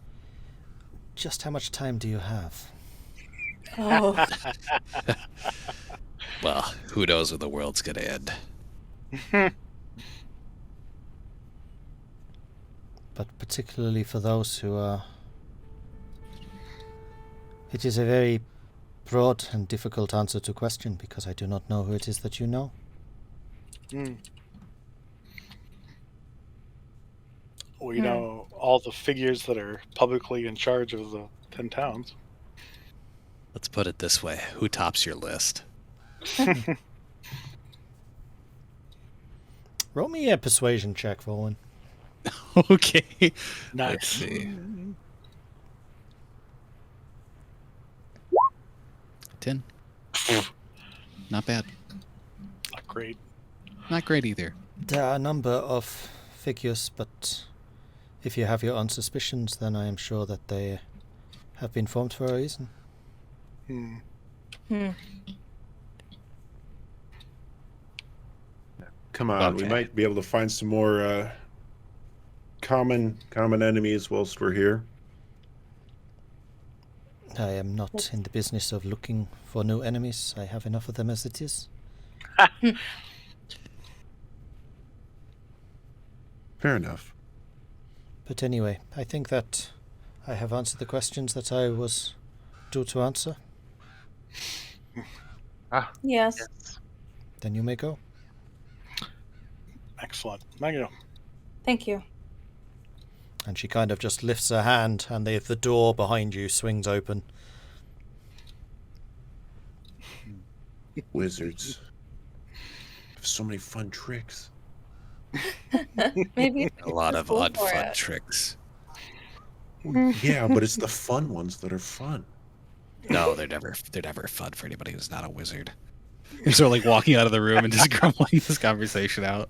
Just how much time do you have? Oh. Well, who knows when the world's gonna end? But particularly for those who are... It is a very broad and difficult answer to question, because I do not know who it is that you know. We know all the figures that are publicly in charge of the 10 towns. Let's put it this way. Who tops your list? Roll me a persuasion check, Vulwin. Okay. Let's Nice. see. 10. Not bad. Not great. Not great either. There are a number of figures, but if you have your own suspicions, then I am sure that they have been formed for a reason. Come on, we Okay. might be able to find some more common enemies whilst we're here. I am not in the business of looking for new enemies. I have enough of them as it is. Fair enough. But anyway, I think that I have answered the questions that I was due to answer. Yes. Then you may go. Excellent. Magno. Thank you. And she kind of just lifts her hand, and the door behind you swings open. Wizards have so many fun tricks. Maybe A lot just of go odd for fun it. tricks. Yeah, but it's the fun ones that are fun. No, they're never fun for anybody who's not a wizard. And so like walking out of the room and just grumbling this conversation out.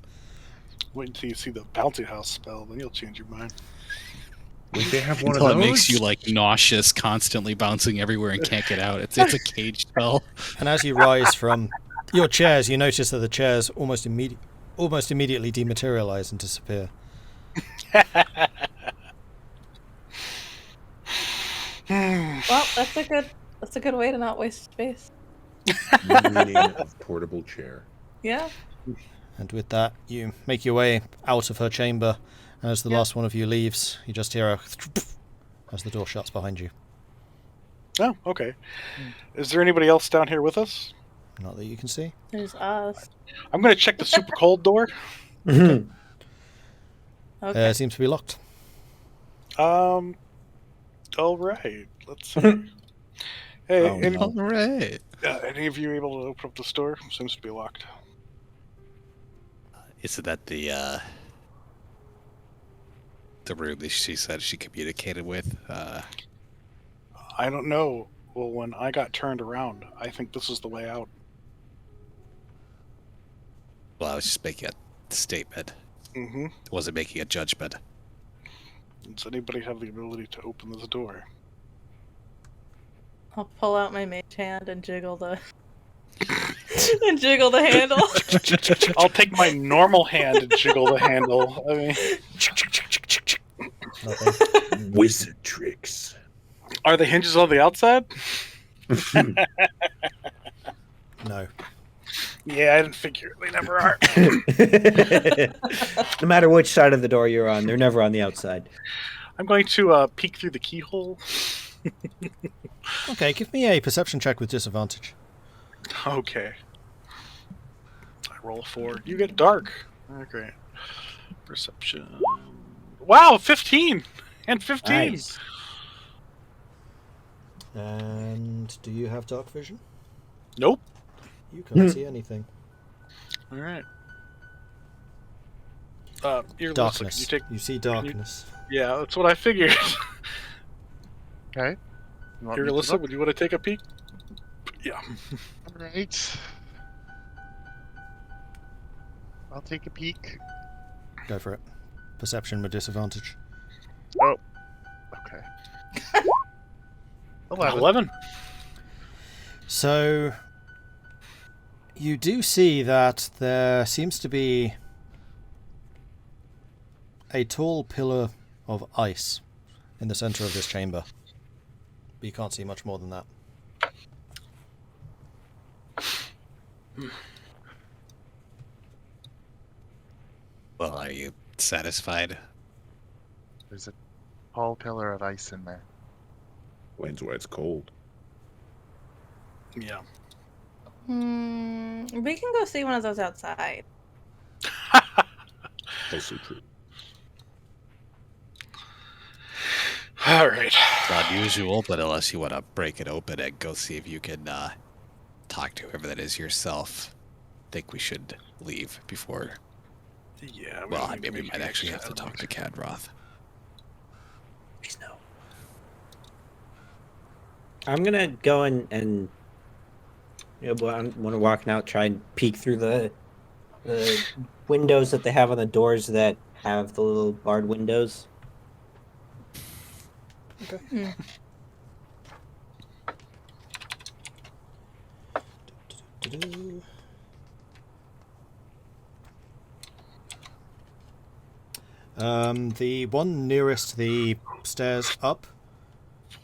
Wait until you see the bouncy house spell, then you'll change your mind. Like they have one Until of it those. makes you like nauseous, constantly bouncing everywhere and can't get out. It's a cage spell. And as you rise from your chairs, you notice that the chairs almost immediately dematerialize and disappear. Well, that's a good way to not waste space. New meaning of portable chair. Yeah. And with that, you make your way out of her chamber. And as the last one of you leaves, you just hear a as the door shuts behind you. Oh, okay. Is there anybody else down here with us? Not that you can see. There's us. I'm going to check the super cold door. Okay. It seems to be locked. All right. Let's see. Hey, Oh, any, no. All right. any of you able to open up this door? Seems to be locked. Isn't that the room that she said she communicated with? I don't know. Well, when I got turned around, I think this is the way out. Well, I was just making a statement. Mm-hmm. I wasn't making a judgment. Does anybody have the ability to open this door? I'll pull out my mage hand and jiggle the and jiggle the handle. I'll take my normal hand and jiggle the handle. I mean, Nothing. Wizard tricks. are the hinges on the outside? No. Yeah, I didn't figure. They never are. No matter which side of the door you're on, they're never on the outside. I'm going to peek through the keyhole. Okay, give me a perception check with disadvantage. Okay. I roll a 4. You get dark. Oh, great. Perception. Wow, 15! And 15! Nice. And do you have dark vision? Nope. You can't see anything. Alright. Irilyssa, Darkness. can you take... You see darkness. Yeah, that's what I figured. Okay. You want me to Irilyssa, look? would you want to take a peek? Yeah. Alright. I'll take a peek. Go for it. Perception with disadvantage. Oh. Okay. 11. So, you do see that there seems to be a tall pillar of ice in the center of this chamber. But you can't see much more than that. Well, are you satisfied? There's a tall pillar of ice in there. Explains why it's cold. Yeah. We can go see one of those outside. Also true. Alright. It's unusual, but unless you want to break it open and go see if you can talk to whoever that is yourself, I think we should leave before. Yeah. Well, maybe we might actually have to talk to Cadroth. Please no. I'm gonna go and you know, when I'm walking out, try and peek through the windows that they have on the doors that have the little barred windows. Hmm. The one nearest the stairs up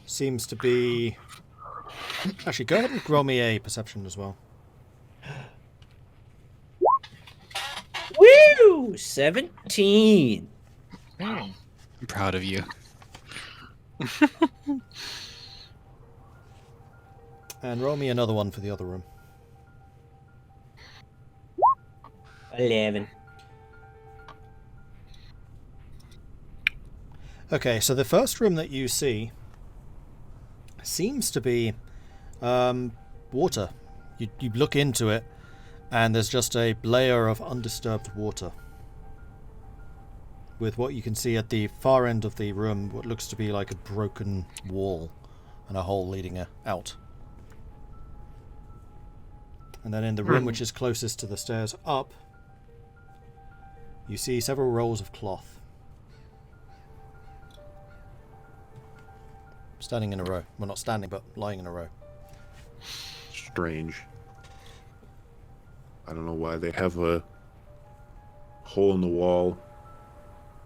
seems to be... Actually, go ahead and roll me a perception as well. Woo! 17. I'm proud of you. And roll me another one for the other room. 11. Okay, so the first room that you see seems to be water. You look into it, and there's just a layer of undisturbed water. With what you can see at the far end of the room, what looks to be like a broken wall and a hole leading out. And then in the room which is closest to the stairs up, you see several rolls of cloth. Standing in a row. Well, not standing, but lying in a row. Strange. I don't know why they have a hole in the wall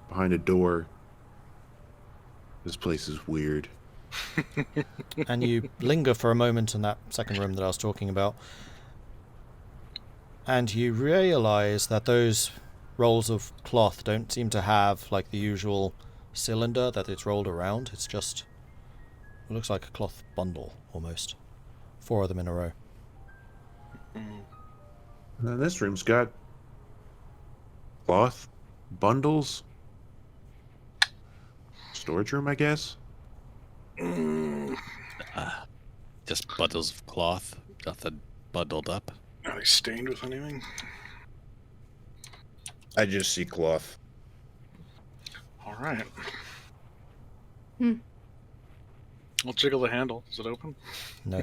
behind a door. This place is weird. And you linger for a moment in that second room that I was talking about. And you realize that those rolls of cloth don't seem to have like the usual cylinder that it's rolled around. It's just, it looks like a cloth bundle almost. 4 of them in a row. And then this room's got cloth bundles. Storage room, I guess. Just bundles of cloth, nothing bundled up. Are they stained with anything? I just see cloth. All right. Hmm. I'll jiggle the handle. Is it open? No.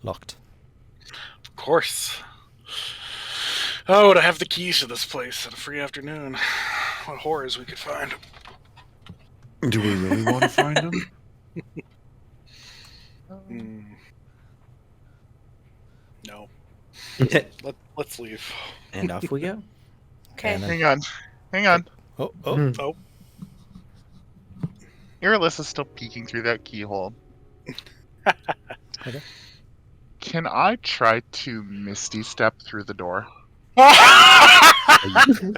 Locked. Of course. Oh, to have the keys to this place on a free afternoon. What horrors we could find. Do we really want to find them? No. Let's leave. And off we go. Okay. And then, Hang on. oh, Oh, Irylyssa's still peeking through that keyhole. Okay. Can I try to Misty Step through the door? Can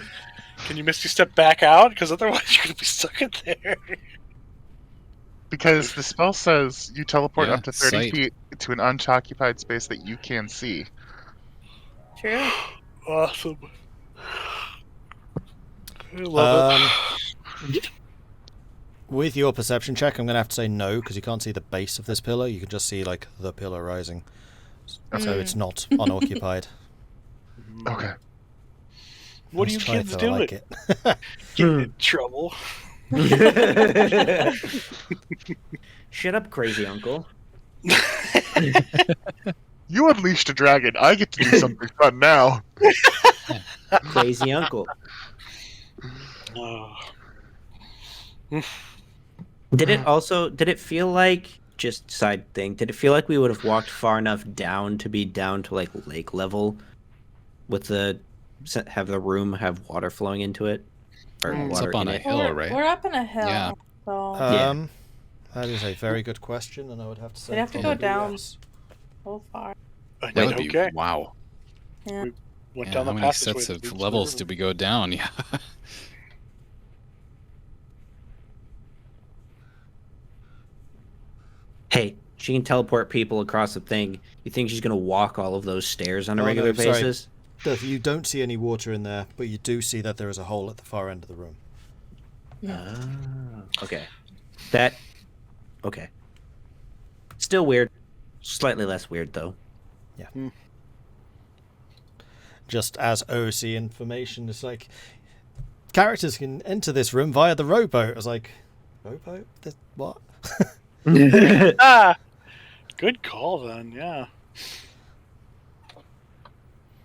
you Misty step back out? Because otherwise you're going to be stuck in there. Because the spell says you teleport Yeah, up to 30 sight. feet to an unoccupied space that you can see. True. Awesome. I love it. With your perception check, I'm going to have to say no, because you can't see the base of this pillar. You can just see, like, the pillar rising. So it's not unoccupied. Okay. What are Nice you try, kids though, I doing? like it. Getting in trouble. Shut up, crazy uncle. You unleashed a dragon. I get to do something fun now. Crazy uncle. Oh. Did it feel like, just side thing, did it feel like we would have walked far enough down to be down to like lake level with have the room have water flowing into it? Or Mm. It's water up on in a it? hill, Well, right? we're up in a hill. Yeah. So That is a very good question, and I would have to say We'd have to go probably down. yes. so far. That would be Okay. wow. Yeah. Went Yeah, down how the many passageway sets that of leads to the levels river. did we go down? Yeah. Hey, she can teleport people across the thing. You think she's gonna walk all of those stairs on a Oh, no, regular sorry. basis? You don't see any water in there, but you do see that there is a hole at the far end of the room. Okay. Okay. Still weird. Slightly less weird though. Just as OC information, it's like characters can enter this room via the rowboat. I was like, rowboat? What? Ah! Good call then, yeah.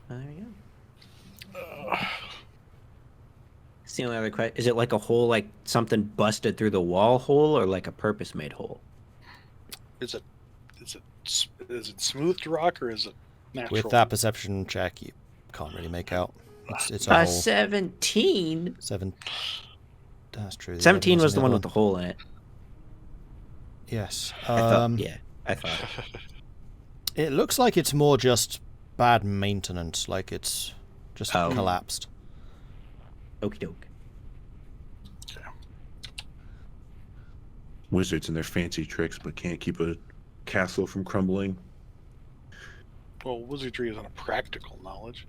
There you go. It's the only other question. Is it like a hole, like something busted through the wall hole, or like a purpose-made hole? Is it smoothed rock or is it natural? With that perception check, you can't really make out. It's a hole. 17? 7. That's true. the 17 other was the other one with the hole in it. Yes. I thought. I thought. It looks like it's more just bad maintenance, like it's just Oh. collapsed. Okie doke. Wizards and their fancy tricks, but can't keep a castle from crumbling. Well, wizardry isn't a practical knowledge.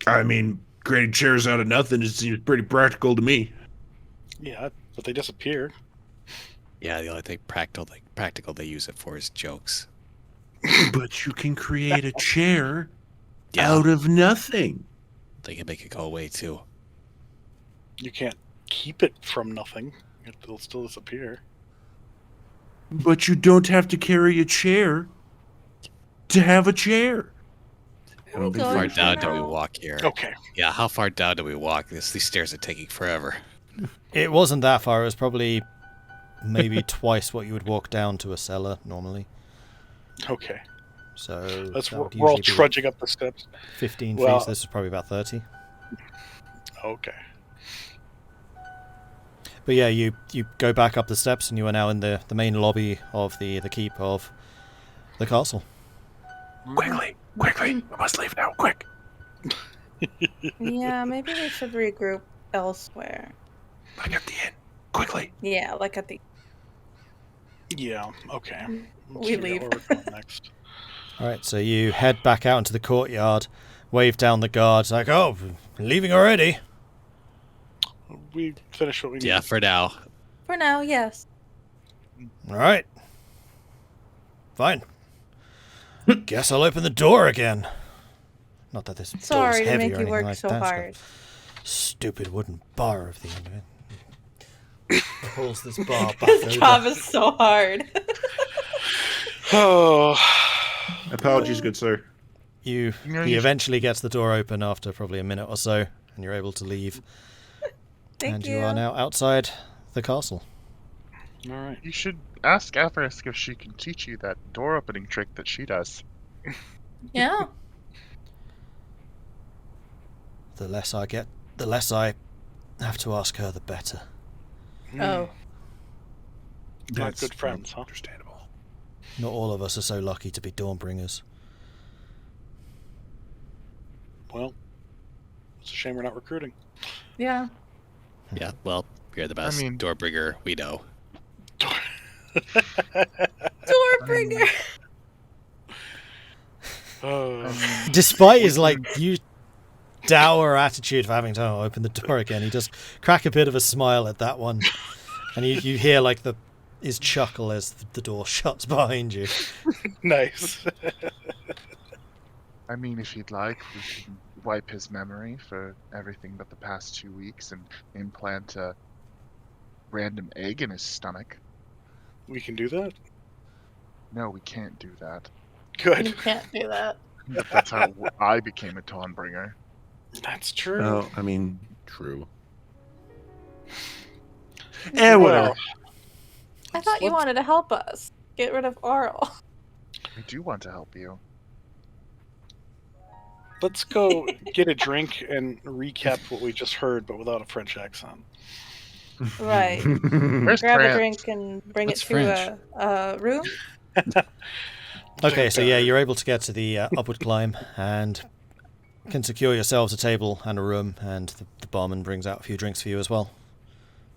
I mean, creating chairs out of nothing seems pretty practical to me. Yeah, But they disappear. Yeah, the only thing practical they use it for is jokes. But you can create a chair Yeah, out of nothing. they can make it go away too. You can't keep it from nothing. It'll still disappear. But you don't have to carry a chair to have a chair. I don't think How Going far so. down do we walk here? Okay. Yeah, how far down do we walk? These stairs are taking forever. It wasn't that far. It was probably maybe twice what you would walk down to a cellar normally. Okay. So that We're would all usually be trudging up the steps. 15 Well- feet. So this is probably about 30. Okay. But yeah, you go back up the steps and you are now in the main lobby of the keep of the castle. Quickly, we must leave now, quick. Yeah, maybe we should regroup elsewhere. Like at the inn, quickly. Yeah, like at the. Yeah. Okay. Let's We figure out leave. where we're going next. All right, so you head back out into the courtyard, wave down the guards like, "Oh, leaving already." We finished what we Yeah, needed. for now. For now, yes. All right. Fine. Guess I'll open the door again. Not that this door's Sorry to heavy make or you anything work like so that. It's got hard. a stupid wooden bar of the end of it. Pulls this bar back His over. job is so hard. Oh. Apologies, good sir. He eventually gets the door open after probably a minute or so, and you're able to leave. Thank and you. you are now outside the castle. All right. You should ask Avarisk if she can teach you that door opening trick that she does. Yeah. The less I get, the less I have to ask her, the better. Oh. Not good friends, huh? Understandable. Not all of us are so lucky to be Dawnbringers. Well, it's a shame we're not recruiting. Yeah. Yeah, well, you're the best mean- doorbringer we know. Doorbringer. Oh. Despite his you dour attitude of having to open the door again, he does crack a bit of a smile at that one, and you hear his chuckle as the door shuts behind you. Nice. I mean, if you'd like, we can wipe his memory for everything but the past 2 weeks and implant a random egg in his stomach. We can do that. No, we can't do that. You Good. can't do that. But that's how I became a Dawnbringer. That's true. Oh, I mean, true. Well, I thought you Let's- wanted to help us get rid of Arl. I do want to help you. let's go get a drink and recap what we just heard, but without a French accent. Right. Where's Grab a France? drink and bring What's it to a room. Okay, so yeah, you're able to get to the upward climb and can secure yourselves a table and a room, and the barman brings out a few drinks for you as well.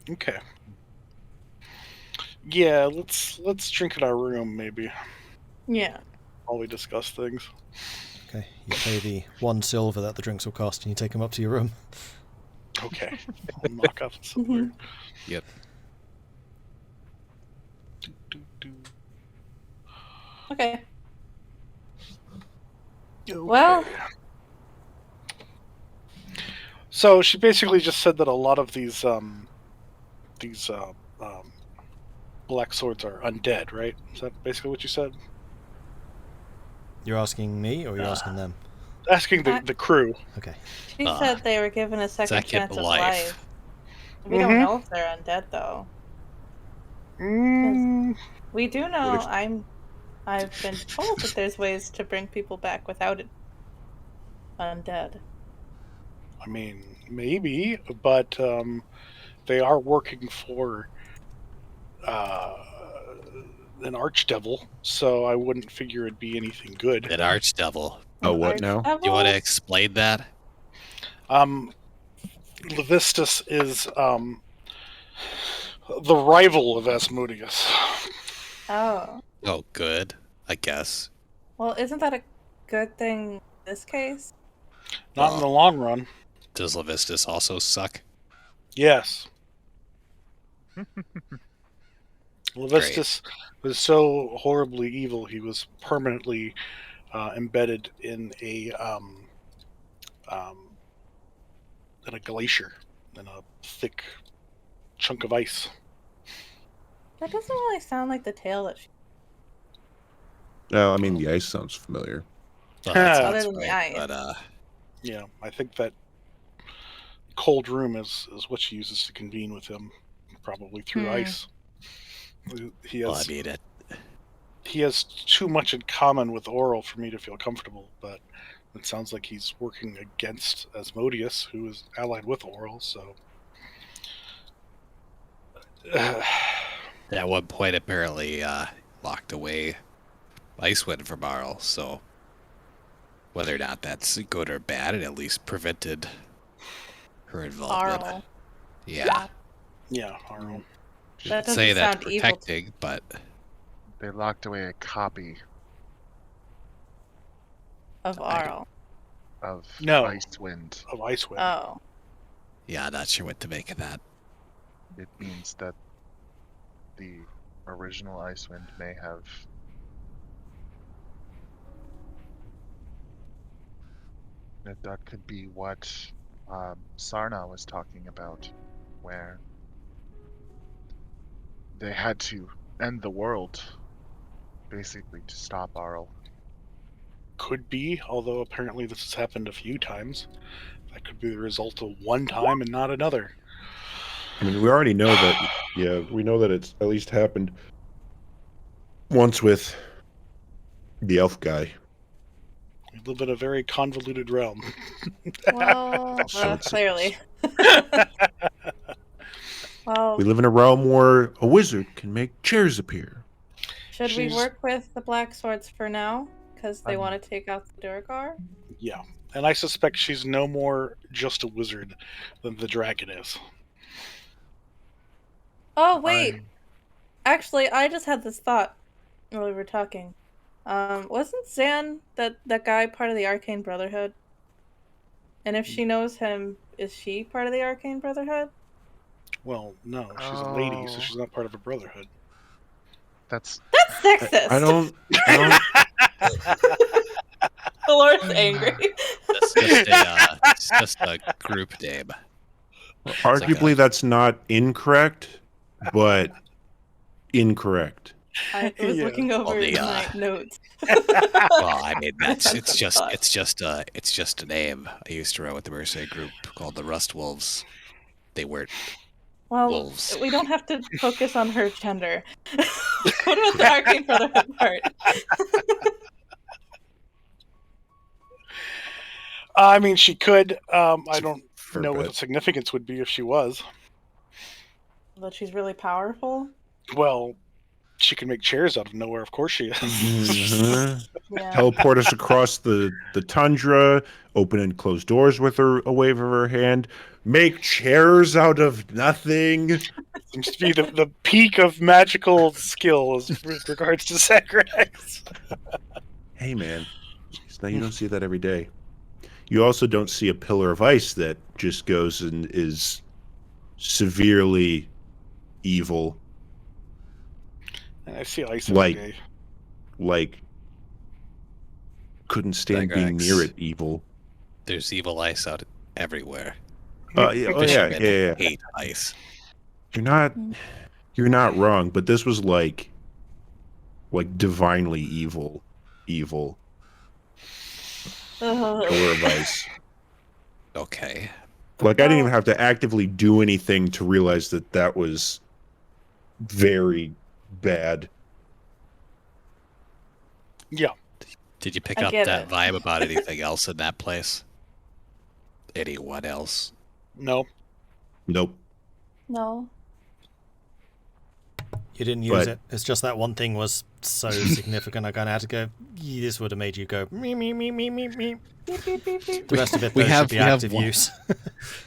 Okay. Yeah, let's drink in our room maybe Yeah. while we discuss things. Okay, you pay the 1 silver that the drinks will cost, and you take them up to your room. Okay. I'll knock off the silver. Yep. Do. Okay. Okay. Well- So she basically just said that a lot of these black swords are undead, right? Is that basically what you said? You're asking me, or you're asking them? Asking the crew. Okay. She said they were given a second second chance of life. life. We don't Mhm. know if they're undead though. We do know I've been told that there's ways to bring people back without it undead. I mean, maybe, but they are working for an archdevil, so I wouldn't figure it'd be anything good. That archdevil. Oh, what now? You want to explain that? Lavistus is the rival of Asmodeus. Oh. Oh, good. I guess. Well, isn't that a good thing in this case? Not in the long run. Does Lavistus also suck? Yes. Lavistus was so horribly evil, he was permanently embedded in a glacier, in a thick chunk of ice. That doesn't really sound like the tale that she... No, I mean the ice sounds familiar. Well, that Other sounds than the right, ice. but Yeah, I think that cold room is what she uses to convene with him, probably through ice. He has he has too much in common with Oral for me to feel comfortable, but it sounds like he's working against Asmodeus, who is allied with Oral, so... at one point apparently locked away Icewind from Arl, so whether or not that's good or bad, it at least prevented her involvement. Arl. Yeah. Yeah, Oral. You That could say doesn't that's sound evil. protecting, but They locked away a copy Of Arl. of No. Icewind. Of Icewind. Oh. yeah, not sure what to make of that. It means that the original Icewind may have that could be what Sarna was talking about, where they had to end the world basically to stop Arl. Could be, although apparently this has happened a few times. That could be the result of one time and not another. I mean, we already know that. Yeah, we know that it's at least happened once with the elf guy. We live in a very convoluted realm. Well, clearly. Well, We live in a realm where a wizard can make chairs appear. should we she's- work with the Black Swords for now? Because they want to take out the Durgar? Yeah, and I suspect she's no more just a wizard than the dragon is. Oh, wait! Actually, I just had this thought while we were talking. Wasn't Zan, that guy, part of the Arcane Brotherhood? And if she knows him, is she part of the Arcane Brotherhood? Well, no, she's a lady, so Oh. she's not part of a brotherhood. That's That's sexist! I don't. The Lord's angry. It's just a group name. Arguably, that's not incorrect, but incorrect. I was Yeah. looking over Well, the, my notes. Well, I mean, it's just a name. I used to run with the mercenary group called the Rust Wolves. They weren't Well, wolves. we don't have to focus on her gender. What about the Arcane Brotherhood part? I mean, she could. I don't For know what bet. the significance would be if she was. That she's really powerful? Well, she can make chairs out of nowhere. Of course she is. Mhm. Yeah. Teleport us across the tundra, open and close doors with a wave of her hand, make chairs out of nothing. Seems to be the peak of magical skill as with regards to Zagrax. Hey, man. Now you don't see that every day. You also don't see a pillar of ice that just goes and is severely evil, I see ice every day. like couldn't stand being Zagrax. near it evil. There's evil ice out everywhere. Yeah, Fishermen yeah. hate ice. You're not wrong, but this was like divinely evil. Ugh. Pillar of ice. Okay. Like, I didn't even have to actively do anything to realize that was very bad. Yeah. Did you pick I up get that it. vibe about anything else in that place? Anyone else? No. Nope. No. You didn't use But- it. It's just that one thing was so significant. I kind of had to go. This would have made you go me me me me me me. Beep, beep, beep, beep. The rest of it We though, have- should be we have active one. use.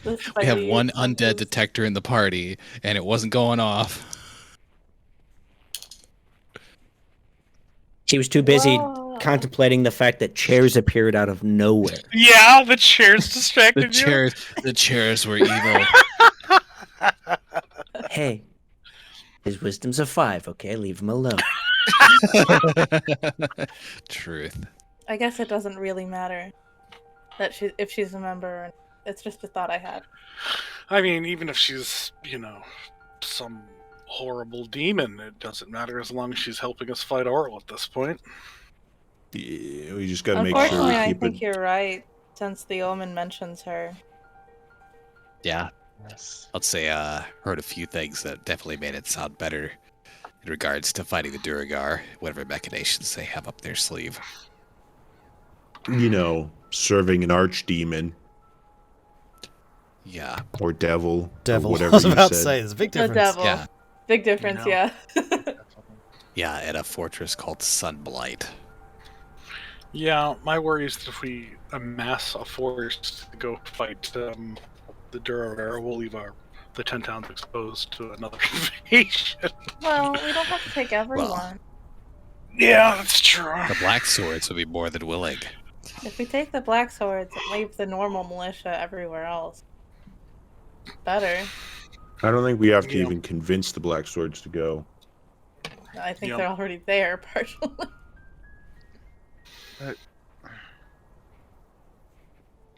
This We have lady one is undead detector in the party, and it wasn't going off. She was too busy Whoa. contemplating the fact that chairs appeared out of nowhere. Yeah, the chairs distracted The chairs were evil. Hey, His wisdom's a 5, okay? Leave him alone. Truth. I guess it doesn't really matter that if she's a member. It's just a thought I had. I mean, even if she's, some horrible demon, it doesn't matter as long as she's helping us fight Oral at this point. Yeah, we just got to make sure Unfortunately, we I keep think it. you're right, since the omen mentions her. Yeah, Yes. I'd say heard a few things that definitely made it sound better in regards to fighting the Duragar, whatever machinations they have up their sleeve. Serving an archdemon Yeah. or devil. Devil. Or whatever I was you about to said. say, there's a big The difference. devil. Yeah. Big difference, yeah. Yeah, at a fortress called Sunblight. Yeah, my worry is that if we amass a force to go fight the Duraware, we'll leave the 10 towns exposed to another invasion. Well, we don't have to take everyone. Yeah, that's true. The Black Swords would be more than willing. If we take the Black Swords and leave the normal militia everywhere else, better. I don't think we have to Yeah. even convince the Black Swords to go. I think Yeah. they're already there, partially.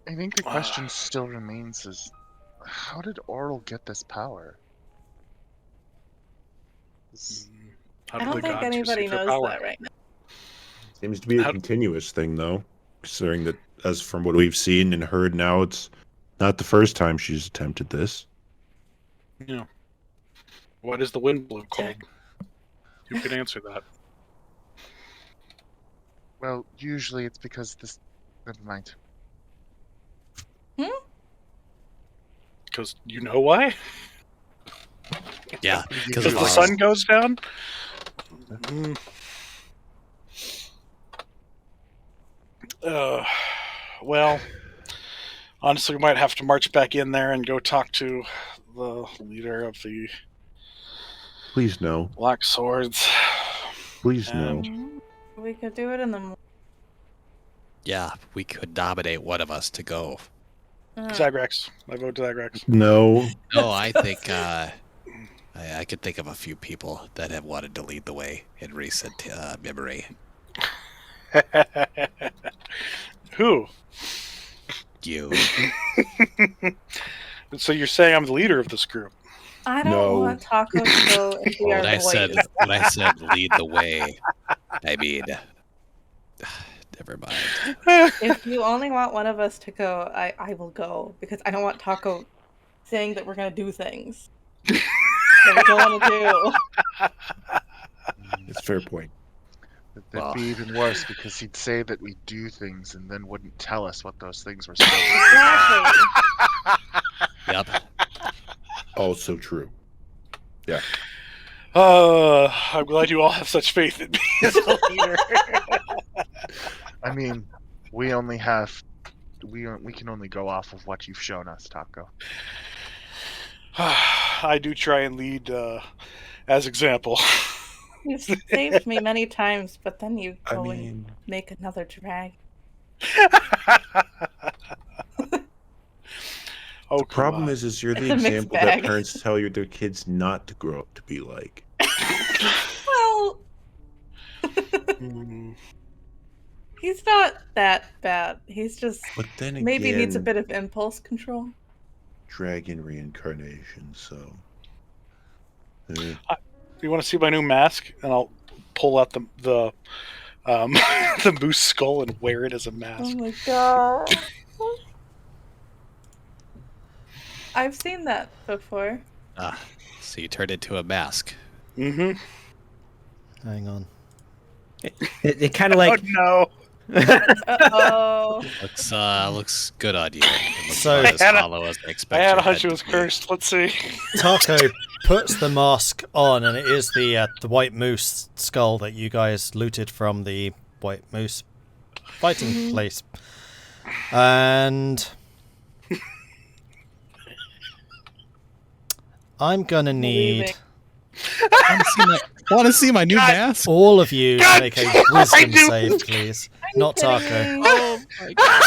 I think the question still remains is, how did Oral get this power? How I do don't the think gods anybody receive their knows power? that right now. Seems to be a How- continuous thing, though, considering that, as from what we've seen and heard now, it's not the first time she's attempted this. Yeah. What is the wind blow called? Who can answer that? Well, usually it's because this. Never mind. Because you know why? Yeah, because Because of the our- sun goes down? Mm. Well, honestly, we might have to march back in there and go talk to the leader of the Please no. Black Swords. Please no. We could do it in the Yeah, we could nominate one of us to go. Zagrax. I vote Zagrax. No. No, I think I could think of a few people that have wanted to lead the way in recent memory. Who? You. So you're saying I'm the leader of this group? I don't No. want Tahko to go and be our When I said voice. when I said lead the way, I mean never mind. If you only want one of us to go, I will go, because I don't want Tahko saying that we're gonna do things that we don't want to do. It's a fair point. That'd Well. be even worse because he'd say that we do things and then wouldn't tell us what those things were supposed to be. Exactly. Yep. Also true. Yeah. I'm glad you all have such faith in me as a leader. I mean, we only have. We can only go off of what you've shown us, Tahko. I do try and lead as example. You've saved me many times, but then you I go and mean, make another drag. Oh, the problem is you're It's the a mixed example that bag. parents tell their kids not to grow up to be like. Well, he's not that bad. He's just But then again, maybe needs a bit of impulse control. dragon reincarnation, so. You want to see my new mask? And I'll pull out the the moose skull and wear it as a Oh mask. my god. I've seen that before. So you turned into a mask. Mm-hmm. Hang on. It kind of like Oh no! Uh-oh. Looks good on you. It looks So- about as I had a- hollow as I I expect had your a hunch head it was to be. cursed. Let's see. Tahko puts the mask on, and it is the white moose skull that you guys looted from the white moose fighting place. And I'm gonna need Leaving. Want to see my new mask? all of you to God make a damn, I wisdom do. save, please. Not kidding Tahko. me? Oh my god!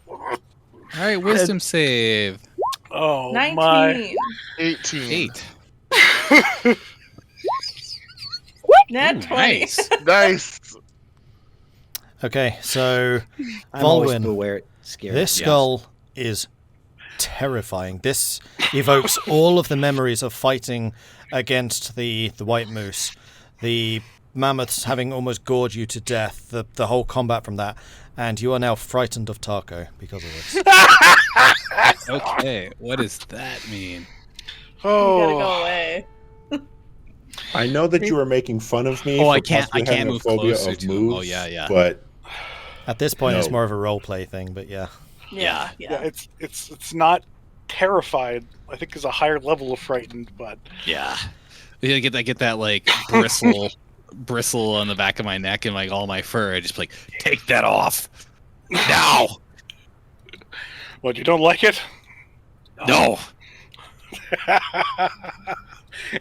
All right, wisdom save. Oh 19. my! 18. 8. Nat Ooh, 20. nice. Nice. Okay, so I'm always Vulwin, beware. Scared. this skull is terrifying. This evokes all of the memories of fighting against the white moose, the mammoths having almost gored you to death, the whole combat from that, and you are now frightened of Tahko because of this. Okay, what does that mean? You gotta Oh, go away. I know that you are making fun of me Oh, for I can't possibly having a move phobia closer of to him. moves. Oh, yeah. But At this point, it's No. more of a roleplay thing, but yeah. Yeah. yeah, it's not terrified. I think there's a higher level of frightened, but Yeah. I get that like bristle on the back of my neck and like all my fur. I just like take that off now. what, you don't like it? No.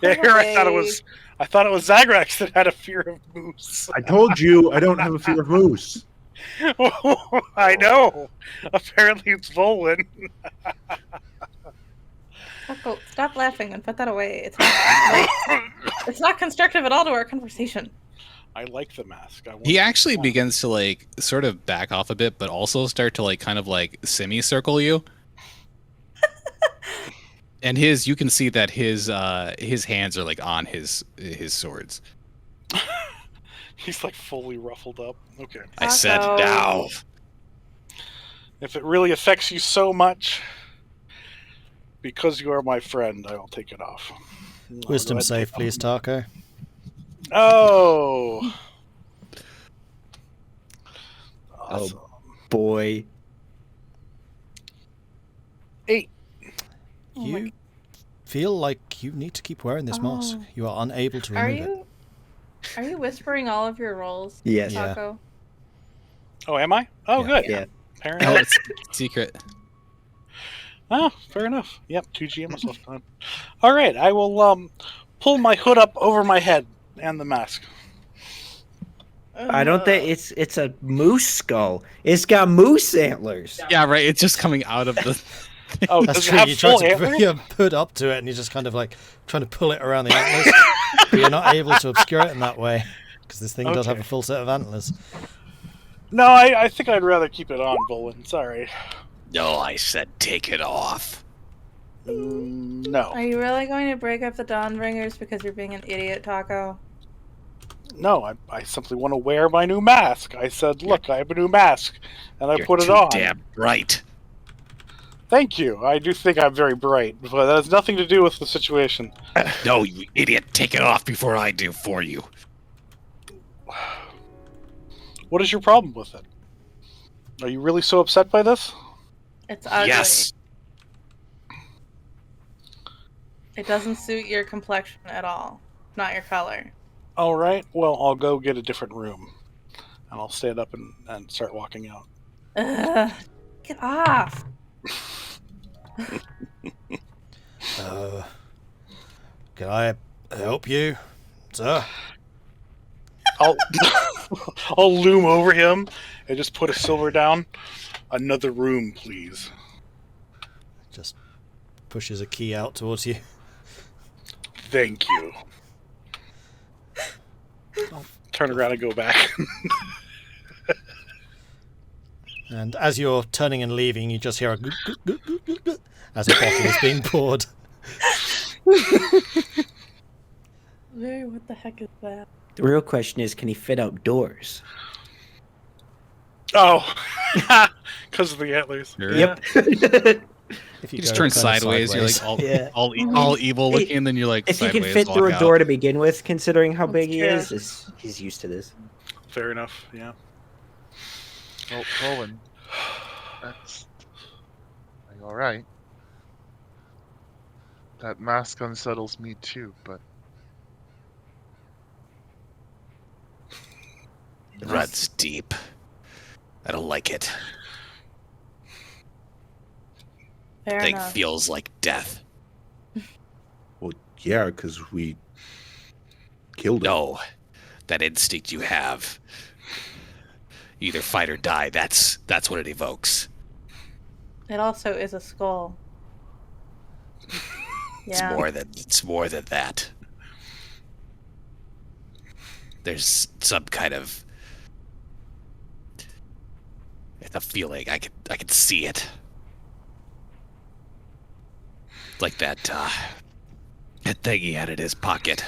Yeah, here I thought it was Zagrax that had a fear of moose. I told you I don't have a fear of moose. I know. Apparently it's Vulwin. Tahko, stop laughing and put that away. It's not, it's not constructive at all to our conversation. I like the mask. He actually begins to like sort of back off a bit, but also start to like kind of like semicircle you. And you can see that his hands are like on his swords. He's like fully ruffled up. Okay. I said Tahko. now. If it really affects you so much, because you are my friend, I will take it off. I'll Wisdom go ahead save, and- please, Tahko. Oh. Awesome. Boy. 8. Oh You feel like you need to keep wearing this mask. Oh. You are unable to Are remove it. are you whispering all of your rolls, Yes. Yeah. Tahko? Oh, am I? Oh, Yeah. good. Yeah. Fair Oh, enough. it's secret. Oh, fair enough. Yep, 2 GM myself time. All right, I will pull my hood up over my head and the mask. I don't think it's a moose skull. It's got moose antlers. Yeah, right. It's just coming out of the. Oh, That's does it true. have You try full to antlers? put your hood up to it, and you're just kind of like trying to pull it around the antlers, but you're not able to obscure it in that way because this thing does have Okay. a full set of antlers. No, I think I'd rather keep it on, Vulwin. Sorry. No, I said take it off. No. Are you really going to break up the Dawnbringers because you're being an idiot, Tahko? No, I simply want to wear my new mask. I said, look, I have a new mask, and I You're put it too on. damn right. Thank you. I do think I'm very bright, but that has nothing to do with the situation. No, you idiot! Take it off before I do for you. What is your problem with it? Are you really so upset by this? It's ugly. Yes. It doesn't suit your complexion at all. Not your color. All right. Well, I'll go get a different room, and I'll stand up and start walking out. Ugh, get off. Can I help you, sir? I'll loom over him and just put a silver down. Another room, please. Just pushes a key out towards you. Thank you. I'll turn around and go back. And as you're turning and leaving, you just hear a goot, goot, goot, goot, goot, goot, as a bottle is being poured. Very, what the heck is that? The real question is, can he fit outdoors? Oh, because of the antlers. Yep. If You go just turn kind of sideways. You're like all, Yeah. all evil looking, and then you're like If he sideways. can fit walk through a out. door to begin with, considering how That's big he true. is, he's used to this. Fair enough. Yeah. Well, Vulwin, that's are you all right? That mask unsettles me too, but It runs deep. I don't like it. Fair Thing enough. feels like death. Well, yeah, because we killed him. No, that instinct you have. Either fight or die. That's what it evokes. It also is a skull. It's Yeah. more than that. There's some kind of a feeling. I can see it. Like that thing he had in his pocket.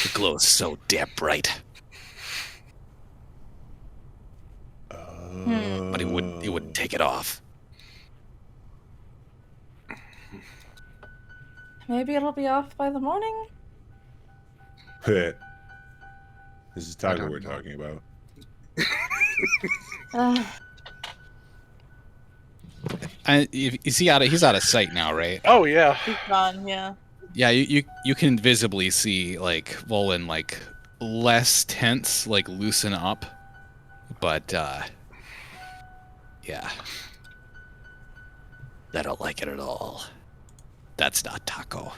It glows so damn bright. But he wouldn't take it off. Maybe it'll be off by the morning? This is I Tahko don't we're know. talking about. He's out of sight now, right? Oh yeah. He's gone, yeah. Yeah, you can visibly see like Vulwin like less tense, like loosen up. But yeah. I don't like it at all. That's not Tahko.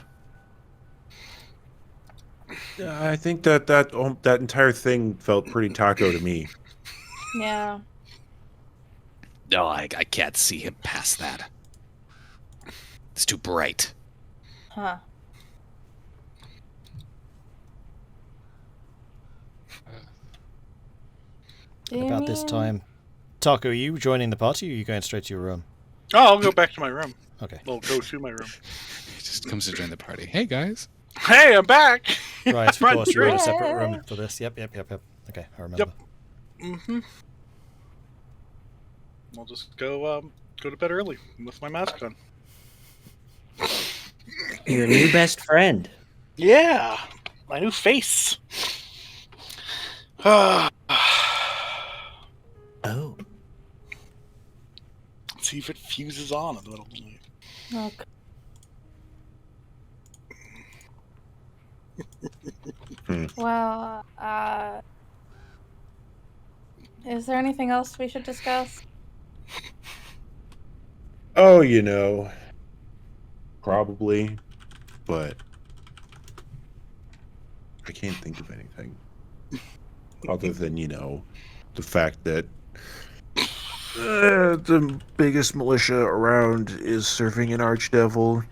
Yeah, I think that entire thing felt pretty Tahko to me. Yeah. No, I can't see him past that. It's too bright. Huh. Do you About this mean- time. Tahko, are you joining the party or are you going straight to your room? Oh, I'll go back to my room. Okay. I'll go to my room. He just comes to join the party. Hey guys. Hey, I'm back. Right, of Front course, you're in a door. separate room for this. Yep. Okay, I remember. Mm-hmm. I'll just go to bed early with my mask on. Your new best friend. Yeah, my new face. Ah. Oh. See if it fuses on a little. Okay. Well, is there anything else we should discuss? Oh, probably, but I can't think of anything other than, the fact that the biggest militia around is serving an archdevil,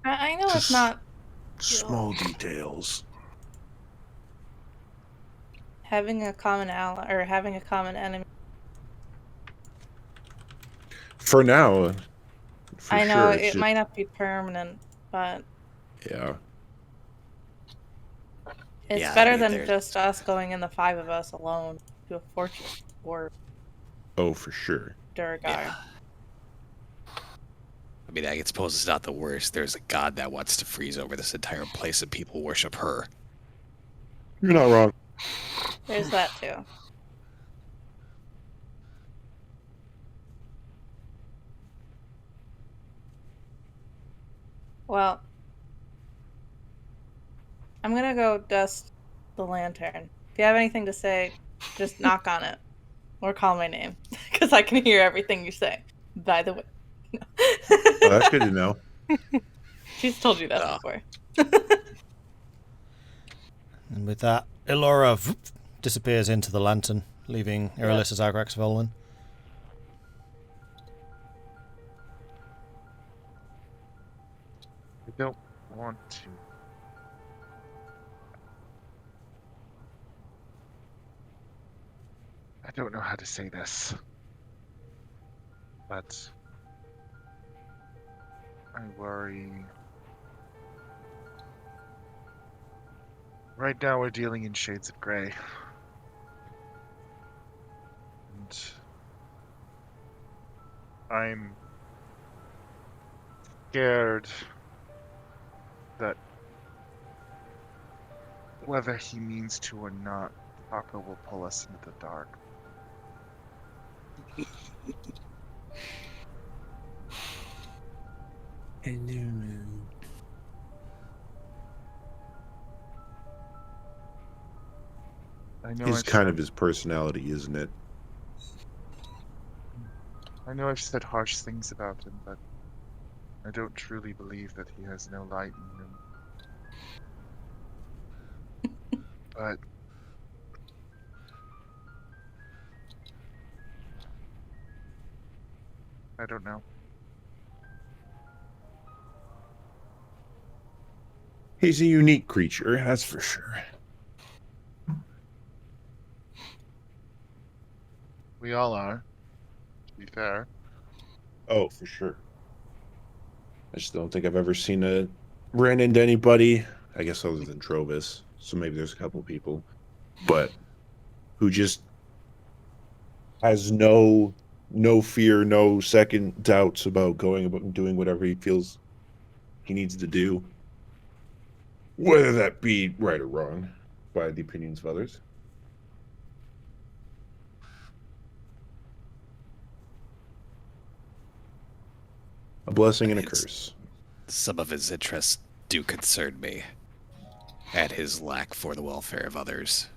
I know it's Just- not small details. having a common ally or having a common enemy. For now, for I know sure, it's it just- might not be permanent, but Yeah. it's Yeah, better I mean, than there- just us going in the five of us alone to a fortress or Oh, for sure. Durgar. Yeah. I mean, I suppose it's not the worst. There's a god that wants to freeze over this entire place and people worship her. You're not wrong. There's that too. Well, I'm gonna go dust the lantern. If you have anything to say, just knock on it or call my name because I can hear everything you say. By the way, Oh, that's good to know. she's told you that Oh. before. And with that, Elora disappears into the lantern, leaving Irilyssa, Zagrax, Vulwin. I don't want to. I don't know how to say this. But I worry. Right now we're dealing in shades of grey. And I'm scared that whether he means to or not, Tahko will pull us into the dark. I know It's I've kind said- of his personality, isn't it? I know I've said harsh things about him, but I don't truly believe that he has no light in him. But I don't know. He's a unique creature, that's for sure. We all are, to be fair. Oh, for sure. I just don't think I've ever ran into anybody, I guess other than Trovis, so maybe there's a couple people, but who just has no fear, no second doubts about going about and doing whatever he feels he needs to do. Whether that be right or wrong, by the opinions of others. A blessing and a curse. Some of his interests do concern me, and his lack for the welfare of others.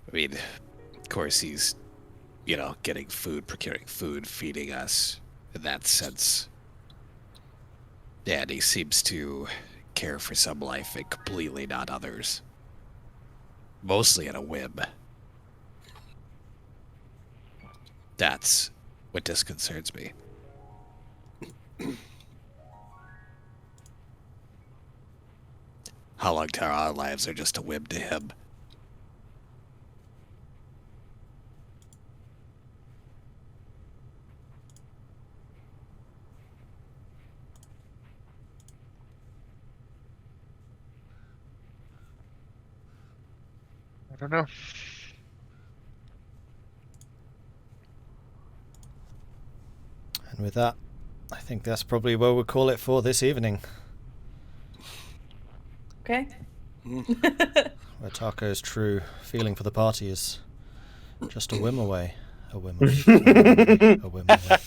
I mean, of course he's, getting food, procuring food, feeding us, in that sense. And he seems to care for some life and completely not others. Mostly at a whim. That's what disconcerts me. How long to our lives are just a whim to him? I don't know. And with that, I think that's probably where we'll call it for this evening. Okay. Where Tahko's true feeling for the party is just a whim away. A whim away. A whim away.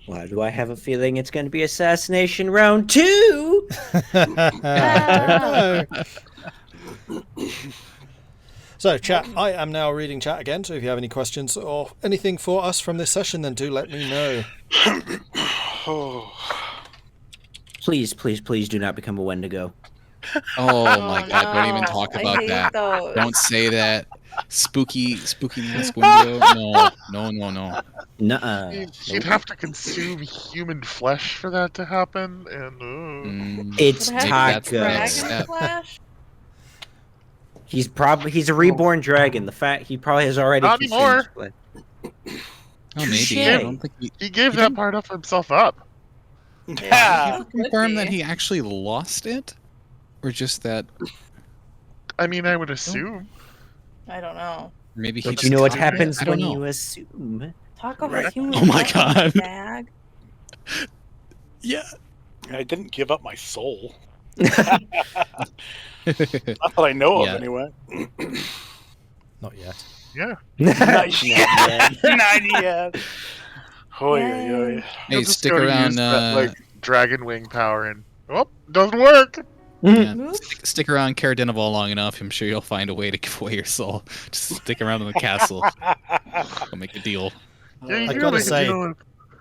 Why do I have a feeling it's going to be assassination round 2? I don't know. So, chat, I am now reading chat again, so if you have any questions or anything for us from this session, then do let me know. Please, please, please do not become a Wendigo. Oh my god, don't even no. talk I about hate that. those. Don't say that. Spookiness window. No. Nuh-uh. He'd have to consume human flesh for that to happen, and It's What That's the Tahko. next Dragon step. flesh? He's a reborn dragon. The fact he probably has already Not consumed anymore. flesh. Oh, maybe. Shit. I don't think he gave that part of himself up. Yeah. confirm that he actually lost it, or just that I mean, I would assume. I don't know. maybe he But just you know what conquered it? happens I don't when know. you assume? Taco Right. has human Oh my flesh in his God. bag. Yeah. I didn't give up my soul. Not that I know Yeah. of, anyway. Not yet. Yeah. Not yet. Not yet. Hoy, Yay. hoy, hoy. Hey, He'll just stick go to around. use that, dragon wing power, and doesn't work. Yeah. Oops. Stick around Caradenival long enough. I'm sure you'll find a way to give away your soul. Just stick around in the castle. We'll make a deal. Yeah, you I do gotta make a say- deal.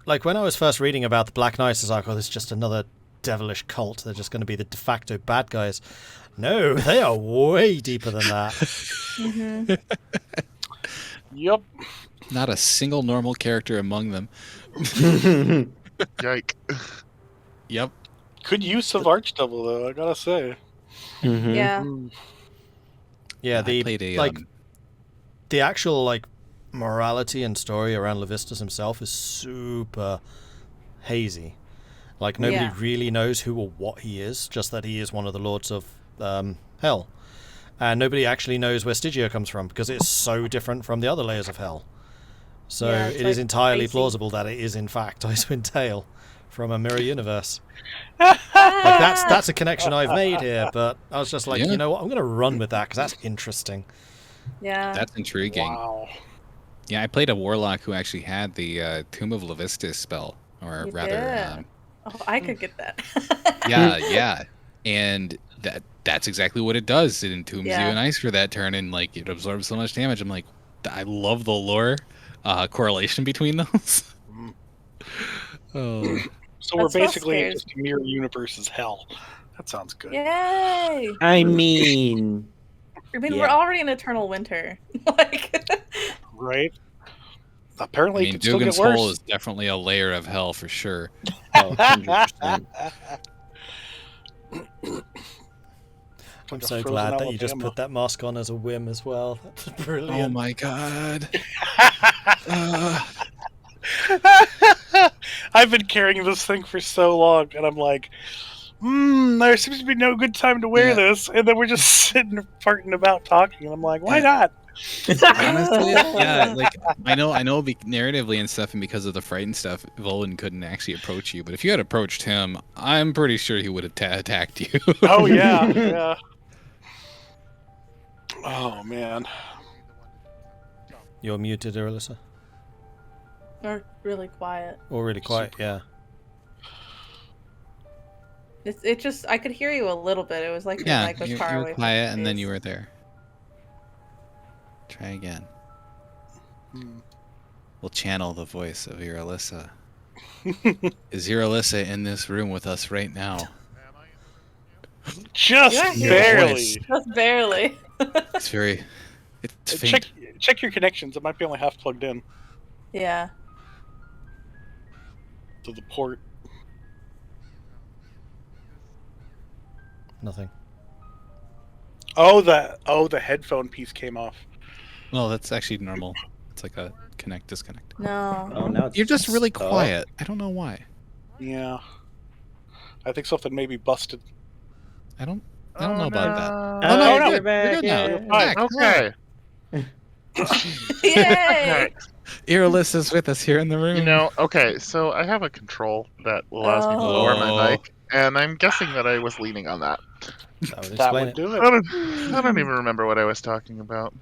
Like, when I was first reading about the Black Knights, I was like, oh, this is just another devilish cult. They're just going to be the de facto bad guys. No, they are way deeper than that. Mm-hmm. Yep. Not a single normal character among them. Yike. Yep. Good use of Archdevil, though, I gotta say. Mhm. Yeah. Yeah, I played a the actual, morality and story around Lavistus himself is super hazy. Like, nobody Yeah. really knows who or what he is, just that he is one of the lords of hell. And nobody actually knows where Stygia comes from, because it's so different from the other layers of hell. So Yeah, it's it is entirely crazy. plausible that it is, in fact, Icewind Dale from a mirror universe. That's a connection I've made here, but I was just like, Yeah. you know what, I'm going to run with that, because that's interesting. Yeah. That's intriguing. Wow. Yeah, I played a warlock who actually had the Tomb of Lavistus spell, or You rather, did. Oh, I could get that. yeah, and that's exactly what it does. It entombs Yeah. you in ice for that turn, and it absorbs so much damage. I'm like, I love the lore correlation between those. Oh, So we're That's so basically scary. just a mirror universe as hell. That sounds good. Yay! I mean, I mean, Yeah. we're already in eternal winter. Like, Right? apparently I it mean, could still get Dugan's hole worse. is definitely a layer of hell for sure. Oh, 100%. I'm Like a so frozen glad that you just Alabama. put that mask on as a whim as well. That's brilliant. Oh my god. I've been carrying this thing for so long, and I'm like, there seems to be no good time to wear Yeah. this. And then we're just sitting farting about talking, and I'm like, why not? Honestly, yeah, like I know narratively and stuff, and because of the frightened stuff, Vulwin couldn't actually approach you. But if you had approached him, I'm pretty sure he would have attacked you. Oh yeah, yeah. Oh man. You're muted, Irilyssa. Or really quiet. Or really quiet, yeah. It just I could hear you a little bit. It was like your Yeah, mic was you far were away. quiet, from and then your you face. were there. Try again. Hmm. We'll channel the voice of Irilyssa. Is Irilyssa in this room with us right now? Just Yeah, your barely. voice. Just barely. It's very. It's faint. Check your connections. It might be only half plugged in Yeah. to the port. Nothing. Oh, the headphone piece came off. Well, that's actually normal. It's like a connect disconnect. No. Oh, no. You're just really Oh. quiet. I don't know why. Yeah. I think something maybe busted. I don't know about that. Oh, Oh, no, no, you're good now. yeah. Back. Okay. Yay! Irilyssa's with us here in the room. You know, okay, so I have a control that allows me to Oh. lower my mic, and I'm guessing that I was leaning on that. That would That explain would it. do I it. don't even remember what I was talking about.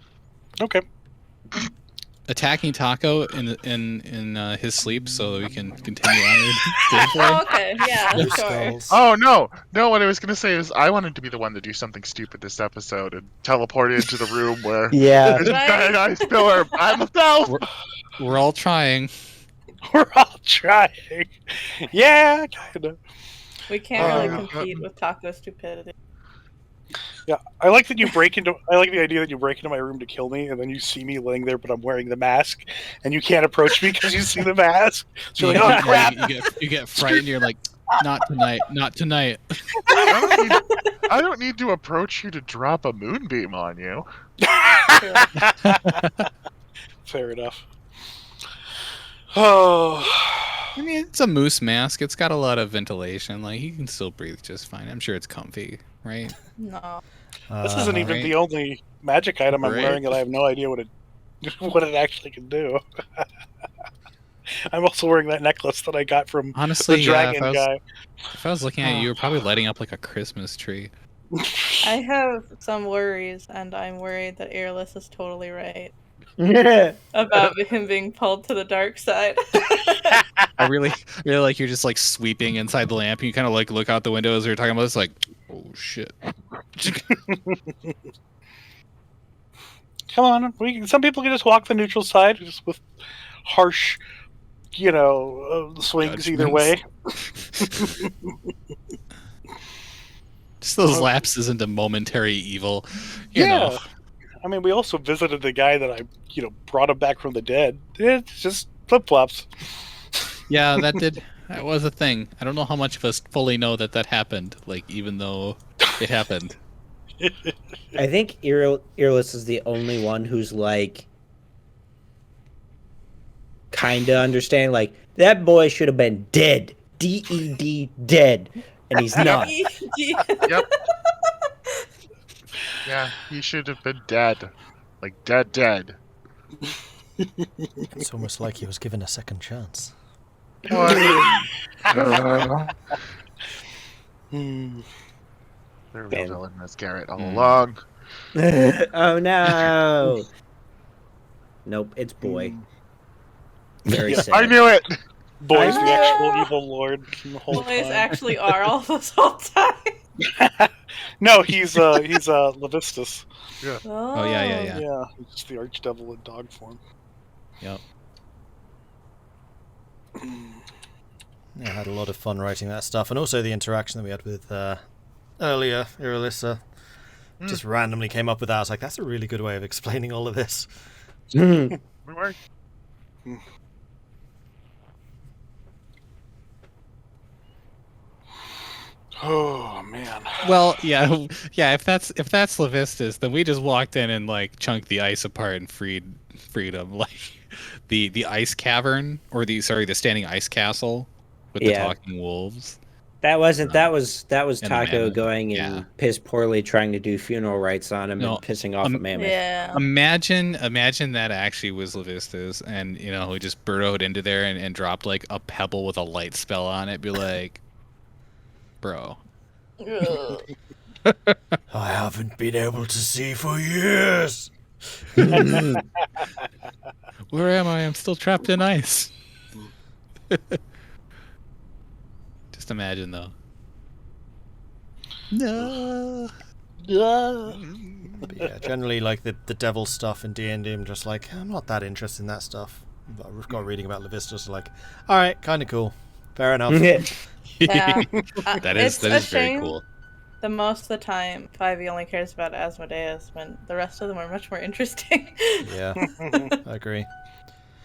Okay. Attacking Tahko in his sleep so we can continue on. Oh, okay. Yeah, Blue sure. skulls. Oh no, what I was gonna say is I wanted to be the one to do something stupid this episode and teleport into the room where Yeah. there's a giant ice pillar by myself. We're all trying. We're all trying. Yeah, kind of. We can't really Oh. compete with Taco stupidity. Yeah, I like that you break into. I like the idea that you break into my room to kill me, and then you see me laying there, but I'm wearing the mask, and you can't approach me because you see the mask. So you're like, oh crap! You get frightened. You're like, not tonight, not tonight. I don't need to approach you to drop a moonbeam on you. Fair enough. Oh, I mean, it's a moose mask. It's got a lot of ventilation. Like he can still breathe just fine. I'm sure it's comfy, right? No. this isn't even right. the only magic item I'm Right. wearing, and I have no idea what it actually can do. I'm also wearing that necklace that I got from Honestly, the yeah. dragon guy. If I was looking at you, you're probably lighting up like a Christmas tree. I have some worries, and I'm worried that Irilyssa is totally right about him being pulled to the dark side. I really like you're just like sweeping inside the lamp. And you kind of like look out the window as we were talking about this, like, oh shit. Come on, some people can just walk the neutral side, just with harsh, swings either way. Just those lapses into momentary evil. You know. I mean, we also visited the guy that I, brought him back from the dead. It's just flip flops. Yeah, that was a thing. I don't know how much of us fully know that happened, like, even though it happened. I think Irilyssa is the only one who's like kind of understanding. Like that boy should have been dead, DED, dead, and he's not. Yep. Yeah, he should have been dead. Like dead. It's almost like he was given a second chance. What? Hmm. The real Ben. villain was Garrett all along. Oh no! Nope, it's boy. Very Yeah, sad. I knew it. Boy's the actual evil lord the whole Boys time. actually are all this whole time. No, he's Lavistus. Oh, yeah. Yeah, he's the archdevil in dog form. Yep. Yeah, I had a lot of fun writing that stuff, and also the interaction that we had with earlier, Irilyssa. Just randomly came up with that. I was like, that's a really good way of explaining all of this. We were. Oh man. Well, yeah. If that's Lavistus, then we just walked in and like chunked the ice apart and freed him. Like the ice cavern, or the standing ice castle with the talking wolves. That was Tahko mammoth. going and piss poorly trying to do funeral rites on him and pissing off a mammoth. Yeah. Imagine that actually was Lavistus, and he just burrowed into there and dropped like a pebble with a light spell on it. Be like, bro. Ugh. I haven't been able to see for years. Where am I? I'm still trapped in ice. Just imagine, though. No. But yeah, generally, like the devil stuff in D&D, I'm just like, I'm not that interested in that stuff. But I've got reading about Lavistus, like, all right, kind of cool, fair enough. Yeah. That is a very shame. cool. The most of the time, 5e only cares about Asmodeus, when the rest of them are much more interesting. Yeah, I agree.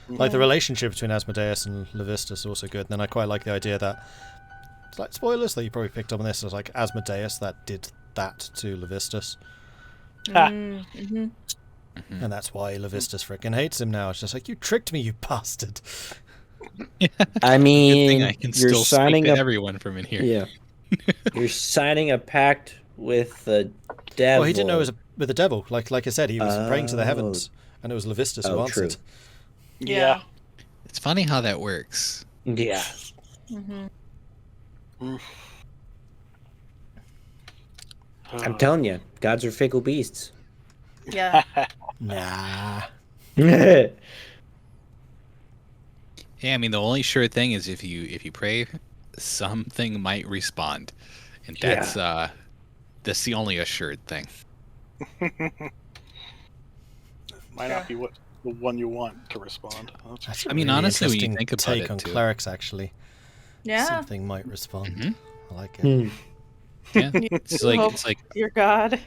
Like the relationship between Asmodeus and Lavistus is also good. And then I quite like the idea that it's like spoilers that you probably picked up on this. It's like Asmodeus that did that to Lavistus, Mm-hmm. and that's why Lavistus freaking hates him now. It's just like, you tricked me, you bastard. I Good mean, thing I can you're still signing speak to a everyone from in here. yeah. You're signing a pact with the devil. Well, he didn't know it was with the devil. Like I said, he was praying to the heavens, and it was Lavistus who answered. True. Yeah. It's funny how that works. Yeah. Mm-hmm. I'm telling you, gods are fickle beasts. Yeah. Nah. Yeah, I mean, the only sure thing is if you pray, something might respond, and that's the only assured thing. Might not be what the one you want to respond. That's a I mean, really honestly, when you interesting think about take it, on too. clerics, actually. Yeah. Something might respond. Mhm. I like it. Yeah, You it's hope like your god.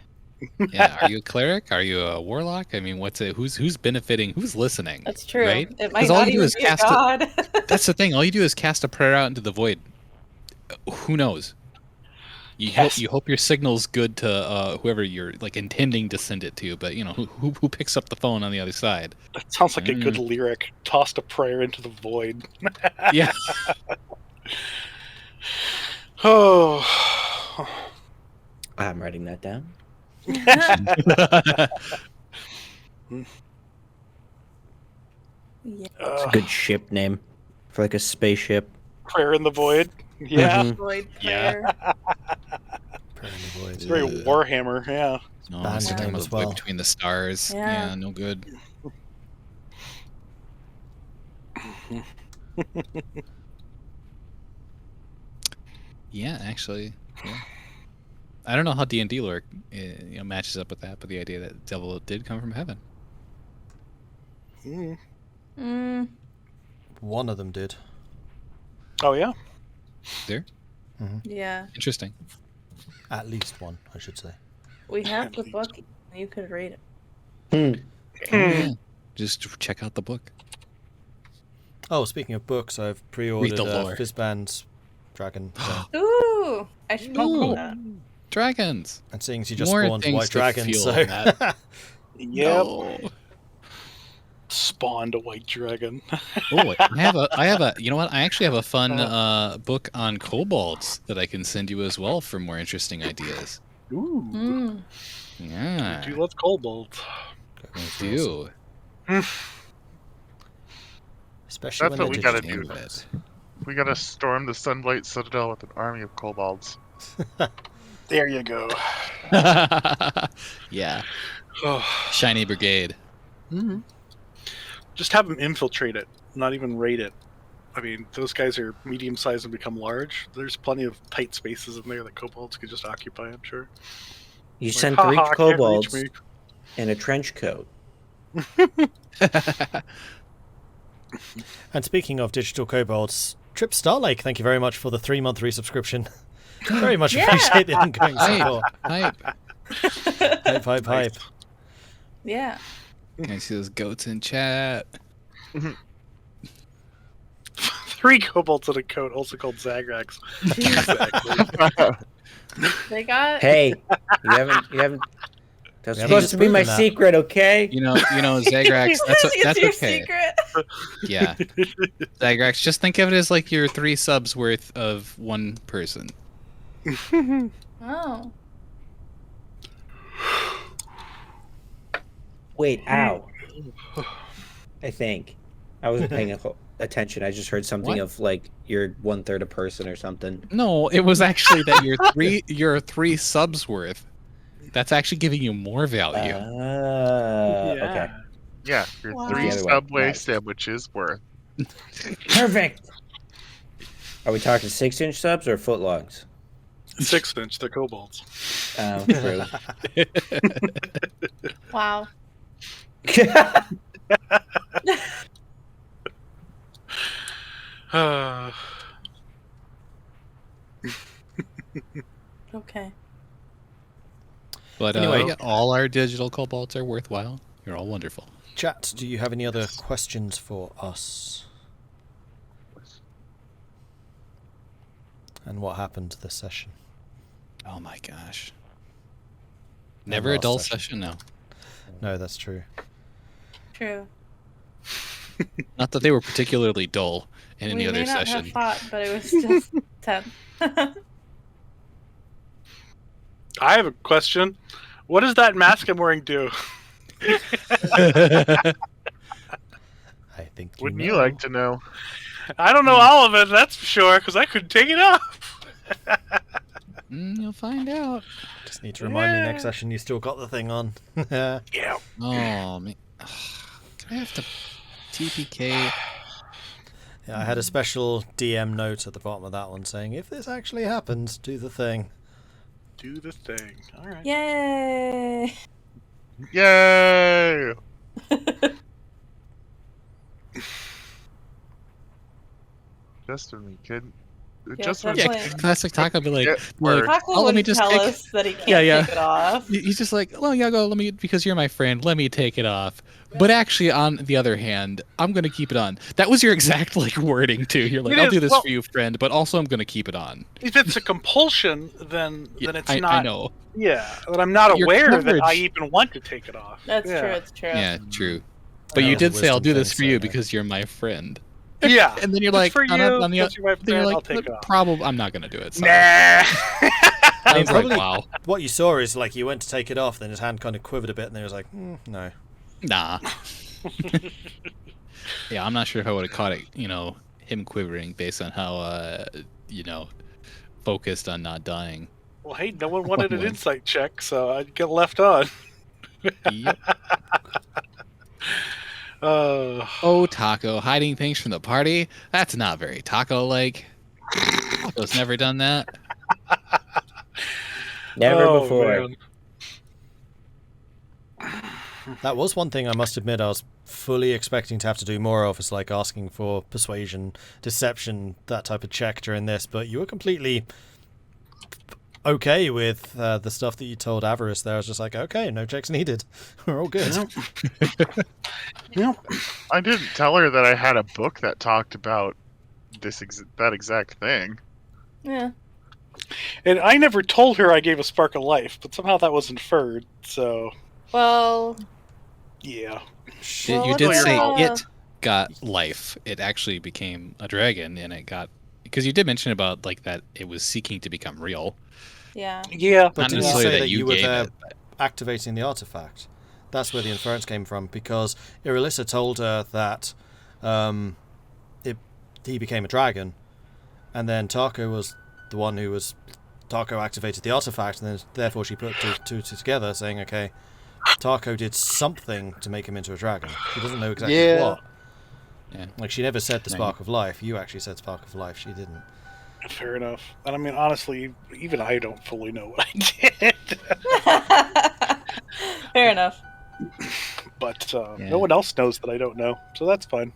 yeah. Are you a cleric? Are you a warlock? I mean, who's benefiting? Who's listening? That's true. Right? It might 'Cause all not you do even is be a cast it- god. That's the thing. All you do is cast a prayer out into the void. Who knows? You hope your signal's good to whoever you're like intending to send it to, but who picks up the phone on the other side? That sounds like a good lyric. Tossed a prayer into the void. Yeah. Oh. I'm writing that down. Yeah. It's a good ship name for like a spaceship. Prayer in the void. Yeah. Mhm. Void Yeah. prayer. Prayer in the void. It's very Warhammer. Yeah. No, Band it's talking name about as the void well. between the stars. Yeah. Yeah, no good. Yeah, actually, yeah. I don't know how D&D lore matches up with that, but the idea that the devil did come from heaven. Mm. Mm, One of them did. Oh yeah. There, yeah. interesting. At least one, I should say. We have the book. You could read it. Yeah. Just check out the book. Oh, speaking of books, I've pre-ordered the lore. Fizzband's Dragon. thing. Ooh, I should Ooh. probably that. Dragons. And seeing as you just More spawned things White to Dragon, fuel so... that. Yep. No. Spawned a white dragon. Oh, I have a. You know what? I actually have a fun book on kobolds that I can send you as well for more interesting ideas. Ooh. Mm. Yeah, Do you love kobolds? I do. Especially That's when what they're we gotta digital. do. It. We gotta storm the Sunlight Citadel with an army of kobolds. There you go. Yeah, Oh. shiny brigade. Mm-hmm. Just have them infiltrate it, not even raid it. I mean, those guys are medium-sized and become large. There's plenty of tight spaces in there that kobolds could just occupy, I'm sure. You Like, send "Ha 3 ha, can't kobolds reach me." in a trench coat. And speaking of digital kobolds, Trip Starlake, thank you very much for the 3-month resubscription. Very much Yeah. appreciate the ongoing support. Hype. Hype. Yeah. Can I see those goats in chat? 3 kobolds in a coat, also called Zagrax. They got. Hey, you haven't. That's We haven't supposed to be my disproven that. secret, okay? You know, Zagrax. That's It's your okay. secret. Yeah, Zagrax. Just think of it as like your 3 subs worth of one person. Oh. Wait, ow. I think I wasn't paying attention. I just heard something What? of like you're 1/3 a person or something. No, it was actually that your 3 subs worth. That's actually giving you more value. Okay. Yeah, your Wow. 3 The other way. Subway Nice. sandwiches worth. Perfect. Are we talking 6-inch subs or footlongs? 6-inch, they're kobolds. Oh, true. Wow. Okay. But Anyway. yeah, all our digital kobolds are worthwhile. You're all wonderful. Chat, do you have any other questions for us? And what happened this session? Oh my gosh. And Never a last dull session. session, no. No, that's true. True. Not that they were particularly dull in any we other may not session. have fought, but it was just 10. I have a question. What does that mask I'm wearing do? I think you Wouldn't know. you like to know? I don't know all of it, that's for sure, because I couldn't take it off. You'll find out. Just need to remind me next Yeah. session you still got the thing on. Yeah. Oh, man. Do I have to TPK? Yeah, I had a special DM note at the bottom of that one saying, if this actually happens, do the thing. Do the thing. All right. Yay! Yay! Just when we could. Yeah, Just when Yeah, definitely. classic Tahko be like, Yeah, like, word. Tahko oh, let me wouldn't just tell take... us that he can't Yeah. take it off. He's just like, well, yeah, go, let me, because you're my friend, let me take it off. But actually, on the other hand, I'm going to keep it on. That was your exact, like, wording, too. You're like, It I'll is, do this well- for you, friend, but also I'm going to give it on. If it's a compulsion, then it's I, not. I know. Yeah, but I'm not Your aware that coverage- I even want to take it off. That's yeah. true. It's true. Yeah, true. That But you was a did say, I'll wisdom do this thing, for you so, because you're my friend. Yeah. And then you're It's like, for on you, the because you're my then you're friend, like, I'll take it off. probably, I'm not going to do it. Sorry. Nah. I was probably- like, wow. What you saw is, like, you went to take it off, then his hand kind of quivered a bit, and then he was like, no. Nah. Yeah, I'm not sure if I would have caught it, him quivering based on how, focused on not dying. Well, hey, no one wanted an Vulwin. insight check, so I'd get left on. Yep. Oh, Tahko, hiding things from the party? That's not very Tahko-like. Tahko's never done that. Never oh, before. man. That was one thing I must admit I was fully expecting to have to do more of, is like asking for persuasion, deception, that type of check during this, but you were completely okay with the stuff that you told Avarice there. I was just like, okay, no checks needed. We're all good. Yep. I didn't tell her that I had a book that talked about that exact thing. Yeah. And I never told her I gave a spark of life, but somehow that was inferred, so Well, yeah. Well, You did what's say your- it got life. It actually became a dragon, and it got... Because you did mention about, like, that it was seeking to become real. yeah. Yeah. But Not didn't you necessarily say that that you you were gave there it, but- activating the artifact? That's where the inference came from, because Irilyssa told her that he became a dragon, and then Tahko was the one who was... Tahko activated the artifact, and then therefore she put two together, saying, okay, Tahko did something to make him into a dragon. She doesn't know exactly Yeah. what. Yeah. Like, she never said the No, spark of life. You actually said spark of life. She didn't. Fair enough. And I mean, honestly, even I don't fully know what I did. Fair enough. But Yeah. no one else knows that I don't know, so that's fine.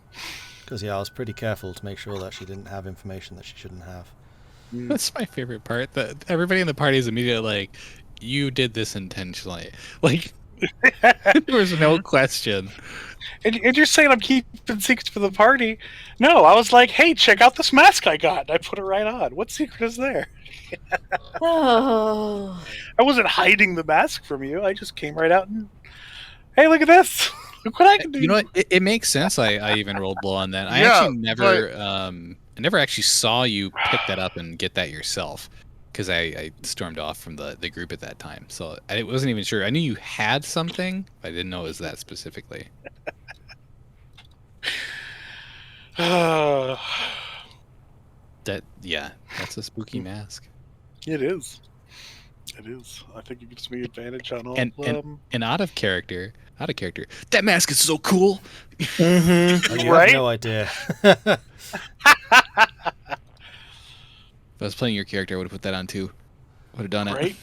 Because, yeah, I was pretty careful to make sure that she didn't have information that she shouldn't have. That's my favorite part. That everybody in the party is immediately like, you did this intentionally. Like, There was no question. And you're saying I'm keeping secrets for the party? No, I was like, hey, check out this mask I got. And I put it right on. What secret is there? Oh. I wasn't hiding the mask from you. I just came right out and, hey, look at this. Look what I can do. You know what? It makes sense. I even rolled low on that. I Yeah, actually never, I never actually saw you pick that up and get that yourself, because I stormed off from the group at that time. So I wasn't even sure. I knew you had something, but I didn't know it was that specifically. It That's a spooky mask. is. It is. I think it gives me advantage on all And of them. and out of character. That mask is so cool. Mm-hmm. You Right? have no idea. If I was playing your character, I would have put that on too. Would have done it. Right?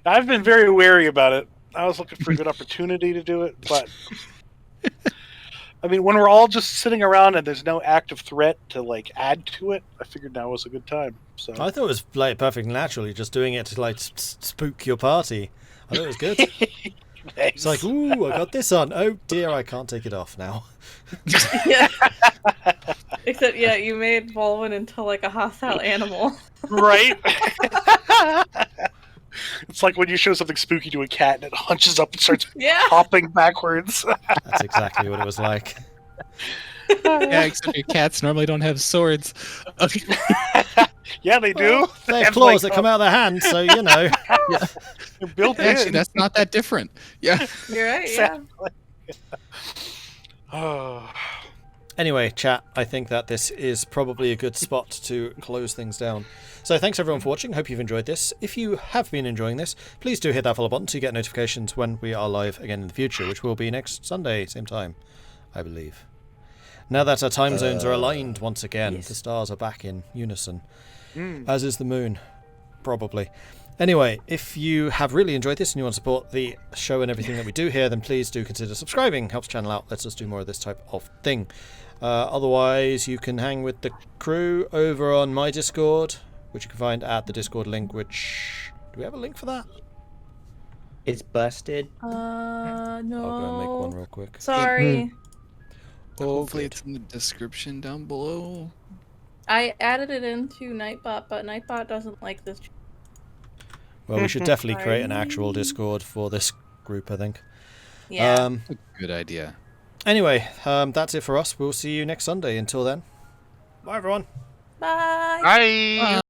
I've been very wary about it. I was looking for a good opportunity to do it, but I mean, when we're all just sitting around and there's no active threat to like add to it, I figured now was a good time. So I thought it was like perfectly naturally just doing it to like spook your party. I thought it was good. It's like, ooh, I got this on. Oh dear, I can't take it off now. Yeah. Except, yeah, you made Vulwin into like a hostile animal. right? It's like when you show something spooky to a cat and it hunches up and starts Yeah. hopping backwards. That's exactly what it was like. Yeah, except your cats normally don't have swords. Okay. Yeah, they do. They have claws that come out of their hands, so you know. They're built Actually, in. that's not that different. Yeah. You're right, yeah. Oh. Anyway, chat, I think that this is probably a good spot to close things down. So thanks everyone for watching. Hope you've enjoyed this. If you have been enjoying this, please do hit that follow button to get notifications when we are live again in the future, which will be next Sunday, same time, I believe. Now that our time zones are aligned once again, yes. the stars are back in unison, Mm. as is the moon, probably. Anyway, if you have really enjoyed this and you want to support the show and everything that we do here, then please do consider subscribing. Helps channel out, lets us do more of this type of thing. Otherwise, you can hang with the crew over on my Discord, which you can find at the Discord link, which... Do we have a link for that? It's busted. No. I'll go and make one real quick. Sorry. Hopefully it's in the description down below. I added it into Nightbot, but Nightbot doesn't like this. Well, we should definitely create an Sorry. actual Discord for this group, I think. Yeah. Good idea. Anyway, that's it for us. We'll see you next Sunday. Until then, bye everyone. Bye. Bye.